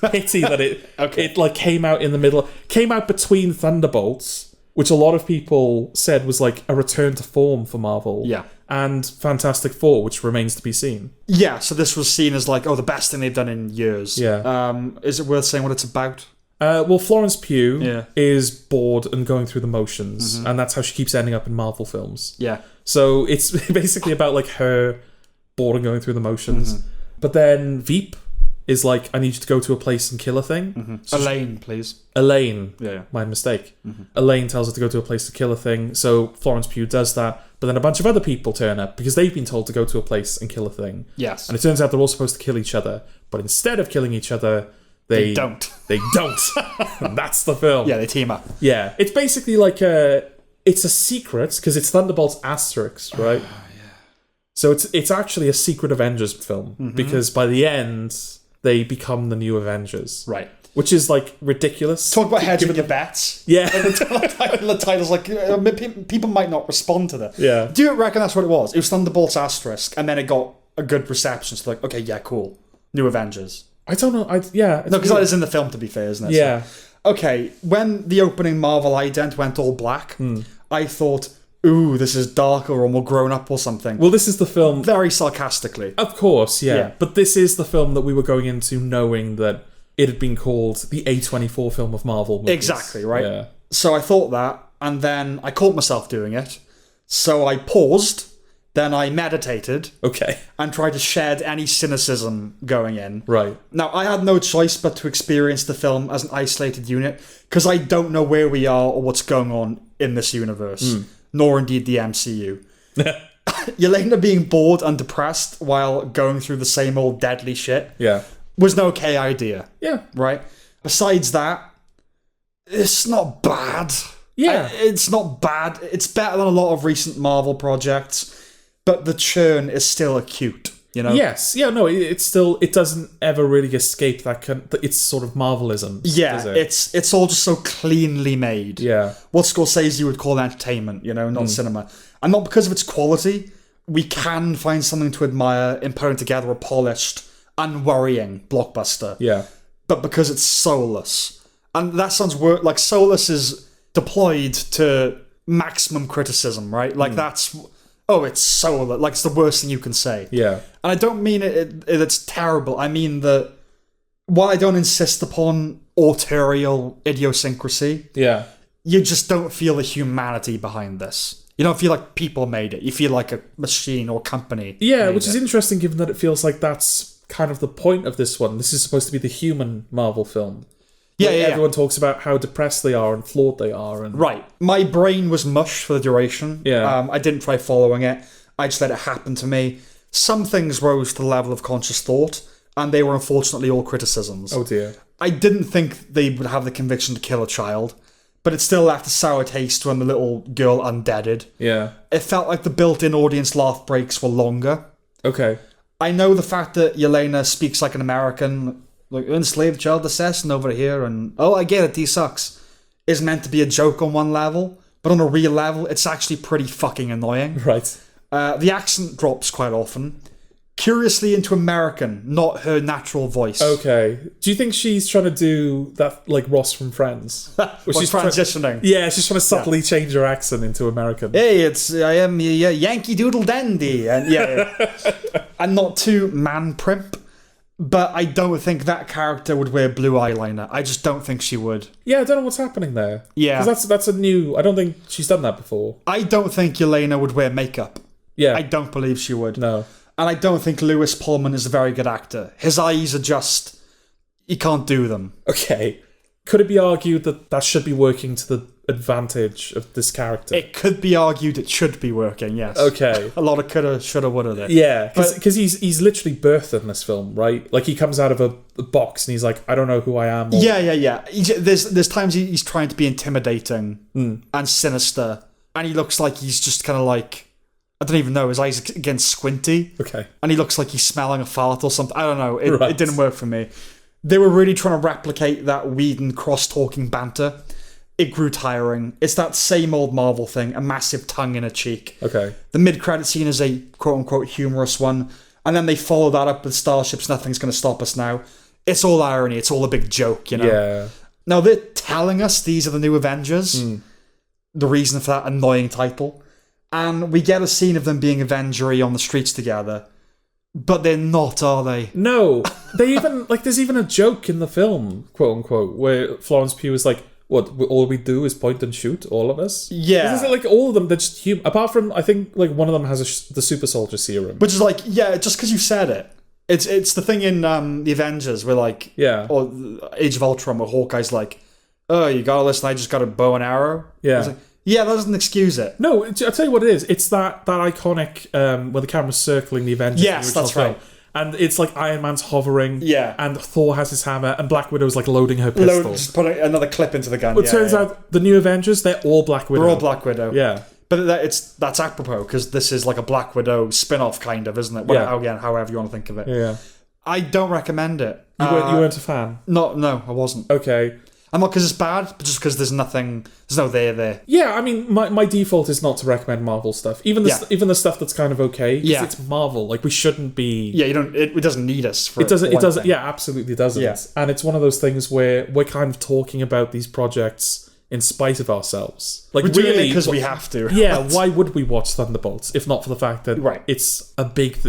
pity that it like came out in the middle, came out between Thunderbolts, which a lot of people said was like a return to form for Marvel. Yeah. And Fantastic Four, which remains to be seen. Yeah, so this was seen as like, the best thing they've done in years. Yeah. Is it worth saying what it's about? Well, Florence Pugh Yeah. is bored and going through the motions, and that's how she keeps ending up in Marvel films. Yeah. So it's basically about like her bored and going through the motions. But then Veep is like, I need you to go to a place and kill a thing. So Elaine, please. Elaine, Yeah. my mistake. Elaine tells her to go to a place to kill a thing, so Florence Pugh does that, but then a bunch of other people turn up because they've been told to go to a place and kill a thing. Yes. And it turns out they're all supposed to kill each other, but instead of killing each other, they don't. They don't. And that's the film. Yeah, they team up. Yeah. It's basically like it's a secret, because it's Thunderbolts asterisks, right? So it's actually a secret Avengers film, because by the end, they become the new Avengers. Right. Which is like ridiculous. Talk about hedging your bets. Yeah. The title's like, people might not respond to that. Yeah. Do you reckon that's what it was? It was Thunderbolts asterisk, and then it got a good reception. So like, okay, yeah, cool. New Avengers. I don't know. No, because that is in the film, to be fair, isn't it? Yeah. So, okay, when the opening Marvel ident went all black, I thought, ooh, this is darker or more grown up or something. Well, this is the film. Very sarcastically. Of course, yeah. Yeah. But this is the film that we were going into knowing that it had been called the A24 film of Marvel movies. Exactly, right? Yeah. So I thought that, and then I caught myself doing it. So I paused, then I meditated, Okay. and tried to shed any cynicism going in. Right. Now, I had no choice but to experience the film as an isolated unit, because I don't know where we are or what's going on in this universe, nor indeed the MCU. Yelena being bored and depressed while going through the same old deadly shit Yeah. was an okay idea, Yeah. right? Besides that, it's not bad. Yeah. It's not bad. It's better than a lot of recent Marvel projects, but the churn is still acute, you know? Yes. Yeah, no, it's still, it doesn't ever really escape it's sort of Marvelism. Yeah, does it? it's all just so cleanly made. Yeah. What Scorsese would call entertainment, you know, not cinema. And not because of its quality. We can find something to admire in putting together a polished, unworrying blockbuster. Yeah. But because it's soulless. And that sounds like soulless is deployed to maximum criticism, right? Like that's, it's soulless. Like it's the worst thing you can say. Yeah. And I don't mean it's terrible. I mean that while I don't insist upon autorial idiosyncrasy, Yeah. you just don't feel the humanity behind this. You don't feel like people made it. You feel like a machine or company. Yeah, made which is it. interesting given that it feels like that's kind of the point of this one. This is supposed to be the human Marvel film. Yeah, Like, yeah, everyone talks about how depressed they are and flawed they are. And Right. My brain was mush for the duration. Yeah. I didn't try following it. I just let it happen to me. Some things rose to the level of conscious thought, and they were unfortunately all criticisms. Oh dear. I didn't think they would have the conviction to kill a child, but it still left a sour taste when the little girl undeaded. Yeah. It felt like the built-in audience laugh breaks were longer. Okay. I know the fact that Yelena speaks like an American, like enslaved child assassin over here, and I get it, he sucks, is meant to be a joke on one level, but on a real level, it's actually pretty fucking annoying. Right. The accent drops quite often. Curiously into American, not her natural voice. Okay. Do you think she's trying to do that like Ross from Friends? She's transitioning. Yeah, she's trying to subtly change her accent into American. Hey, I am Yankee Doodle Dandy, and and not too Manprimp, but I don't think that character would wear blue eyeliner. I just don't think she would. Yeah, I don't know what's happening there. Yeah. Because that's a new... I don't think she's done that before. I don't think Yelena would wear makeup. Yeah. I don't believe she would. No. And I don't think Lewis Pullman is a very good actor. His eyes are just... He can't do them. Okay. Could it be argued that should be working to the advantage of this character? It could be argued it should be working, yes. Okay. A lot of coulda, shoulda, woulda there. Yeah, because he's literally birthed in this film, right? Like he comes out of a box and he's like, I don't know who I am. Or... Yeah. There's times he's trying to be intimidating and sinister, and he looks like he's just kind of like, I don't even know, his eyes again squinty. Okay. And he looks like he's smelling a fart or something. I don't know. Right. It didn't work for me. They were really trying to replicate that Whedon cross-talking banter. It grew tiring. It's that same old Marvel thing, a massive tongue in a cheek. Okay. The mid-credit scene is a quote-unquote humorous one, and then they follow that up with Starships, Nothing's Gonna Stop Us Now. It's all irony. It's all a big joke, you know? Yeah. Now, they're telling us these are the new Avengers. the reason for that annoying title. And we get a scene of them being Avengery on the streets together. But they're not, are they? No. They even, like, there's even a joke in the film, quote unquote, where Florence Pugh is like, what, all we do is point and shoot, all of us? Yeah. Is it like all of them, they're just human? Apart from, I think, like, one of them has the super soldier serum. Which is like, yeah, just because you said it. It's the thing in the Avengers where, like, Yeah. or Age of Ultron where Hawkeye's like, oh, you gotta listen, I just got a bow and arrow. Yeah. It's like, yeah, that doesn't excuse it. No, I'll tell you what it is. It's that iconic where the camera's circling the Avengers. Yes, in the original that's right. film. And it's like Iron Man's hovering. Yeah. And Thor has his hammer, and Black Widow's like loading her pistol. Just put another clip into the gun. Well, it turns out the new Avengers, they're all Black Widow. We're all Black Widow. Yeah. But that's apropos, because this is like a Black Widow spin-off, kind of, isn't it? Well, Yeah. again, however you want to think of it. Yeah. I don't recommend it. You weren't a fan? No, I wasn't. Okay. I'm not because it's bad, but just because there's no there. Yeah, I mean, my default is not to recommend Marvel stuff. Even the stuff that's kind of okay. 'Cause Yeah. it's Marvel. Like, we shouldn't be... Yeah, it doesn't need us for It doesn't. one thing. Yeah, absolutely doesn't. Yeah. And it's one of those things where we're kind of talking about these projects in spite of ourselves. Like, We're doing it really, because we have to. yeah. right? Why would we watch Thunderbolts if not for the fact that Right. it's a big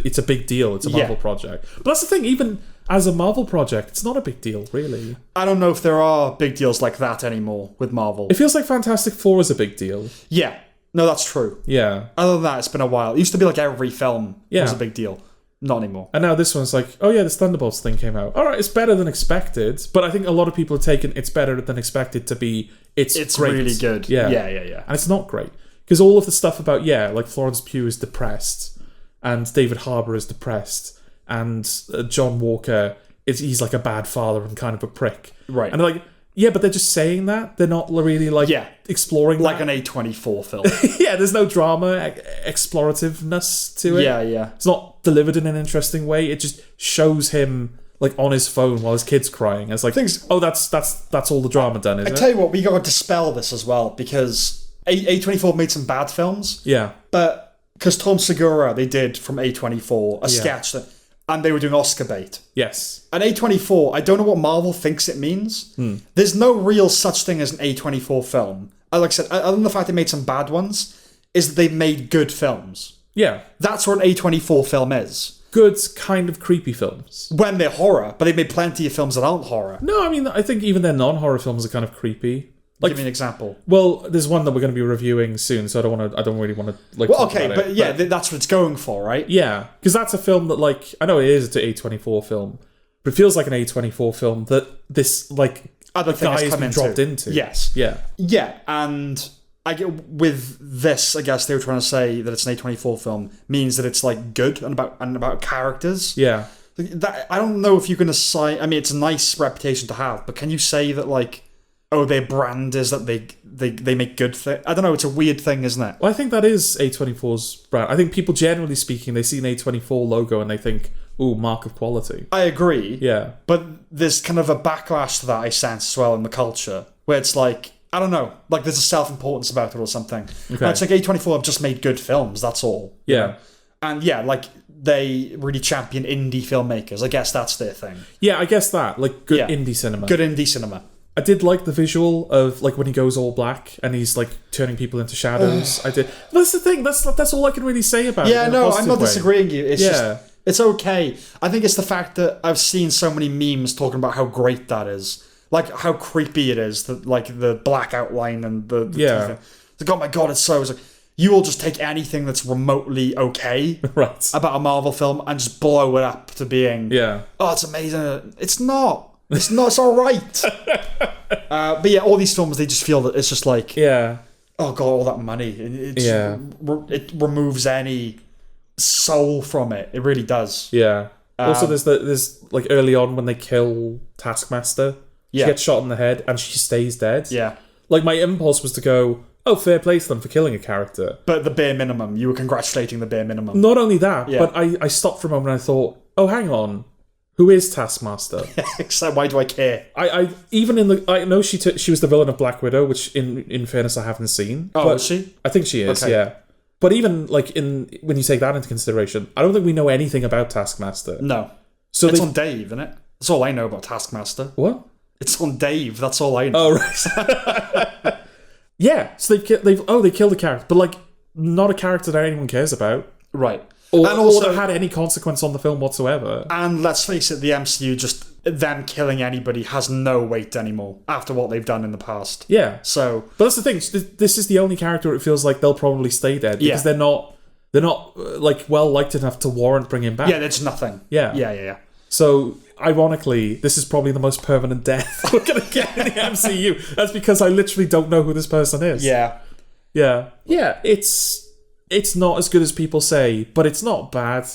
deal. It's a Yeah. Marvel project. But that's the thing. Even as a Marvel project, it's not a big deal, really. I don't know if there are big deals like that anymore with Marvel. It feels like Fantastic Four is a big deal. Yeah. No, that's true. Yeah. Other than that, it's been a while. It used to be like every film Yeah. was a big deal. Not anymore. And now this one's like, oh yeah, this Thunderbolts thing came out. All right, it's better than expected. But I think a lot of people have taken it's better than expected to be it's great. Really good. Yeah. Yeah. And it's not great. Because all of the stuff about, like Florence Pugh is depressed, and David Harbour is depressed, and John Walker, he's like a bad father and kind of a prick. Right. And they're like, yeah, but they're just saying that. They're not really like exploring Like that. an A24 film. Yeah, there's no drama, explorativeness to it. Yeah. It's not delivered in an interesting way. It just shows him like on his phone while his kid's crying. It's like, that's all the drama done, is I it? tell you what, we got to dispel this as well, because A24 made some bad films, Yeah. but because Tom Segura, they did from A24 a sketch that, and they were doing Oscar bait. Yes. An A24, I don't know what Marvel thinks it means. There's no real such thing as an A24 film. Like I said, other than the fact they made some bad ones, is that they've made good films. Yeah. That's what an A24 film is. Good kind of creepy films. When they're horror, but they've made plenty of films that aren't horror. No, I mean, I think even their non-horror films are kind of creepy. Like, Give me an example. well, there's one that we're going to be reviewing soon, so I don't really want to like. Well, talk okay, about but it, yeah, that's what it's going for, right? yeah, because that's a film that, like, I know it is an A24 film, but it feels like an A24 film that this like Other thing guy has has come been dropped into. Yes. Yeah. Yeah, and I get with this, I guess they were trying to say that it's an A24 film means that it's like good and about characters. Yeah. That, I don't know if you can assign. I mean, it's a nice reputation to have, but can you say that like, oh, their brand is that they make good things? I don't know. It's a weird thing, isn't it? Well, I think that is A24's brand. I think people, generally speaking, they see an A24 logo and they think, ooh, mark of quality. I agree. Yeah. But there's kind of a backlash to that I sense as well in the culture, where it's like, I don't know, like there's a self-importance about it or something. Okay. And it's like A24 have just made good films, that's all. Yeah. And yeah, like they really champion indie filmmakers. I guess that's their thing. Yeah, I guess that. Like, good Yeah. indie cinema. Good indie cinema. I did like the visual of like when he goes all black and he's like turning people into shadows. I did. That's the thing. That's all I can really say about it. Yeah, in a no, I'm positive not way. disagreeing with you. It's Yeah. just, it's okay. I think it's the fact that I've seen so many memes talking about how great that is. Like how creepy it is, that like the black outline and the Yeah. teeth. It's like, oh my god, it's so. It's like, you will just take anything that's remotely okay Right. about a Marvel film and just blow it up to being, Yeah. oh, it's amazing. It's not. It's not. It's all right. But yeah, all these films, they just feel that it's just like, Yeah. oh god, all that money. It removes any soul from it. It really does. Yeah. Also, there's like early on when they kill Taskmaster, she Yeah. gets shot in the head and she stays dead. Yeah. Like my impulse was to go, oh, fair play to them for killing a character. But the bare minimum, you were congratulating the bare minimum. Not only that, Yeah. but I stopped for a moment and I thought, oh, hang on, who is Taskmaster? Except why do I care? I even in the I know she was the villain of Black Widow, which in fairness I haven't seen. Oh, but is she? I think she is. Okay. Yeah. But even like when you take that into consideration, I don't think we know anything about Taskmaster. No. So It's they, on Dave, isn't it? That's all I know about Taskmaster. what? It's on Dave. That's all I know. Oh right. Yeah, so they killed a character, but like not a character that anyone cares about, Right. or And also- that had any consequence on the film whatsoever. And let's face it, the MCU, just them killing anybody has no weight anymore after what they've done in the past. Yeah, So, but that's the thing. This is the only character it feels like they'll probably stay dead because Yeah. they're not like well liked enough to warrant bringing back. yeah, there's nothing. Yeah. Yeah. So, ironically, this is probably the most permanent death we're going to get in the MCU. That's because I literally don't know who this person is. Yeah. Yeah. It's not as good as people say, but it's not bad,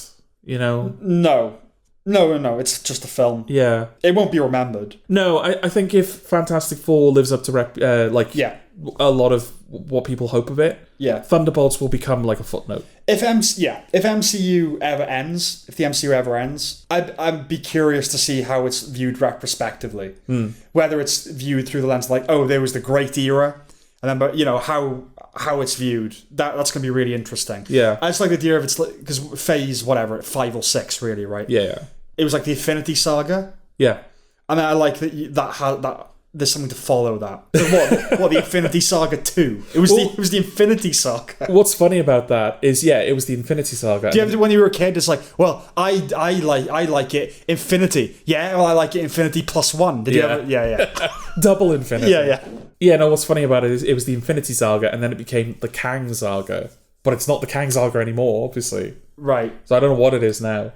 you know? No. It's just a film. Yeah. It won't be remembered. No, I think if Fantastic Four lives up to Yeah. a lot of what people hope of it, Yeah. Thunderbolts will become like a footnote. If MCU ever ends, I'd be curious to see how it's viewed retrospectively. Whether it's viewed through the lens like, oh, there was the great era, and then, but you know how it's viewed. That's going to be really interesting. Yeah. I just like the idea of it's because phase 5 or 6 really, right? Yeah. It was like the Infinity Saga, Yeah. and I like that there's something to follow that. So what the Infinity Saga 2? It was the Infinity Saga. What's funny about that is, it was the Infinity Saga. Do you ever, when you were a kid, it's like, well, I like it Infinity. Yeah, well, I like it Infinity +1. Did you ever? Yeah. Double Infinity. Yeah. Yeah, no, what's funny about it is it was the Infinity Saga and then it became the Kang Saga. But it's not the Kang Saga anymore, obviously. Right. So I don't know what it is now.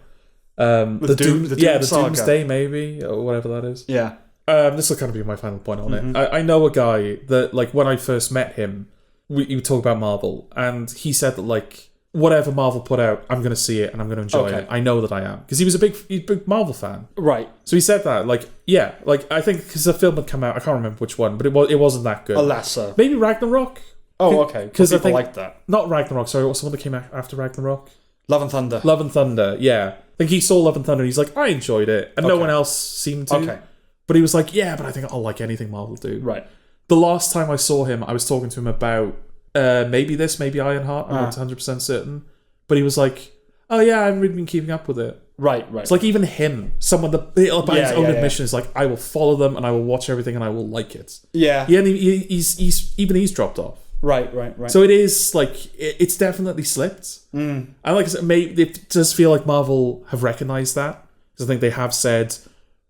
The Doom Saga. Doomsday, maybe, or whatever that is. Yeah. This will kind of be my final point on it. I know a guy that, like, when I first met him, we talk about Marvel, and he said that, like, whatever Marvel put out, I'm going to see it and I'm going to enjoy it. I know that I am. Because he was a big Marvel fan. Right. So he said that, I think because the film had come out, I can't remember which one, but it wasn't that good. A lesser. Maybe Ragnarok? Oh, okay. Because people like that. Not Ragnarok, sorry, what's the one that came after Ragnarok? Love and Thunder. Love and Thunder, yeah. I think he saw Love and Thunder and he's like, I enjoyed it. And no one else seemed to. Okay. But he was like, yeah, but I think I'll like anything Marvel do. Right. The last time I saw him, I was talking to him about maybe Ironheart. I'm not 100% certain. But he was like, oh yeah, I haven't really been keeping up with it. Right. It's like even him, someone that by his own admission is like, I will follow them and I will watch everything and I will like it. Yeah. Yeah, and he's dropped off. Right. So it is like it's definitely slipped. And like I said, maybe it does feel like Marvel have recognized that because I think they have said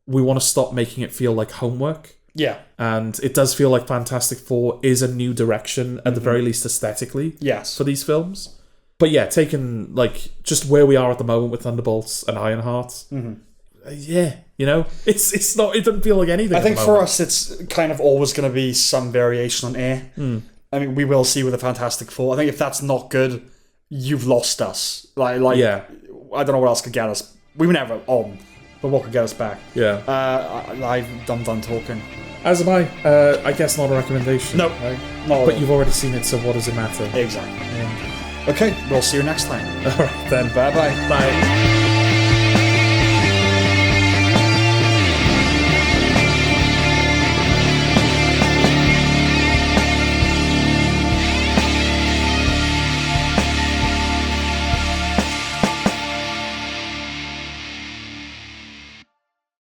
we want to stop making it feel like homework. Yeah. And it does feel like Fantastic Four is a new direction at the very least aesthetically. Yes. For these films. But yeah, taking like just where we are at the moment with Thunderbolts and Ironheart. Yeah, you know, it's not. It doesn't feel like anything. I think for us, it's kind of always going to be some variation on air. I mean, we will see with the Fantastic Four. I think if that's not good, you've lost us. Like, yeah. I don't know what else could get us. We were never on, but what could get us back? Yeah. I'm done talking. As am I. I guess not a recommendation. No, right? not. But you've already seen it, so what does it matter? Exactly. Yeah. Okay, we'll see you next time. All right then. Bye-bye. Bye.